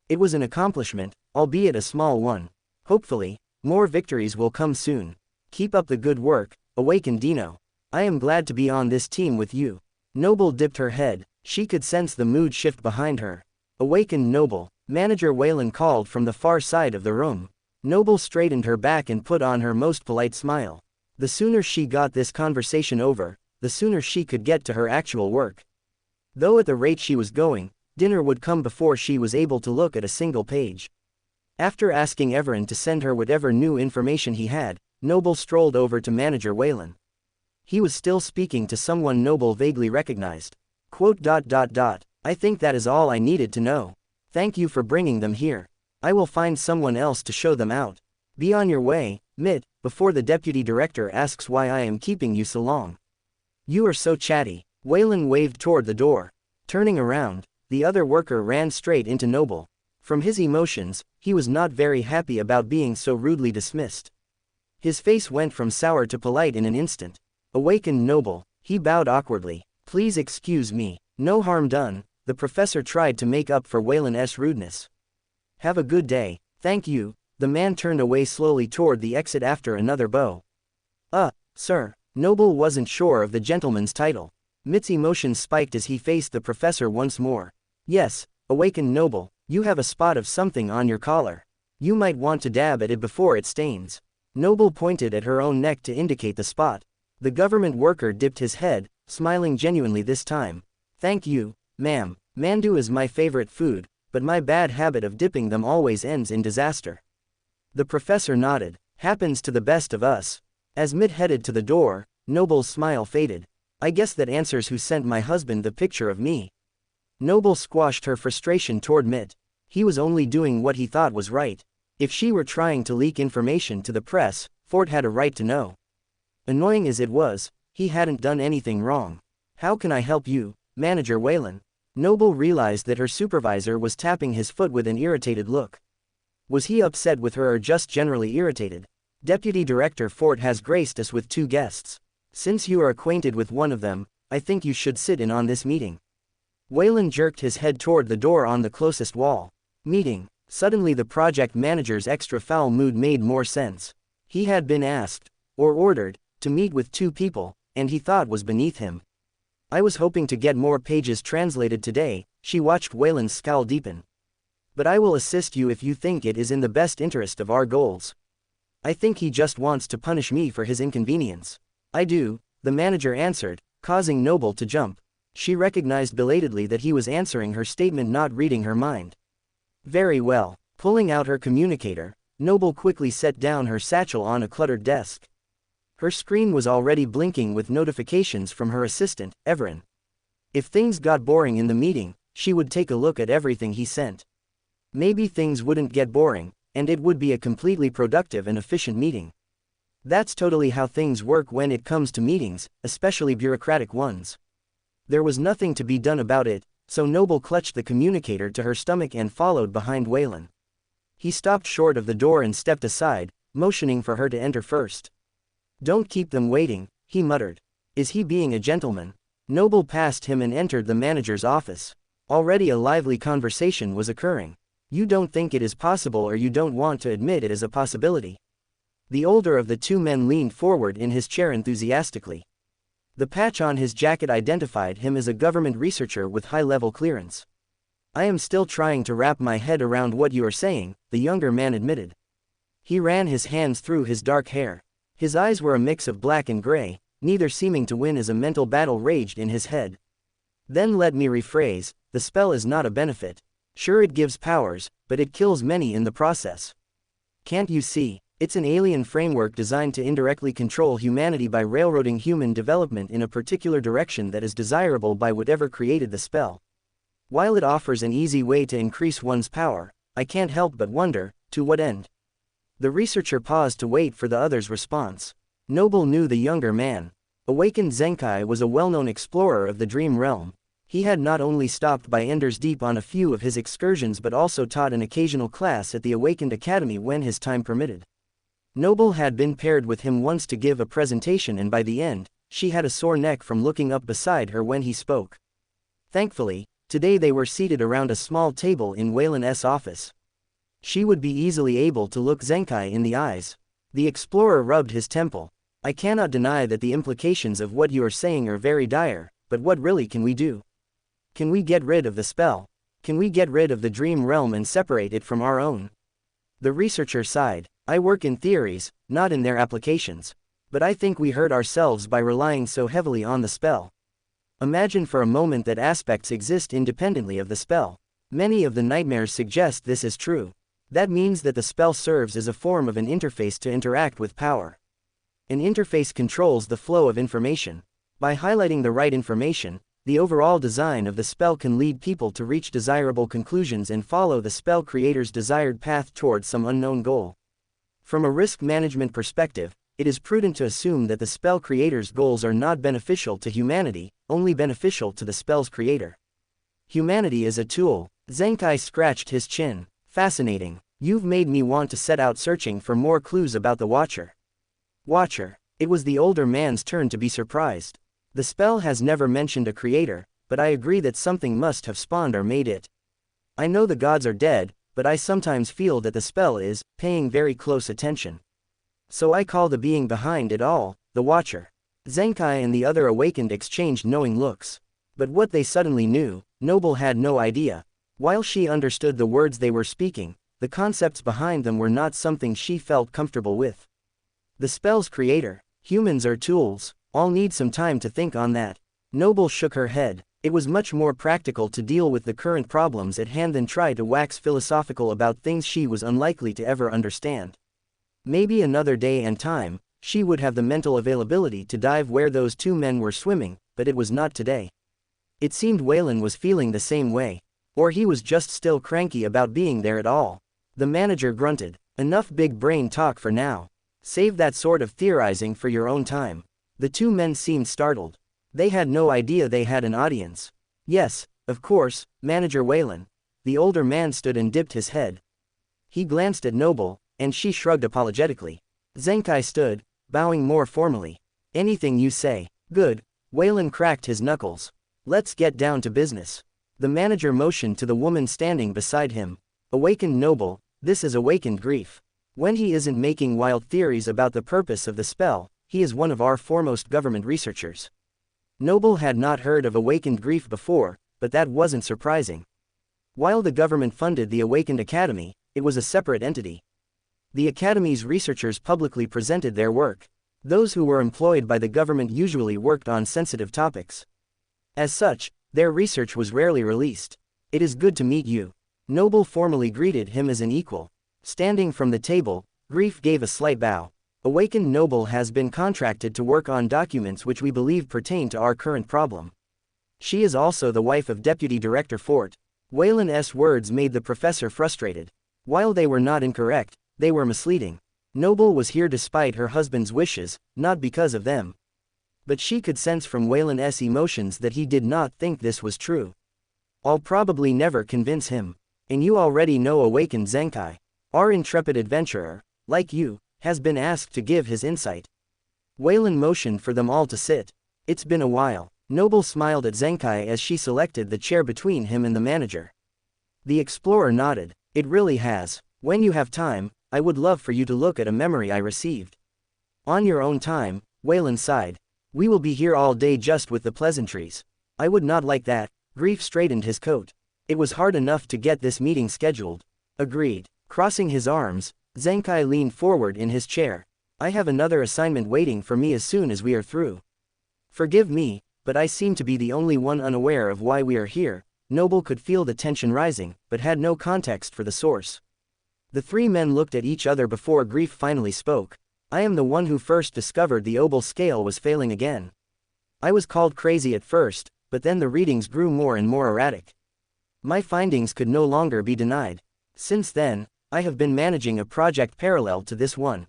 It was an accomplishment, albeit a small one. Hopefully, more victories will come soon. Keep up the good work, Awaken Dino. I am glad to be on this team with you. Noble dipped her head. She could sense the mood shift behind her. Awaken Noble. Manager Waylon called from the far side of the room. Noble straightened her back and put on her most polite smile. The sooner she got this conversation over, the sooner she could get to her actual work. Though at the rate she was going, dinner would come before she was able to look at a single page. After asking Everin to send her whatever new information he had, Noble strolled over to Manager Waylon. He was still speaking to someone Noble vaguely recognized. Quote, I think that is all I needed to know. Thank you for bringing them here. I will find someone else to show them out. Be on your way, Mitt, before the deputy director asks why I am keeping you so long. You are so chatty. Waylon waved toward the door. Turning around, the other worker ran straight into Noble. From his emotions, he was not very happy about being so rudely dismissed. His face went from sour to polite in an instant. Awakened Noble, he bowed awkwardly. Please excuse me. No harm done. The professor tried to make up for Waylon's rudeness. Have a good day. Thank you. The man turned away slowly toward the exit after another bow. Sir. Noble wasn't sure of the gentleman's title. Mitt's emotions spiked as he faced the professor once more. Yes, Awakened Noble, you have a spot of something on your collar. You might want to dab at it before it stains. Noble pointed at her own neck to indicate the spot. The government worker dipped his head, smiling genuinely this time. Thank you, ma'am. Mandu is my favorite food, but my bad habit of dipping them always ends in disaster. The professor nodded. Happens to the best of us. As Mitt headed to the door, Noble's smile faded. I guess that answers who sent my husband the picture of me. Noble squashed her frustration toward Mitt. He was only doing what he thought was right. If she were trying to leak information to the press, Fort had a right to know. Annoying as it was, he hadn't done anything wrong. How can I help you, Manager Waylon? Noble realized that her supervisor was tapping his foot with an irritated look. Was he upset with her or just generally irritated? Deputy Director Fort has graced us with 2 guests. Since you are acquainted with one of them, I think you should sit in on this meeting. Waylon jerked his head toward the door on the closest wall. Meeting. Suddenly the project manager's extra foul mood made more sense. He had been asked, or ordered, to meet with 2 people, and he thought was beneath him. I was hoping to get more pages translated today. She watched Waylon's scowl deepen. But I will assist you if you think it is in the best interest of our goals. I think he just wants to punish me for his inconvenience. I do, the manager answered, causing Noble to jump. She recognized belatedly that he was answering her statement, not reading her mind. Very well. Pulling out her communicator, Noble quickly set down her satchel on a cluttered desk. Her screen was already blinking with notifications from her assistant, Everin. If things got boring in the meeting, she would take a look at everything he sent. Maybe things wouldn't get boring, and it would be a completely productive and efficient meeting. That's totally how things work when it comes to meetings, especially bureaucratic ones. There was nothing to be done about it, so Noble clutched the communicator to her stomach and followed behind Waylon. He stopped short of the door and stepped aside, motioning for her to enter first. Don't keep them waiting, he muttered. Is he being a gentleman? Noble passed him and entered the manager's office. Already a lively conversation was occurring. You don't think it is possible, or you don't want to admit it as a possibility. The older of the 2 men leaned forward in his chair enthusiastically. The patch on his jacket identified him as a government researcher with high-level clearance. I am still trying to wrap my head around what you are saying, the younger man admitted. He ran his hands through his dark hair. His eyes were a mix of black and gray, neither seeming to win as a mental battle raged in his head. Then let me rephrase, the spell is not a benefit. Sure, it gives powers, but it kills many in the process. Can't you see? It's an alien framework designed to indirectly control humanity by railroading human development in a particular direction that is desirable by whatever created the spell. While it offers an easy way to increase one's power, I can't help but wonder, to what end? The researcher paused to wait for the other's response. Noble knew the younger man. Awakened Zenkai was a well-known explorer of the dream realm. He had not only stopped by Ender's Deep on a few of his excursions but also taught an occasional class at the Awakened Academy when his time permitted. Noble had been paired with him once to give a presentation, and by the end, she had a sore neck from looking up beside her when he spoke. Thankfully, today they were seated around a small table in Waylon office. She would be easily able to look Zenkai in the eyes. The explorer rubbed his temple. I cannot deny that the implications of what you are saying are very dire, but what really can we do? Can we get rid of the spell? Can we get rid of the dream realm and separate it from our own? The researcher sighed. I work in theories, not in their applications. But I think we hurt ourselves by relying so heavily on the spell. Imagine for a moment that aspects exist independently of the spell. Many of the nightmares suggest this is true. That means that the spell serves as a form of an interface to interact with power. An interface controls the flow of information. By highlighting the right information, the overall design of the spell can lead people to reach desirable conclusions and follow the spell creator's desired path towards some unknown goal. From a risk management perspective, it is prudent to assume that the spell creator's goals are not beneficial to humanity, only beneficial to the spell's creator. Humanity is a tool. Zenkai scratched his chin. Fascinating. You've made me want to set out searching for more clues about the Watcher. Watcher. It was the older man's turn to be surprised. The spell has never mentioned a creator, but I agree that something must have spawned or made it. I know the gods are dead, but I sometimes feel that the spell is paying very close attention. So I call the being behind it all the Watcher. Zenkai and the other awakened exchanged knowing looks. But what they suddenly knew, Noble had no idea. While she understood the words they were speaking, the concepts behind them were not something she felt comfortable with. The spell's creator. Humans are tools. I'll need some time to think on that. Noble shook her head. It was much more practical to deal with the current problems at hand than try to wax philosophical about things she was unlikely to ever understand. Maybe another day and time, she would have the mental availability to dive where those two men were swimming, but it was not today. It seemed Waylon was feeling the same way. Or he was just still cranky about being there at all. The manager grunted. Enough big brain talk for now. Save that sort of theorizing for your own time. The two men seemed startled. They had no idea they had an audience. Yes, of course, Manager Waylon. The older man stood and dipped his head. He glanced at Noble, and she shrugged apologetically. Zenkai stood, bowing more formally. Anything you say. Good. Waylon cracked his knuckles. Let's get down to business. The manager motioned to the woman standing beside him. Awakened Noble, this is awakened grief. When he isn't making wild theories about the purpose of the spell, he is one of our foremost government researchers. Noble had not heard of awakened grief before, but that wasn't surprising. While the government funded the Awakened Academy, it was a separate entity. The Academy's researchers publicly presented their work. Those who were employed by the government usually worked on sensitive topics. As such, their research was rarely released. It is good to meet you. Noble formally greeted him as an equal. Standing from the table, Grief gave a slight bow. Awakened Noble has been contracted to work on documents which we believe pertain to our current problem. She is also the wife of Deputy Director Fort. Waylon's words made the professor frustrated. While they were not incorrect, they were misleading. Noble was here despite her husband's wishes, not because of them. But she could sense from Waylon's emotions that he did not think this was true. I'll probably never convince him. And you already know Awakened Zenkai. Our intrepid adventurer, like you, has been asked to give his insight. Waylon motioned for them all to sit. It's been a while. Noble smiled at Zenkai as she selected the chair between him and the manager. The explorer nodded. It really has. When you have time, I would love for you to look at a memory I received. On your own time, Waylon sighed. We will be here all day just with the pleasantries. I would not like that. Grief straightened his coat. It was hard enough to get this meeting scheduled. Agreed. Crossing his arms, Zenkai leaned forward in his chair. I have another assignment waiting for me as soon as we are through. Forgive me, but I seem to be the only one unaware of why we are here. Noble could feel the tension rising, but had no context for the source. The three men looked at each other before Grief finally spoke. I am the one who first discovered the obel scale was failing again. I was called crazy at first, but then the readings grew more and more erratic. My findings could no longer be denied. Since then, I have been managing a project parallel to this one.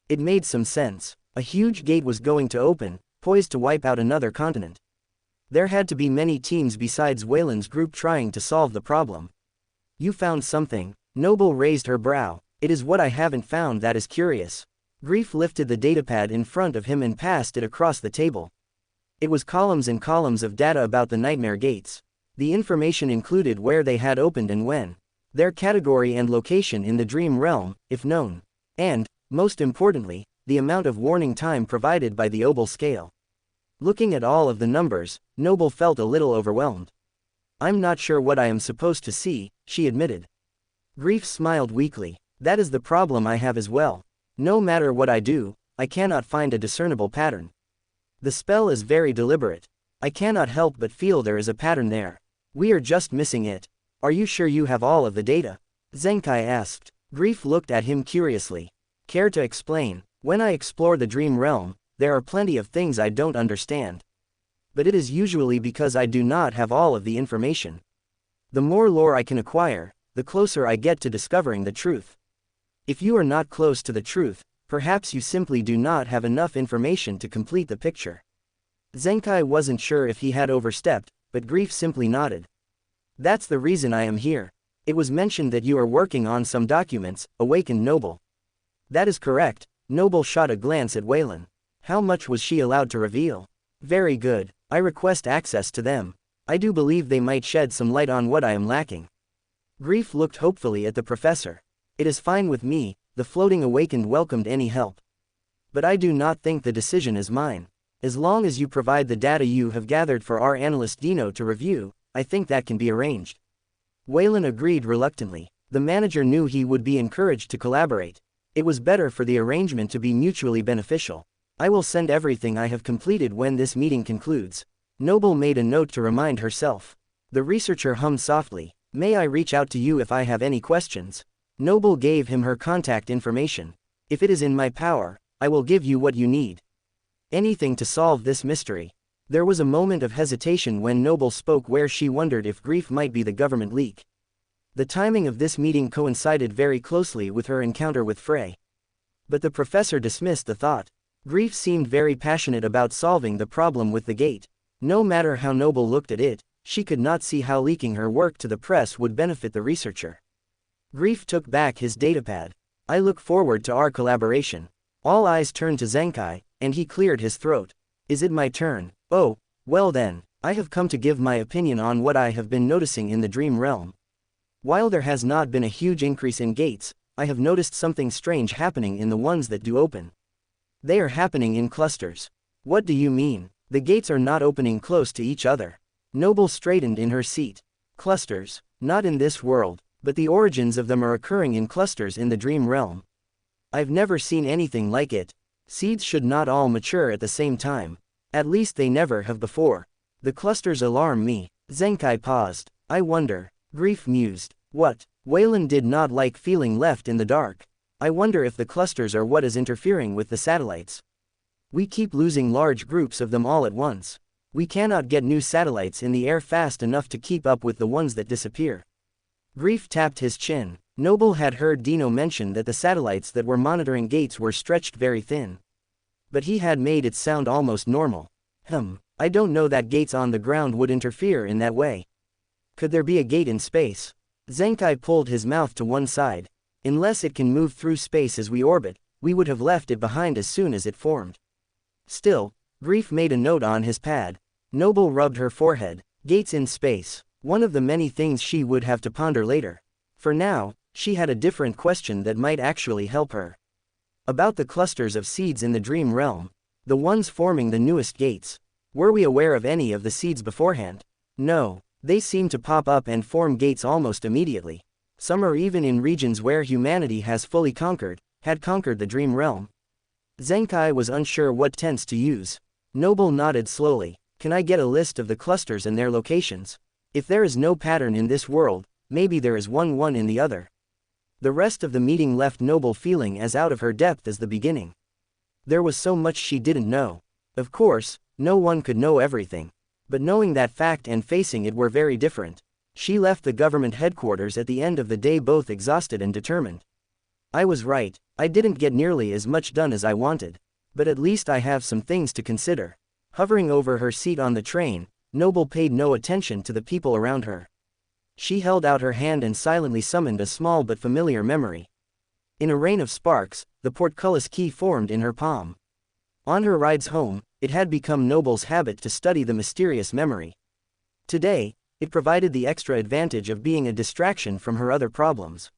It made some sense. A huge gate was going to open, poised to wipe out another continent. There had to be many teams besides Wayland's group trying to solve the problem. You found something. Noble raised her brow. It is what I haven't found that is curious. Grief lifted the datapad in front of him and passed it across the table. It was columns and columns of data about the nightmare gates. The information included where they had opened and when, their category and location in the dream realm, if known, and, most importantly, the amount of warning time provided by the obel scale. Looking at all of the numbers, Noble felt a little overwhelmed. I'm not sure what I am supposed to see, she admitted. Grief smiled weakly. That is the problem I have as well. No matter what I do, I cannot find a discernible pattern. The spell is very deliberate. I cannot help but feel there is a pattern there. We are just missing it. Are you sure you have all of the data? Zenkai asked. Grief looked at him curiously. Care to explain? When I explore the dream realm, there are plenty of things I don't understand. But it is usually because I do not have all of the information. The more lore I can acquire, the closer I get to discovering the truth. If you are not close to the truth, perhaps you simply do not have enough information to complete the picture. Zenkai wasn't sure if he had overstepped, but Grief simply nodded. That's the reason I am here. It was mentioned that you are working on some documents, awakened Noble. That is correct. Noble shot a glance at Wayland. How much was she allowed to reveal? Very good. I request access to them. I do believe they might shed some light on what I am lacking. Grief looked hopefully at the professor. It is fine with me, the floating awakened welcomed any help. But I do not think the decision is mine. As long as you provide the data you have gathered for our analyst Dino to review, I think that can be arranged. Wayland agreed reluctantly. The manager knew he would be encouraged to collaborate. It was better for the arrangement to be mutually beneficial. I will send everything I have completed when this meeting concludes. Noble made a note to remind herself. The researcher hummed softly. May I reach out to you if I have any questions? Noble gave him her contact information. If it is in my power, I will give you what you need. Anything to solve this mystery. There was a moment of hesitation when Noble spoke where she wondered if Grief might be the government leak. The timing of this meeting coincided very closely with her encounter with Frey. But the professor dismissed the thought. Grief seemed very passionate about solving the problem with the gate. No matter how Noble looked at it, she could not see how leaking her work to the press would benefit the researcher. Grief took back his datapad. I look forward to our collaboration. All eyes turned to Zenkai, and he cleared his throat. Is it my turn? Oh, well then, I have come to give my opinion on what I have been noticing in the dream realm. While there has not been a huge increase in gates, I have noticed something strange happening in the ones that do open. They are happening in clusters. What do you mean? The gates are not opening close to each other. Noble straightened in her seat. Clusters, not in this world, but the origins of them are occurring in clusters in the dream realm. I've never seen anything like it. Seeds should not all mature at the same time. At least they never have before. The clusters alarm me. Zenkai paused. I wonder. Grief mused. What? Wayland did not like feeling left in the dark. I wonder if the clusters are what is interfering with the satellites. We keep losing large groups of them all at once. We cannot get new satellites in the air fast enough to keep up with the ones that disappear. Grief tapped his chin. Noble had heard Dino mention that the satellites that were monitoring gates were stretched very thin. But he had made it sound almost normal. I don't know that gates on the ground would interfere in that way. Could there be a gate in space? Zenkai pulled his mouth to one side. Unless it can move through space as we orbit, we would have left it behind as soon as it formed. Still, Grief made a note on his pad. Noble rubbed her forehead. Gates in space. One of the many things she would have to ponder later. For now, she had a different question that might actually help her. About the clusters of seeds in the dream realm. The ones forming the newest gates. Were we aware of any of the seeds beforehand? No, they seem to pop up and form gates almost immediately. Some are even in regions where humanity has fully had conquered the dream realm. Zenkai was unsure what tense to use. Noble nodded slowly. Can I get a list of the clusters and their locations? If there is no pattern in this world, maybe there is one in the other. The rest of the meeting left Noble feeling as out of her depth as the beginning. There was so much she didn't know. Of course, no one could know everything. But knowing that fact and facing it were very different. She left the government headquarters at the end of the day both exhausted and determined. I was right, I didn't get nearly as much done as I wanted. But at least I have some things to consider. Hovering over her seat on the train, Noble paid no attention to the people around her. She held out her hand and silently summoned a small but familiar memory. In a rain of sparks, the portcullis key formed in her palm. On her rides home, it had become Noble's habit to study the mysterious memory. Today, it provided the extra advantage of being a distraction from her other problems.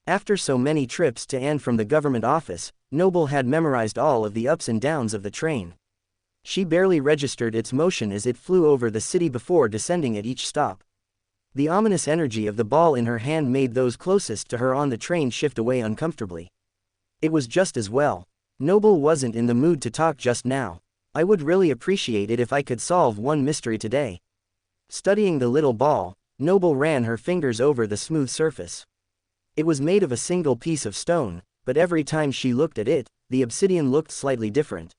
After so many trips to and from the government office, Noble had memorized all of the ups and downs of the train. She barely registered its motion as it flew over the city before descending at each stop. The ominous energy of the ball in her hand made those closest to her on the train shift away uncomfortably. It was just as well. Noble wasn't in the mood to talk just now. I would really appreciate it if I could solve one mystery today. Studying the little ball, Noble ran her fingers over the smooth surface. It was made of a single piece of stone, but every time she looked at it, the obsidian looked slightly different.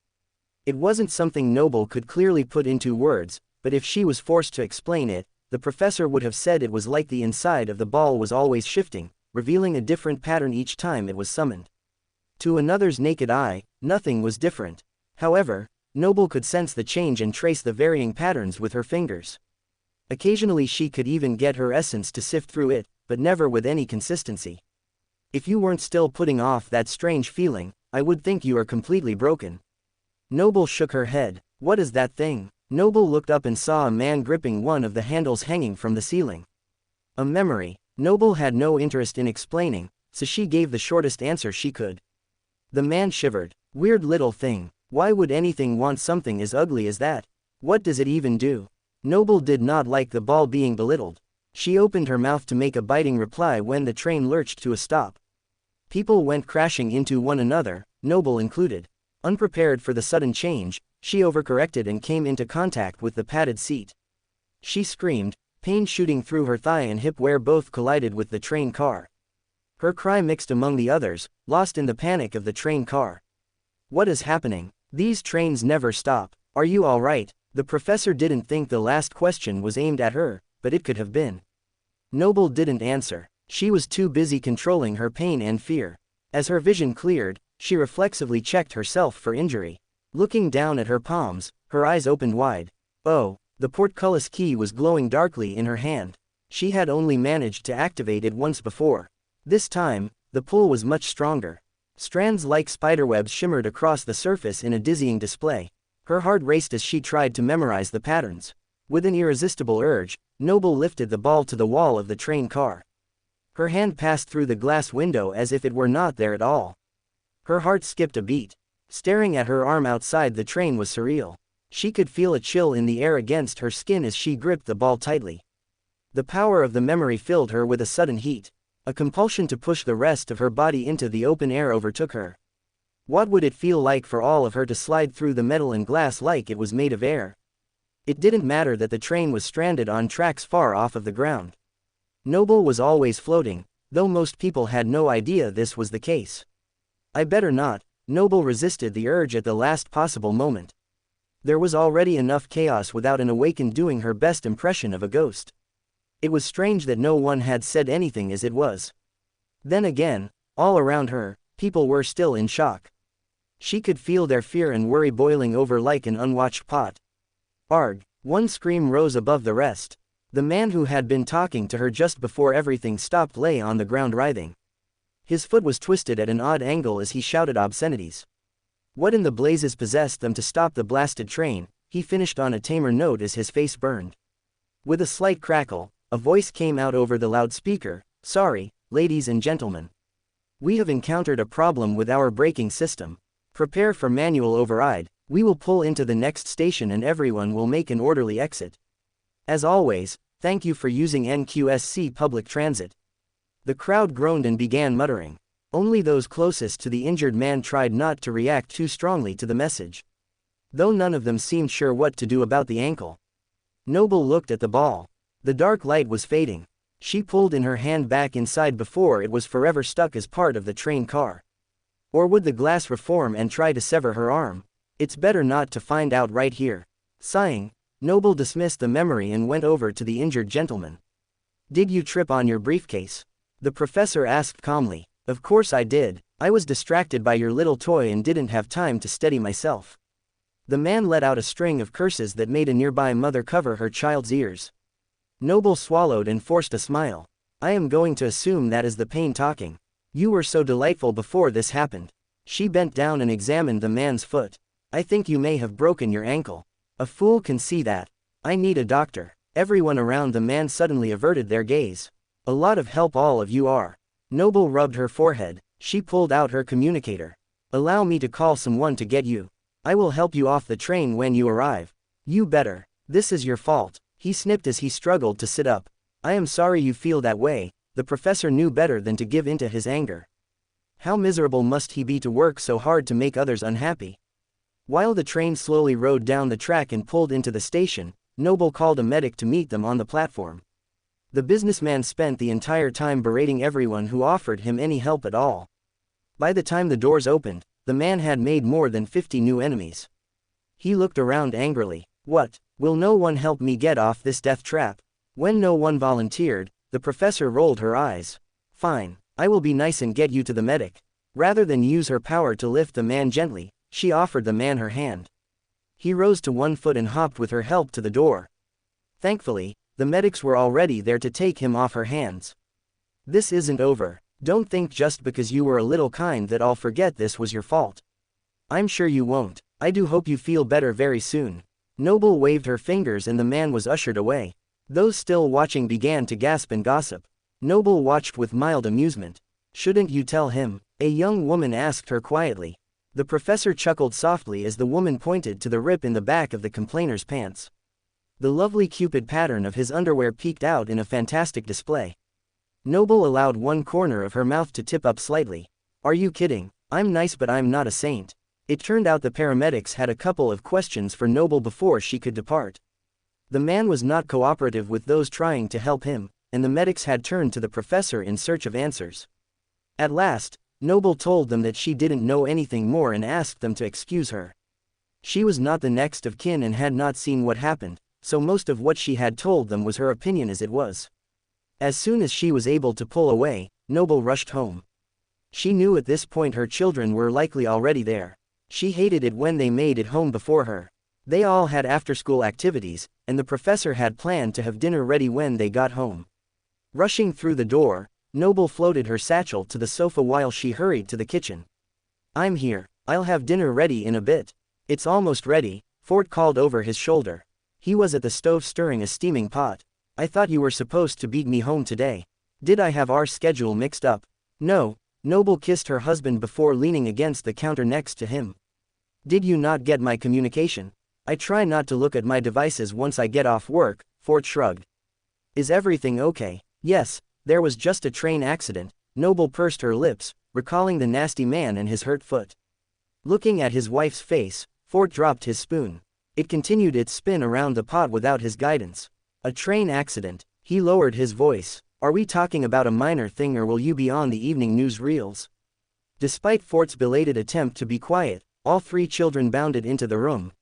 It wasn't something Noble could clearly put into words, but if she was forced to explain it, the professor would have said it was like the inside of the ball was always shifting, revealing a different pattern each time it was summoned. To another's naked eye, nothing was different. However, Noble could sense the change and trace the varying patterns with her fingers. Occasionally she could even get her essence to sift through it, but never with any consistency. If you weren't still putting off that strange feeling, I would think you are completely broken. Noble shook her head. What is that thing? Noble looked up and saw a man gripping one of the handles hanging from the ceiling. A memory. Noble had no interest in explaining, so she gave the shortest answer she could. The man shivered. Weird little thing. Why would anything want something as ugly as that? What does it even do? Noble did not like the ball being belittled. She opened her mouth to make a biting reply when the train lurched to a stop. People went crashing into one another, Noble included. Unprepared for the sudden change, she overcorrected and came into contact with the padded seat. She screamed, pain shooting through her thigh and hip where both collided with the train car. Her cry mixed among the others, lost in the panic of the train car. What is happening? These trains never stop. Are you all right? The professor didn't think the last question was aimed at her, but it could have been. Noble didn't answer. She was too busy controlling her pain and fear. As her vision cleared, she reflexively checked herself for injury. Looking down at her palms, her eyes opened wide. Oh, the portcullis key was glowing darkly in her hand. She had only managed to activate it once before. This time, the pull was much stronger. Strands like spiderwebs shimmered across the surface in a dizzying display. Her heart raced as she tried to memorize the patterns. With an irresistible urge, Noble lifted the ball to the wall of the train car. Her hand passed through the glass window as if it were not there at all. Her heart skipped a beat. Staring at her arm outside the train was surreal. She could feel a chill in the air against her skin as she gripped the ball tightly. The power of the memory filled her with a sudden heat. A compulsion to push the rest of her body into the open air overtook her. What would it feel like for all of her to slide through the metal and glass like it was made of air? It didn't matter that the train was stranded on tracks far off of the ground. Noble was always floating, though most people had no idea this was the case. I better not. Noble resisted the urge at the last possible moment. There was already enough chaos without an awakened doing her best impression of a ghost. It was strange that no one had said anything as it was. Then again, all around her, people were still in shock. She could feel their fear and worry boiling over like an unwatched pot. Arg! One scream rose above the rest. The man who had been talking to her just before everything stopped lay on the ground writhing. His foot was twisted at an odd angle as he shouted obscenities. What in the blazes possessed them to stop the blasted train? He finished on a tamer note as his face burned. With a slight crackle, a voice came out over the loudspeaker. Sorry, ladies and gentlemen. We have encountered a problem with our braking system. Prepare for manual override. We will pull into the next station and everyone will make an orderly exit. As always, thank you for using NQSC public transit. The crowd groaned and began muttering. Only those closest to the injured man tried not to react too strongly to the message. Though none of them seemed sure what to do about the ankle. Noble looked at the ball. The dark light was fading. She pulled in her hand back inside before it was forever stuck as part of the train car. Or would the glass reform and try to sever her arm? It's better not to find out right here. Sighing, Noble dismissed the memory and went over to the injured gentleman. Did you trip on your briefcase? The professor asked calmly. Of course I did. I was distracted by your little toy and didn't have time to steady myself. The man let out a string of curses that made a nearby mother cover her child's ears. Noble swallowed and forced a smile. I am going to assume that is the pain talking. You were so delightful before this happened. She bent down and examined the man's foot. I think you may have broken your ankle. A fool can see that. I need a doctor. Everyone around the man suddenly averted their gaze. A lot of help all of you are. Noble rubbed her forehead. She pulled out her communicator. Allow me to call someone to get you. I will help you off the train when you arrive. You better. This is your fault. He snipped as he struggled to sit up. I am sorry you feel that way. The professor knew better than to give in to his anger. How miserable must he be to work so hard to make others unhappy? While the train slowly rode down the track and pulled into the station, Noble called a medic to meet them on the platform. The businessman spent the entire time berating everyone who offered him any help at all. By the time the doors opened, the man had made more than 50 new enemies. He looked around angrily. What? Will no one help me get off this death trap? When no one volunteered, the professor rolled her eyes. Fine, I will be nice and get you to the medic. Rather than use her power to lift the man gently, she offered the man her hand. He rose to 1 foot and hopped with her help to the door. Thankfully, the medics were already there to take him off her hands. This isn't over. Don't think just because you were a little kind that I'll forget this was your fault. I'm sure you won't. I do hope you feel better very soon. Noble waved her fingers and the man was ushered away. Those still watching began to gasp and gossip. Noble watched with mild amusement. Shouldn't you tell him? A young woman asked her quietly. The professor chuckled softly as the woman pointed to the rip in the back of the complainer's pants. The lovely Cupid pattern of his underwear peeked out in a fantastic display. Noble allowed one corner of her mouth to tip up slightly. Are you kidding? I'm nice but I'm not a saint. It turned out the paramedics had a couple of questions for Noble before she could depart. The man was not cooperative with those trying to help him, and the medics had turned to the professor in search of answers. At last, Noble told them that she didn't know anything more and asked them to excuse her. She was not the next of kin and had not seen what happened, so most of what she had told them was her opinion as it was. As soon as she was able to pull away, Noble rushed home. She knew at this point her children were likely already there. She hated it when they made it home before her. They all had after-school activities, and the professor had planned to have dinner ready when they got home. Rushing through the door, Noble floated her satchel to the sofa while she hurried to the kitchen. I'm here. I'll have dinner ready in a bit. It's almost ready, Fort called over his shoulder. He was at the stove stirring a steaming pot. I thought you were supposed to beat me home today. Did I have our schedule mixed up? No. Noble kissed her husband before leaning against the counter next to him. Did you not get my communication? I try not to look at my devices once I get off work, Fort shrugged. Is everything okay? Yes, there was just a train accident. Noble pursed her lips, recalling the nasty man and his hurt foot. Looking at his wife's face, Fort dropped his spoon. It continued its spin around the pot without his guidance. A train accident. He lowered his voice. Are we talking about a minor thing or will you be on the evening news reels? Despite Fort's belated attempt to be quiet, all 3 children bounded into the room.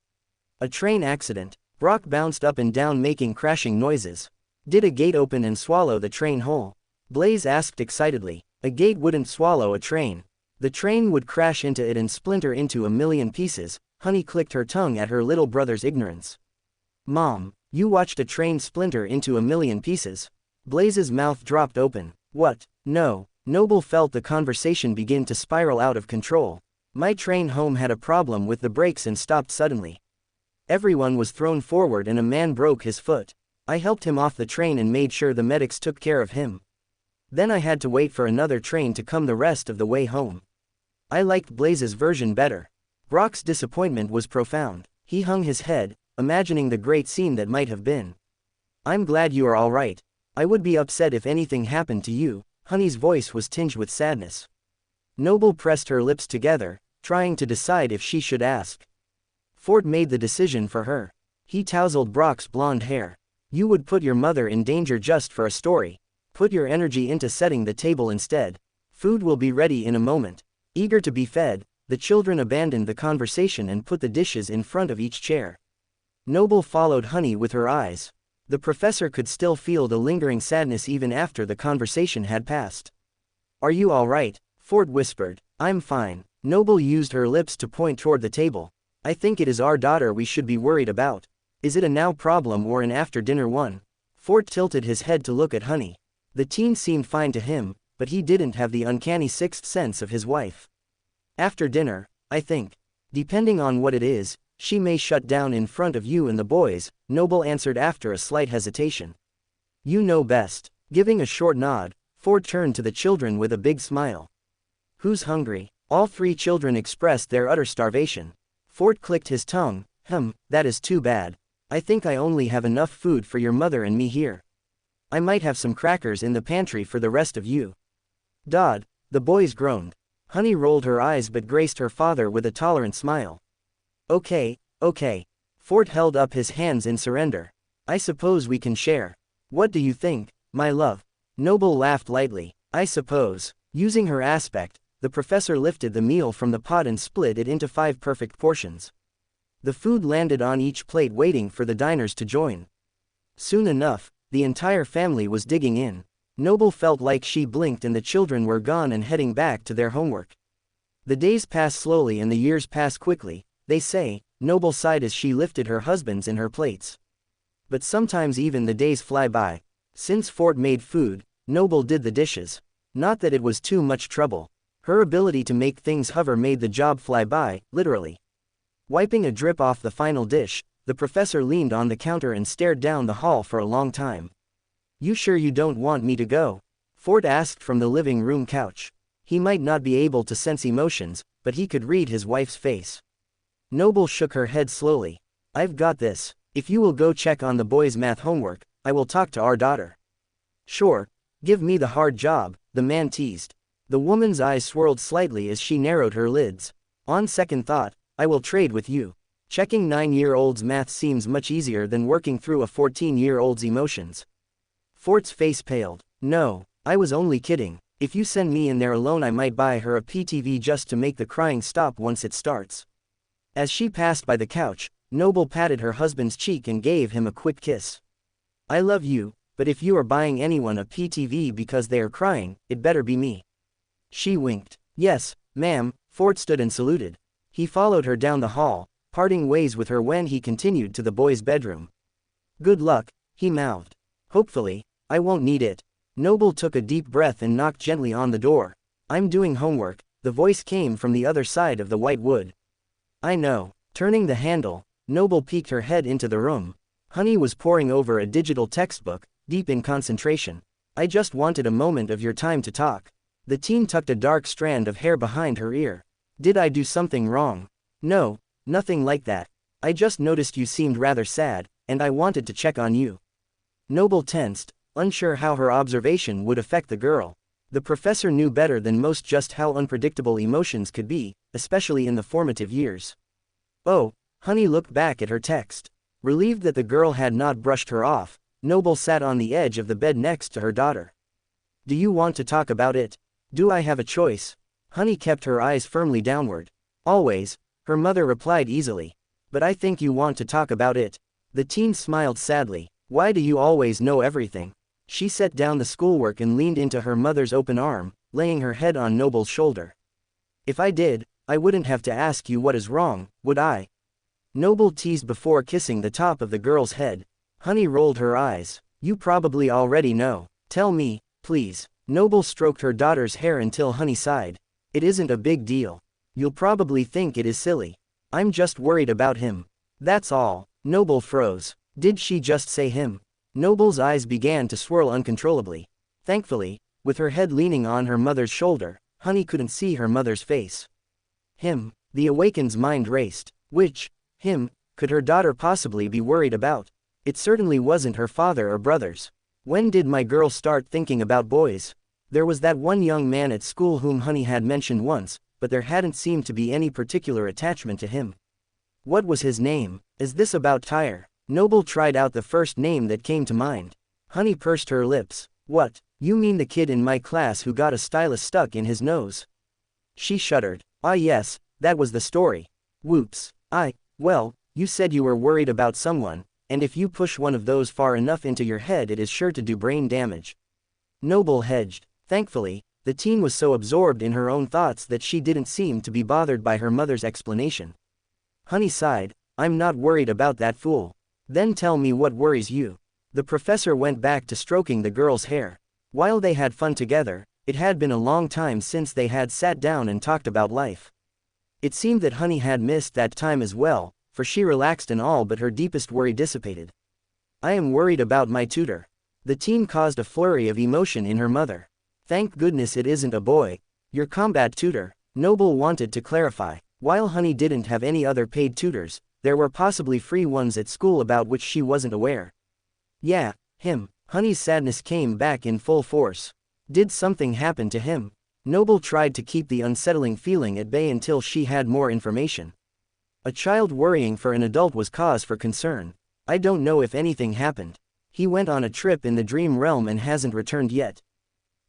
A train accident. Brock bounced up and down making crashing noises. Did a gate open and swallow the train whole? Blaze asked excitedly. A gate wouldn't swallow a train. The train would crash into it and splinter into a million pieces. Honey clicked her tongue at her little brother's ignorance. Mom, you watched a train splinter into a million pieces? Blaze's mouth dropped open. What? No. Noble felt the conversation begin to spiral out of control. My train home had a problem with the brakes and stopped suddenly. Everyone was thrown forward and a man broke his foot. I helped him off the train and made sure the medics took care of him. Then I had to wait for another train to come the rest of the way home. I liked Blaze's version better. Brock's disappointment was profound. He hung his head, imagining the great scene that might have been. I'm glad you are all right. I would be upset if anything happened to you. Honey's voice was tinged with sadness. Noble pressed her lips together, trying to decide if she should ask. Fort made the decision for her. He tousled Brock's blonde hair. You would put your mother in danger just for a story. Put your energy into setting the table instead. Food will be ready in a moment. Eager to be fed, the children abandoned the conversation and put the dishes in front of each chair. Noble followed Honey with her eyes. The professor could still feel the lingering sadness even after the conversation had passed. Are you all right? Fort whispered. I'm fine. Noble used her lips to point toward the table. I think it is our daughter we should be worried about. Is it a now problem or an after-dinner one? Fort tilted his head to look at Honey. The teen seemed fine to him, but he didn't have the uncanny sixth sense of his wife. After dinner, I think. Depending on what it is, she may shut down in front of you and the boys, Noble answered after a slight hesitation. You know best. Giving a short nod, Fort turned to the children with a big smile. Who's hungry? All three children expressed their utter starvation. Fort clicked his tongue. That is too bad. I think I only have enough food for your mother and me here. I might have some crackers in the pantry for the rest of you. Dodd, the boys groaned. Honey rolled her eyes but graced her father with a tolerant smile. Okay. Fort held up his hands in surrender. I suppose we can share. What do you think, my love? Noble laughed lightly. I suppose. Using her aspect, the professor lifted the meal from the pot and split it into 5 perfect portions. The food landed on each plate waiting for the diners to join. Soon enough, the entire family was digging in. Noble felt like she blinked and the children were gone and heading back to their homework. The days pass slowly and the years pass quickly, they say, Noble sighed as she lifted her husbands in her plates. But sometimes even the days fly by. Since Fort made food, Noble did the dishes. Not that it was too much trouble. Her ability to make things hover made the job fly by, literally. Wiping a drip off the final dish, the professor leaned on the counter and stared down the hall for a long time. You sure you don't want me to go? Fort asked from the living room couch. He might not be able to sense emotions, but he could read his wife's face. Noble shook her head slowly. I've got this. If you will go check on the boys' math homework, I will talk to our daughter. Sure. Give me the hard job, the man teased. The woman's eyes swirled slightly as she narrowed her lids. On second thought, I will trade with you. Checking 9-year-old's math seems much easier than working through a 14-year-old's emotions. Fort's face paled. No, I was only kidding. If you send me in there alone I might buy her a PTV just to make the crying stop once it starts. As she passed by the couch, Noble patted her husband's cheek and gave him a quick kiss. I love you, but if you are buying anyone a PTV because they are crying, it better be me. She winked. Yes, ma'am. Fort stood and saluted. He followed her down the hall, parting ways with her when he continued to the boys' bedroom. Good luck, he mouthed. Hopefully, I won't need it. Noble took a deep breath and knocked gently on the door. I'm doing homework, the voice came from the other side of the white wood. I know. Turning the handle, Noble peeked her head into the room. Honey was poring over a digital textbook, deep in concentration. I just wanted a moment of your time to talk. The teen tucked a dark strand of hair behind her ear. Did I do something wrong? No, nothing like that. I just noticed you seemed rather sad, and I wanted to check on you. Noble tensed, unsure how her observation would affect the girl. The professor knew better than most just how unpredictable emotions could be, especially in the formative years. Oh, Honey looked back at her text. Relieved that the girl had not brushed her off, Noble sat on the edge of the bed next to her daughter. Do you want to talk about it? Do I have a choice? Honey kept her eyes firmly downward. Always, her mother replied easily. But I think you want to talk about it. The teen smiled sadly. Why do you always know everything? She set down the schoolwork and leaned into her mother's open arm, laying her head on Noble's shoulder. If I did, I wouldn't have to ask you what is wrong, would I? Noble teased before kissing the top of the girl's head. Honey rolled her eyes. You probably already know. Tell me, please. Noble stroked her daughter's hair until Honey sighed. It isn't a big deal. You'll probably think it is silly. I'm just worried about him. That's all. Noble froze. Did she just say him? Noble's eyes began to swirl uncontrollably. Thankfully, with her head leaning on her mother's shoulder, Honey couldn't see her mother's face. Him. The awakened's mind raced. Which, him, could her daughter possibly be worried about? It certainly wasn't her father or brothers. When did my girl start thinking about boys? There was that one young man at school whom Honey had mentioned once, but there hadn't seemed to be any particular attachment to him. What was his name? Is this about Tyre? Noble tried out the first name that came to mind. Honey pursed her lips. What? You mean the kid in my class who got a stylus stuck in his nose? She shuddered. Ah yes, that was the story. Whoops. Well, you said you were worried about someone, and if you push one of those far enough into your head it is sure to do brain damage. Noble hedged. Thankfully, the teen was so absorbed in her own thoughts that she didn't seem to be bothered by her mother's explanation. Honey sighed. I'm not worried about that fool. Then tell me what worries you. The professor went back to stroking the girl's hair. While they had fun together, it had been a long time since they had sat down and talked about life. It seemed that Honey had missed that time as well, for she relaxed and all but her deepest worry dissipated. I am worried about my tutor. The teen caused a flurry of emotion in her mother. Thank goodness it isn't a boy. Your combat tutor, Noble wanted to clarify. While Honey didn't have any other paid tutors, there were possibly free ones at school about which she wasn't aware. Yeah, him. Honey's sadness came back in full force. Did something happen to him? Noble tried to keep the unsettling feeling at bay until she had more information. A child worrying for an adult was cause for concern. I don't know if anything happened. He went on a trip in the dream realm and hasn't returned yet.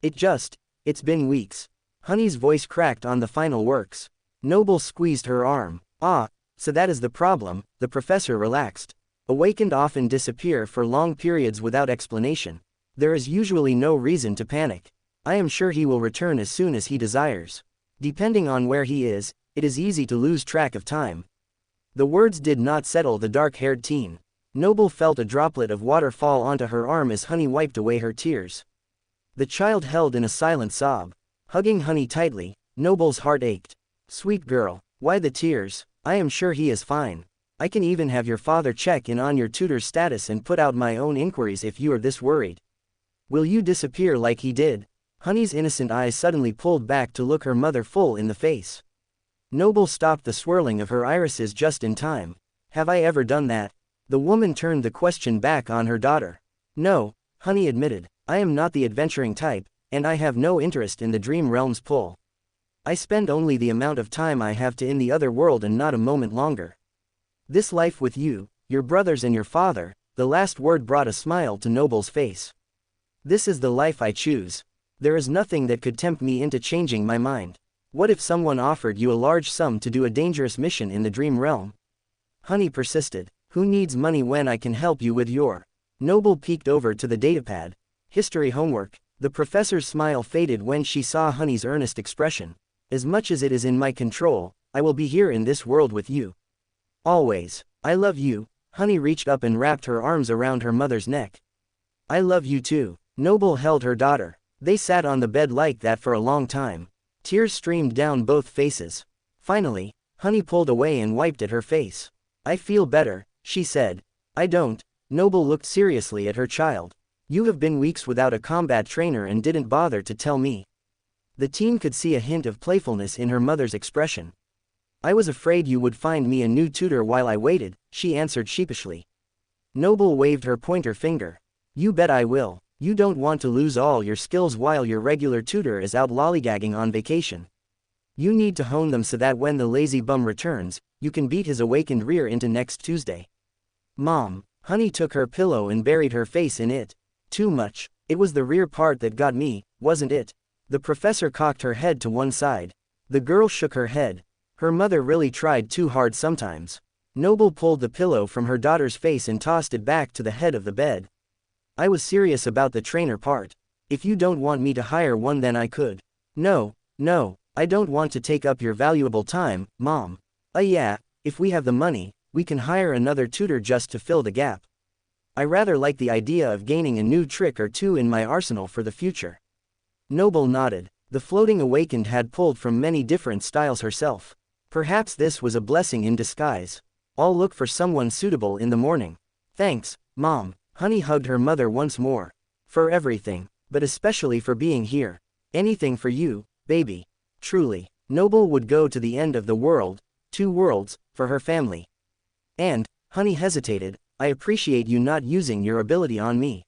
It's been weeks. Honey's voice cracked on the final works. Noble squeezed her arm. Ah, so that is the problem, the professor relaxed. Awakened often disappear for long periods without explanation. There is usually no reason to panic. I am sure he will return as soon as he desires. Depending on where he is, it is easy to lose track of time. The words did not settle the dark-haired teen. Noble felt a droplet of water fall onto her arm as Honey wiped away her tears. The child held in a silent sob. Hugging Honey tightly, Noble's heart ached. Sweet girl, why the tears? I am sure he is fine. I can even have your father check in on your tutor's status and put out my own inquiries if you are this worried. Will you disappear like he did? Honey's innocent eyes suddenly pulled back to look her mother full in the face. Noble stopped the swirling of her irises just in time. Have I ever done that? The woman turned the question back on her daughter. No, Honey admitted. I am not the adventuring type, and I have no interest in the dream realm's pull. I spend only the amount of time I have to in the other world and not a moment longer. This life with you, your brothers and your father, the last word brought a smile to Noble's face. This is the life I choose. There is nothing that could tempt me into changing my mind. What if someone offered you a large sum to do a dangerous mission in the dream realm? Honey persisted. Who needs money when I can help you with your... Noble peeked over to the datapad. History homework. The professor's smile faded when she saw Honey's earnest expression. As much as it is in my control, I will be here in this world with you. Always. I love you. Honey reached up and wrapped her arms around her mother's neck. I love you too. Noble held her daughter. They sat on the bed like that for a long time. Tears streamed down both faces. Finally, Honey pulled away and wiped at her face. I feel better, she said. I don't. Noble looked seriously at her child. You have been weeks without a combat trainer and didn't bother to tell me. The teen could see a hint of playfulness in her mother's expression. I was afraid you would find me a new tutor while I waited, she answered sheepishly. Noble waved her pointer finger. You bet I will. You don't want to lose all your skills while your regular tutor is out lollygagging on vacation. You need to hone them so that when the lazy bum returns, you can beat his awakened rear into next Tuesday. Mom, Honey took her pillow and buried her face in it. Too much. It was the rear part that got me, wasn't it? The professor cocked her head to one side. The girl shook her head. Her mother really tried too hard sometimes. Noble pulled the pillow from her daughter's face and tossed it back to the head of the bed. I was serious about the trainer part. If you don't want me to hire one then I could. No, I don't want to take up your valuable time, Mom. Yeah, if we have the money, we can hire another tutor just to fill the gap. I rather like the idea of gaining a new trick or two in my arsenal for the future. Noble nodded. The floating awakened had pulled from many different styles herself. Perhaps this was a blessing in disguise. I'll look for someone suitable in the morning. Thanks, Mom. Honey hugged her mother once more. For everything, but especially for being here. Anything for you, baby. Truly. Noble would go to the end of the world, 2 worlds, for her family. And, Honey hesitated, I appreciate you not using your ability on me.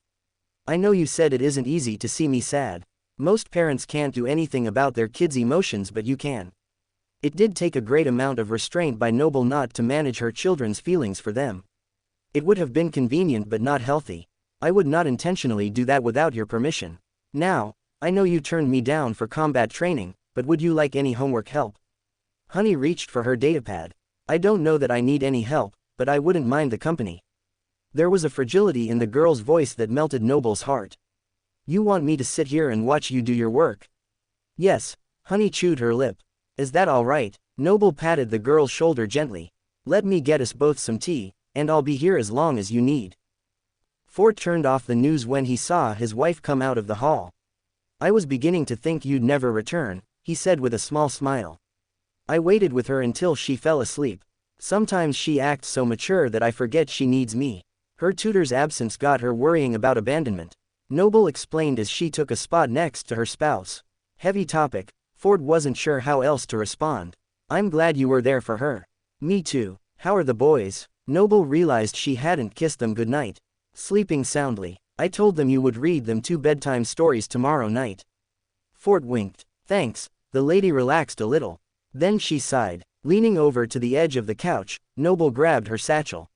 I know you said it isn't easy to see me sad. Most parents can't do anything about their kids' emotions but you can. It did take a great amount of restraint by Noble not to manage her children's feelings for them. It would have been convenient but not healthy. I would not intentionally do that without your permission. Now, I know you turned me down for combat training, but would you like any homework help? Honey reached for her datapad. I don't know that I need any help, but I wouldn't mind the company. There was a fragility in the girl's voice that melted Noble's heart. You want me to sit here and watch you do your work? Yes, Honey chewed her lip. Is that all right? Noble patted the girl's shoulder gently. Let me get us both some tea, and I'll be here as long as you need. Fort turned off the news when he saw his wife come out of the hall. I was beginning to think you'd never return, he said with a small smile. I waited with her until she fell asleep. Sometimes she acts so mature that I forget she needs me. Her tutor's absence got her worrying about abandonment. Noble explained as she took a spot next to her spouse. Heavy topic. Ford wasn't sure how else to respond. I'm glad you were there for her. Me too. How are the boys? Noble realized she hadn't kissed them goodnight. Sleeping soundly. I told them you would read them 2 bedtime stories tomorrow night. Fort winked. Thanks. The lady relaxed a little. Then she sighed. Leaning over to the edge of the couch, Noble grabbed her satchel.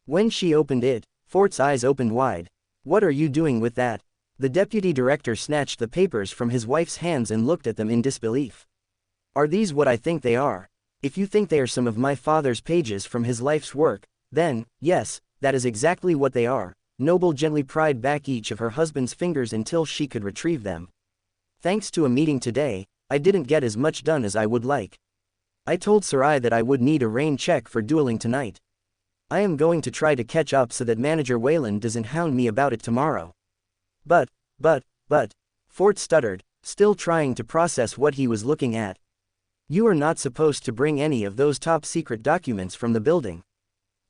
When she opened it, Fort's eyes opened wide. What are you doing with that? The deputy director snatched the papers from his wife's hands and looked at them in disbelief. Are these what I think they are? If you think they are some of my father's pages from his life's work, then, yes, that is exactly what they are. Noble gently pried back each of her husband's fingers until she could retrieve them. Thanks to a meeting today, I didn't get as much done as I would like. I told Sarai that I would need a rain check for dueling tonight. I am going to try to catch up so that Manager Wayland doesn't hound me about it tomorrow. But, Fort stuttered, still trying to process what he was looking at. You are not supposed to bring any of those top-secret documents from the building.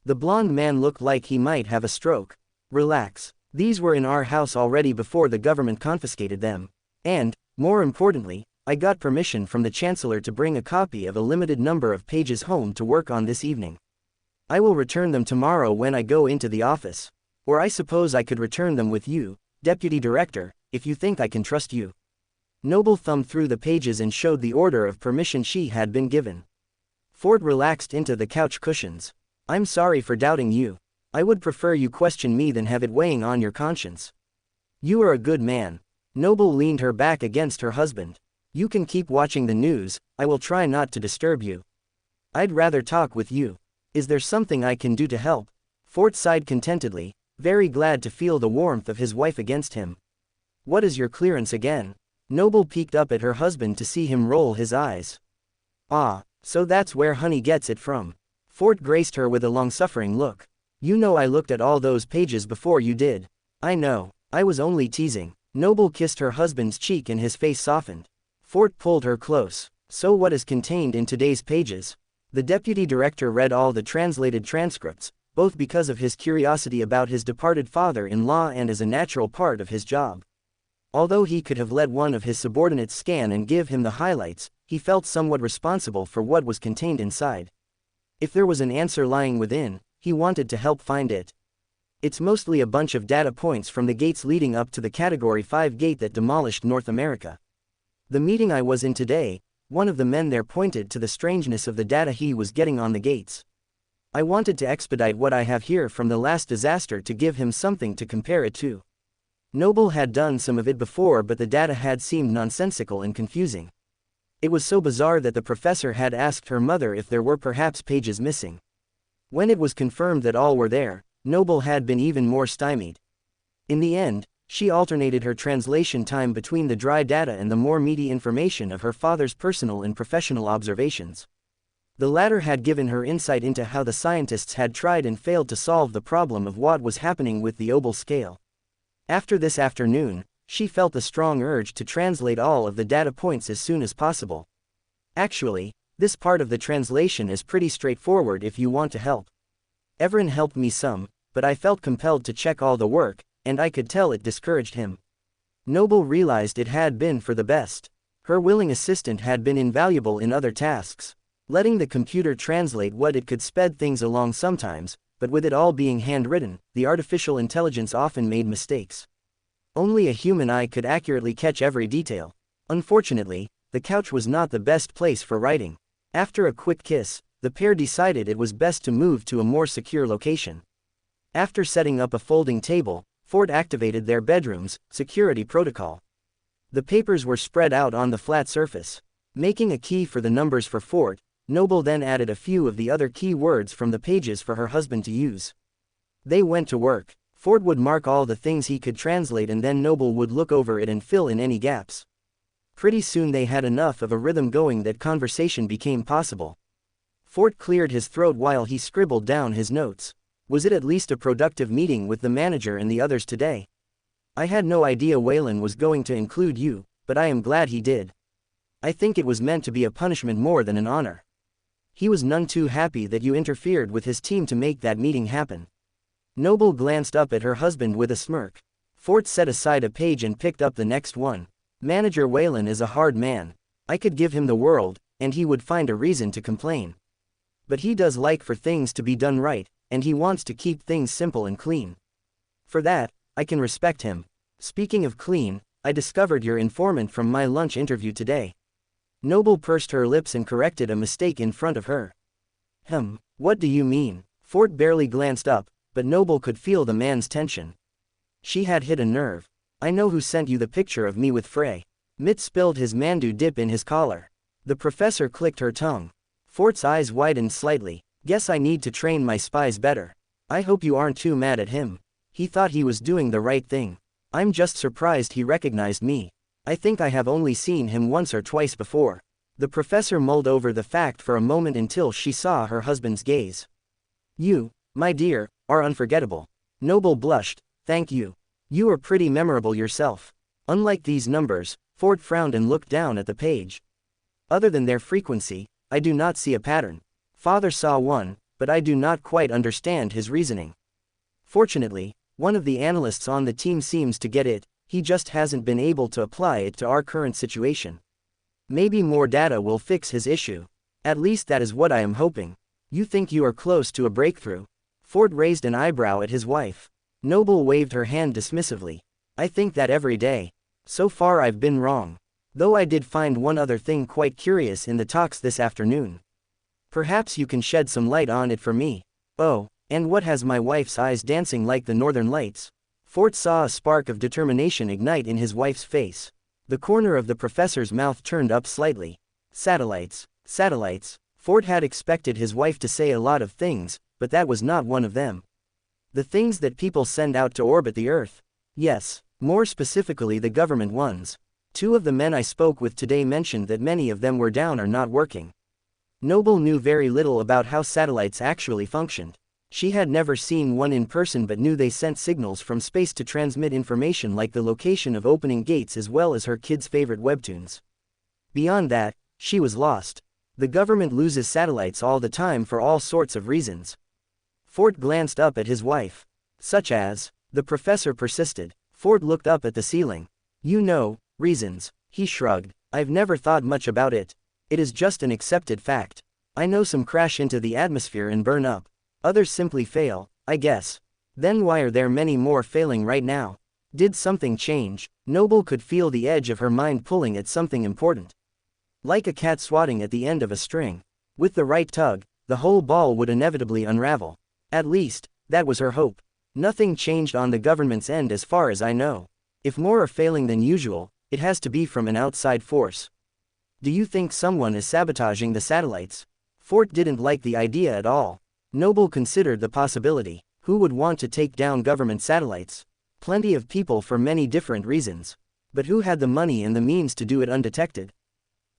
The blonde man looked like he might have a stroke. Relax. These were in our house already before the government confiscated them. And, more importantly, I got permission from the Chancellor to bring a copy of a limited number of pages home to work on this evening. I will return them tomorrow when I go into the office. Or I suppose I could return them with you, Deputy Director, if you think I can trust you. Noble thumbed through the pages and showed the order of permission she had been given. Ford relaxed into the couch cushions. I'm sorry for doubting you. I would prefer you question me than have it weighing on your conscience. You are a good man. Noble leaned her back against her husband. You can keep watching the news, I will try not to disturb you. I'd rather talk with you. Is there something I can do to help? Fort sighed contentedly, very glad to feel the warmth of his wife against him. What is your clearance again? Noble peeked up at her husband to see him roll his eyes. Ah, so that's where Honey gets it from. Fort graced her with a long-suffering look. You know I looked at all those pages before you did. I know, I was only teasing. Noble kissed her husband's cheek and his face softened. Fort pulled her close. So what is contained in today's pages? The deputy director read all the translated transcripts, both because of his curiosity about his departed father-in-law and as a natural part of his job. Although he could have let one of his subordinates scan and give him the highlights, he felt somewhat responsible for what was contained inside. If there was an answer lying within, he wanted to help find it. It's mostly a bunch of data points from the gates leading up to the Category 5 gate that demolished North America. The meeting I was in today, one of the men there pointed to the strangeness of the data he was getting on the gates. I wanted to expedite what I have here from the last disaster to give him something to compare it to. Noble had done some of it before, but the data had seemed nonsensical and confusing. It was so bizarre that the professor had asked her mother if there were perhaps pages missing. When it was confirmed that all were there, Noble had been even more stymied. In the end, she alternated her translation time between the dry data and the more meaty information of her father's personal and professional observations. The latter had given her insight into how the scientists had tried and failed to solve the problem of what was happening with the Obel scale. After this afternoon, she felt a strong urge to translate all of the data points as soon as possible. Actually, this part of the translation is pretty straightforward if you want to help. Everin helped me some, but I felt compelled to check all the work, and I could tell it discouraged him. Noble realized it had been for the best. Her willing assistant had been invaluable in other tasks. Letting the computer translate what it could sped things along sometimes, but with it all being handwritten, the artificial intelligence often made mistakes. Only a human eye could accurately catch every detail. Unfortunately, the couch was not the best place for writing. After a quick kiss, the pair decided it was best to move to a more secure location. After setting up a folding table, Ford activated their bedroom's security protocol. The papers were spread out on the flat surface. Making a key for the numbers for Fort, Noble then added a few of the other key words from the pages for her husband to use. They went to work. Fort would mark all the things he could translate and then Noble would look over it and fill in any gaps. Pretty soon they had enough of a rhythm going that conversation became possible. Fort cleared his throat while he scribbled down his notes. Was it at least a productive meeting with the manager and the others today? I had no idea Waylon was going to include you, but I am glad he did. I think it was meant to be a punishment more than an honor. He was none too happy that you interfered with his team to make that meeting happen. Noble glanced up at her husband with a smirk. Fort set aside a page and picked up the next one. Manager Waylon is a hard man. I could give him the world, and he would find a reason to complain. But he does like for things to be done right, and he wants to keep things simple and clean. For that, I can respect him. Speaking of clean, I discovered your informant from my lunch interview today. Noble pursed her lips and corrected a mistake in front of her. What do you mean? Fort barely glanced up, but Noble could feel the man's tension. She had hit a nerve. I know who sent you the picture of me with Frey. Mitt spilled his mandu dip in his collar. The professor clicked her tongue. Fort's eyes widened slightly. Guess I need to train my spies better. I hope you aren't too mad at him. He thought he was doing the right thing. I'm just surprised he recognized me. I think I have only seen him once or twice before. The professor mulled over the fact for a moment until she saw her husband's gaze. You, my dear, are unforgettable. Noble blushed. Thank you. You are pretty memorable yourself. Unlike these numbers, Fort frowned and looked down at the page. Other than their frequency, I do not see a pattern. Father saw one, but I do not quite understand his reasoning. Fortunately, one of the analysts on the team seems to get it, he just hasn't been able to apply it to our current situation. Maybe more data will fix his issue. At least that is what I am hoping. You think you are close to a breakthrough? Fort raised an eyebrow at his wife. Noble waved her hand dismissively. I think that every day. So far I've been wrong. Though I did find one other thing quite curious in the talks this afternoon. Perhaps you can shed some light on it for me. Oh, and what has my wife's eyes dancing like the northern lights? Fort saw a spark of determination ignite in his wife's face. The corner of the professor's mouth turned up slightly. Satellites. Satellites. Fort had expected his wife to say a lot of things, but that was not one of them. The things that people send out to orbit the Earth. Yes, more specifically the government ones. 2 of the men I spoke with today mentioned that many of them were down or not working. Noble knew very little about how satellites actually functioned. She had never seen one in person but knew they sent signals from space to transmit information like the location of opening gates as well as her kids' favorite webtoons. Beyond that, she was lost. The government loses satellites all the time for all sorts of reasons. Fort glanced up at his wife. Such as? The professor persisted. Fort looked up at the ceiling. You know, reasons. He shrugged. I've never thought much about it. It is just an accepted fact. I know some crash into the atmosphere and burn up. Others simply fail, I guess. Then why are there many more failing right now? Did something change? Noble could feel the edge of her mind pulling at something important. Like a cat swatting at the end of a string. With the right tug, the whole ball would inevitably unravel. At least, that was her hope. Nothing changed on the government's end as far as I know. If more are failing than usual, it has to be from an outside force. Do you think someone is sabotaging the satellites? Fort didn't like the idea at all. Noble considered the possibility. Who would want to take down government satellites? Plenty of people for many different reasons. But who had the money and the means to do it undetected?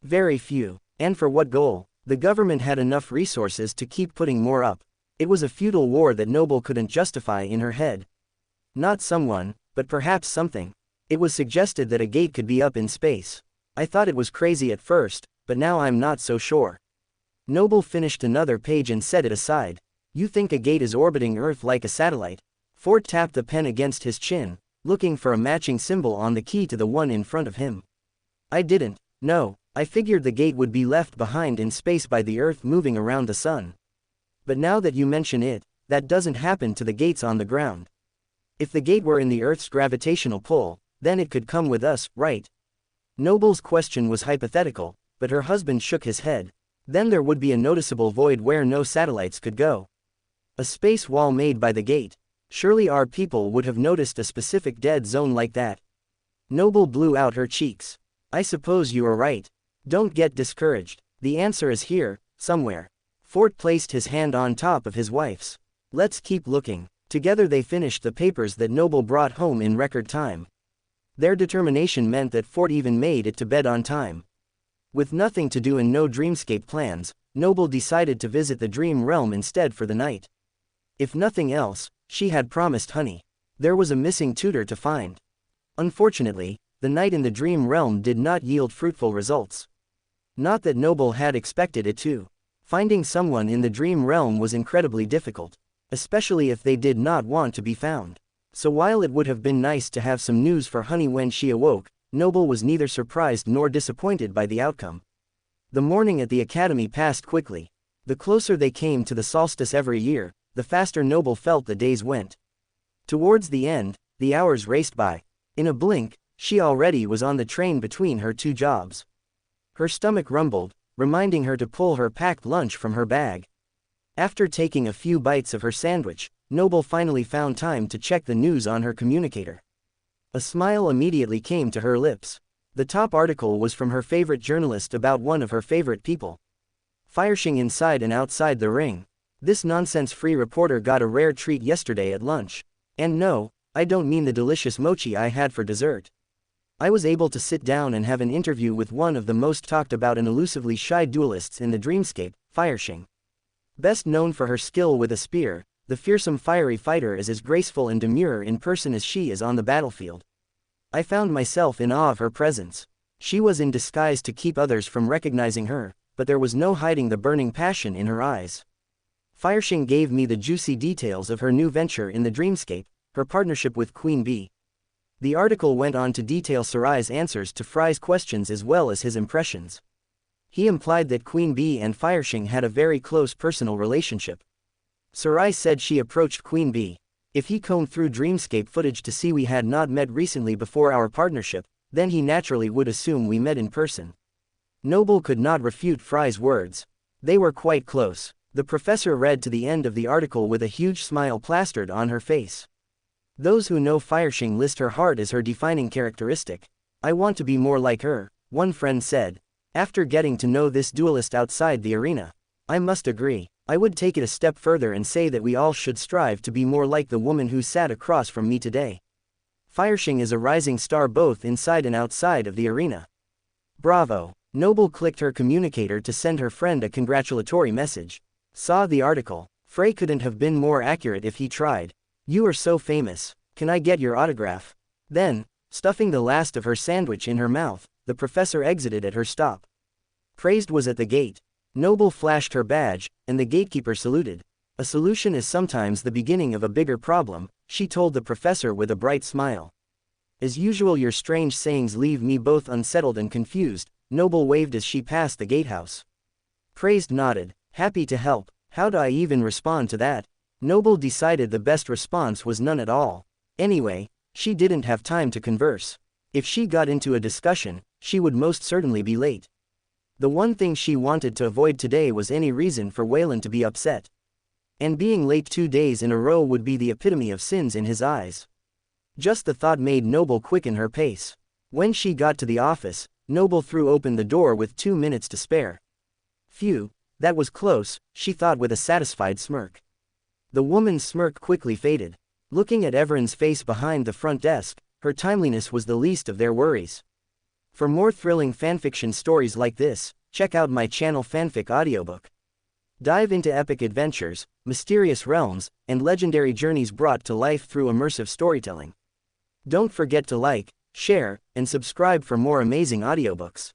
Very few. And for what goal? The government had enough resources to keep putting more up. It was a futile war that Noble couldn't justify in her head. Not someone, but perhaps something. It was suggested that a gate could be up in space. I thought it was crazy at first, but now I'm not so sure. Noble finished another page and set it aside. You think a gate is orbiting Earth like a satellite? Fort tapped the pen against his chin, looking for a matching symbol on the key to the one in front of him. I didn't. No, I figured the gate would be left behind in space by the Earth moving around the sun. But now that you mention it, that doesn't happen to the gates on the ground. If the gate were in the Earth's gravitational pull, then it could come with us, right? Noble's question was hypothetical, but her husband shook his head. Then there would be a noticeable void where no satellites could go. A space wall made by the gate. Surely our people would have noticed a specific dead zone like that. Noble blew out her cheeks. I suppose you are right. Don't get discouraged. The answer is here, somewhere. Fort placed his hand on top of his wife's. Let's keep looking. Together they finished the papers that Noble brought home in record time. Their determination meant that Fort even made it to bed on time. With nothing to do and no Dreamscape plans, Noble decided to visit the Dream Realm instead for the night. If nothing else, she had promised honey. There was a missing tutor to find. Unfortunately, the night in the Dream Realm did not yield fruitful results. Not that Noble had expected it to. Finding someone in the Dream Realm was incredibly difficult, especially if they did not want to be found. So while it would have been nice to have some news for honey when she awoke, Noble was neither surprised nor disappointed by the outcome. The morning at the academy passed quickly. The closer they came to the solstice every year, the faster Noble felt the days went. Towards the end, the hours raced by. In a blink, she already was on the train between her two jobs. Her stomach rumbled, reminding her to pull her packed lunch from her bag. After taking a few bites of her sandwich, Noble finally found time to check the news on her communicator. A smile immediately came to her lips. The top article was from her favorite journalist about one of her favorite people. Fanfiction inside and outside the ring. This nonsense-free reporter got a rare treat yesterday at lunch. And no, I don't mean the delicious mochi I had for dessert. I was able to sit down and have an interview with one of the most talked about and elusively shy duelists in the Dreamscape, Fanfiction. Best known for her skill with a spear, the fearsome fiery fighter is as graceful and demure in person as she is on the battlefield. I found myself in awe of her presence. She was in disguise to keep others from recognizing her, but there was no hiding the burning passion in her eyes. Fanfiction gave me the juicy details of her new venture in the Dreamscape, her partnership with Queen Bee. The article went on to detail Sarai's answers to Fry's questions as well as his impressions. He implied that Queen Bee and Fanfiction had a very close personal relationship. Sarai said she approached Queen Bee. If he combed through Dreamscape footage to see we had not met recently before our partnership, then he naturally would assume we met in person. Noble could not refute Fry's words. They were quite close. The professor read to the end of the article with a huge smile plastered on her face. Those who know Fanfiction list her heart as her defining characteristic. I want to be more like her, one friend said. After getting to know this duelist outside the arena, I must agree. I would take it a step further and say that we all should strive to be more like the woman who sat across from me today. Fanfiction is a rising star both inside and outside of the arena. Bravo! Noble clicked her communicator to send her friend a congratulatory message. Saw the article. Frey couldn't have been more accurate if he tried. You are so famous. Can I get your autograph? Then, stuffing the last of her sandwich in her mouth, the professor exited at her stop. Praised was at the gate. Noble flashed her badge, and the gatekeeper saluted. A solution is sometimes the beginning of a bigger problem, she told the professor with a bright smile. As usual, your strange sayings leave me both unsettled and confused, Noble waved as she passed the gatehouse. Praised nodded, happy to help. How do I even respond to that? Noble decided the best response was none at all. Anyway, she didn't have time to converse. If she got into a discussion, she would most certainly be late. The one thing she wanted to avoid today was any reason for Waylon to be upset. And being late 2 days in a row would be the epitome of sins in his eyes. Just the thought made Noble quicken her pace. When she got to the office, Noble threw open the door with 2 minutes to spare. Phew, that was close, she thought with a satisfied smirk. The woman's smirk quickly faded. Looking at Everin's face behind the front desk, her timeliness was the least of their worries. For more thrilling fanfiction stories like this, check out my channel Fanfic Audiobook. Dive into epic adventures, mysterious realms, and legendary journeys brought to life through immersive storytelling. Don't forget to like, share, and subscribe for more amazing audiobooks.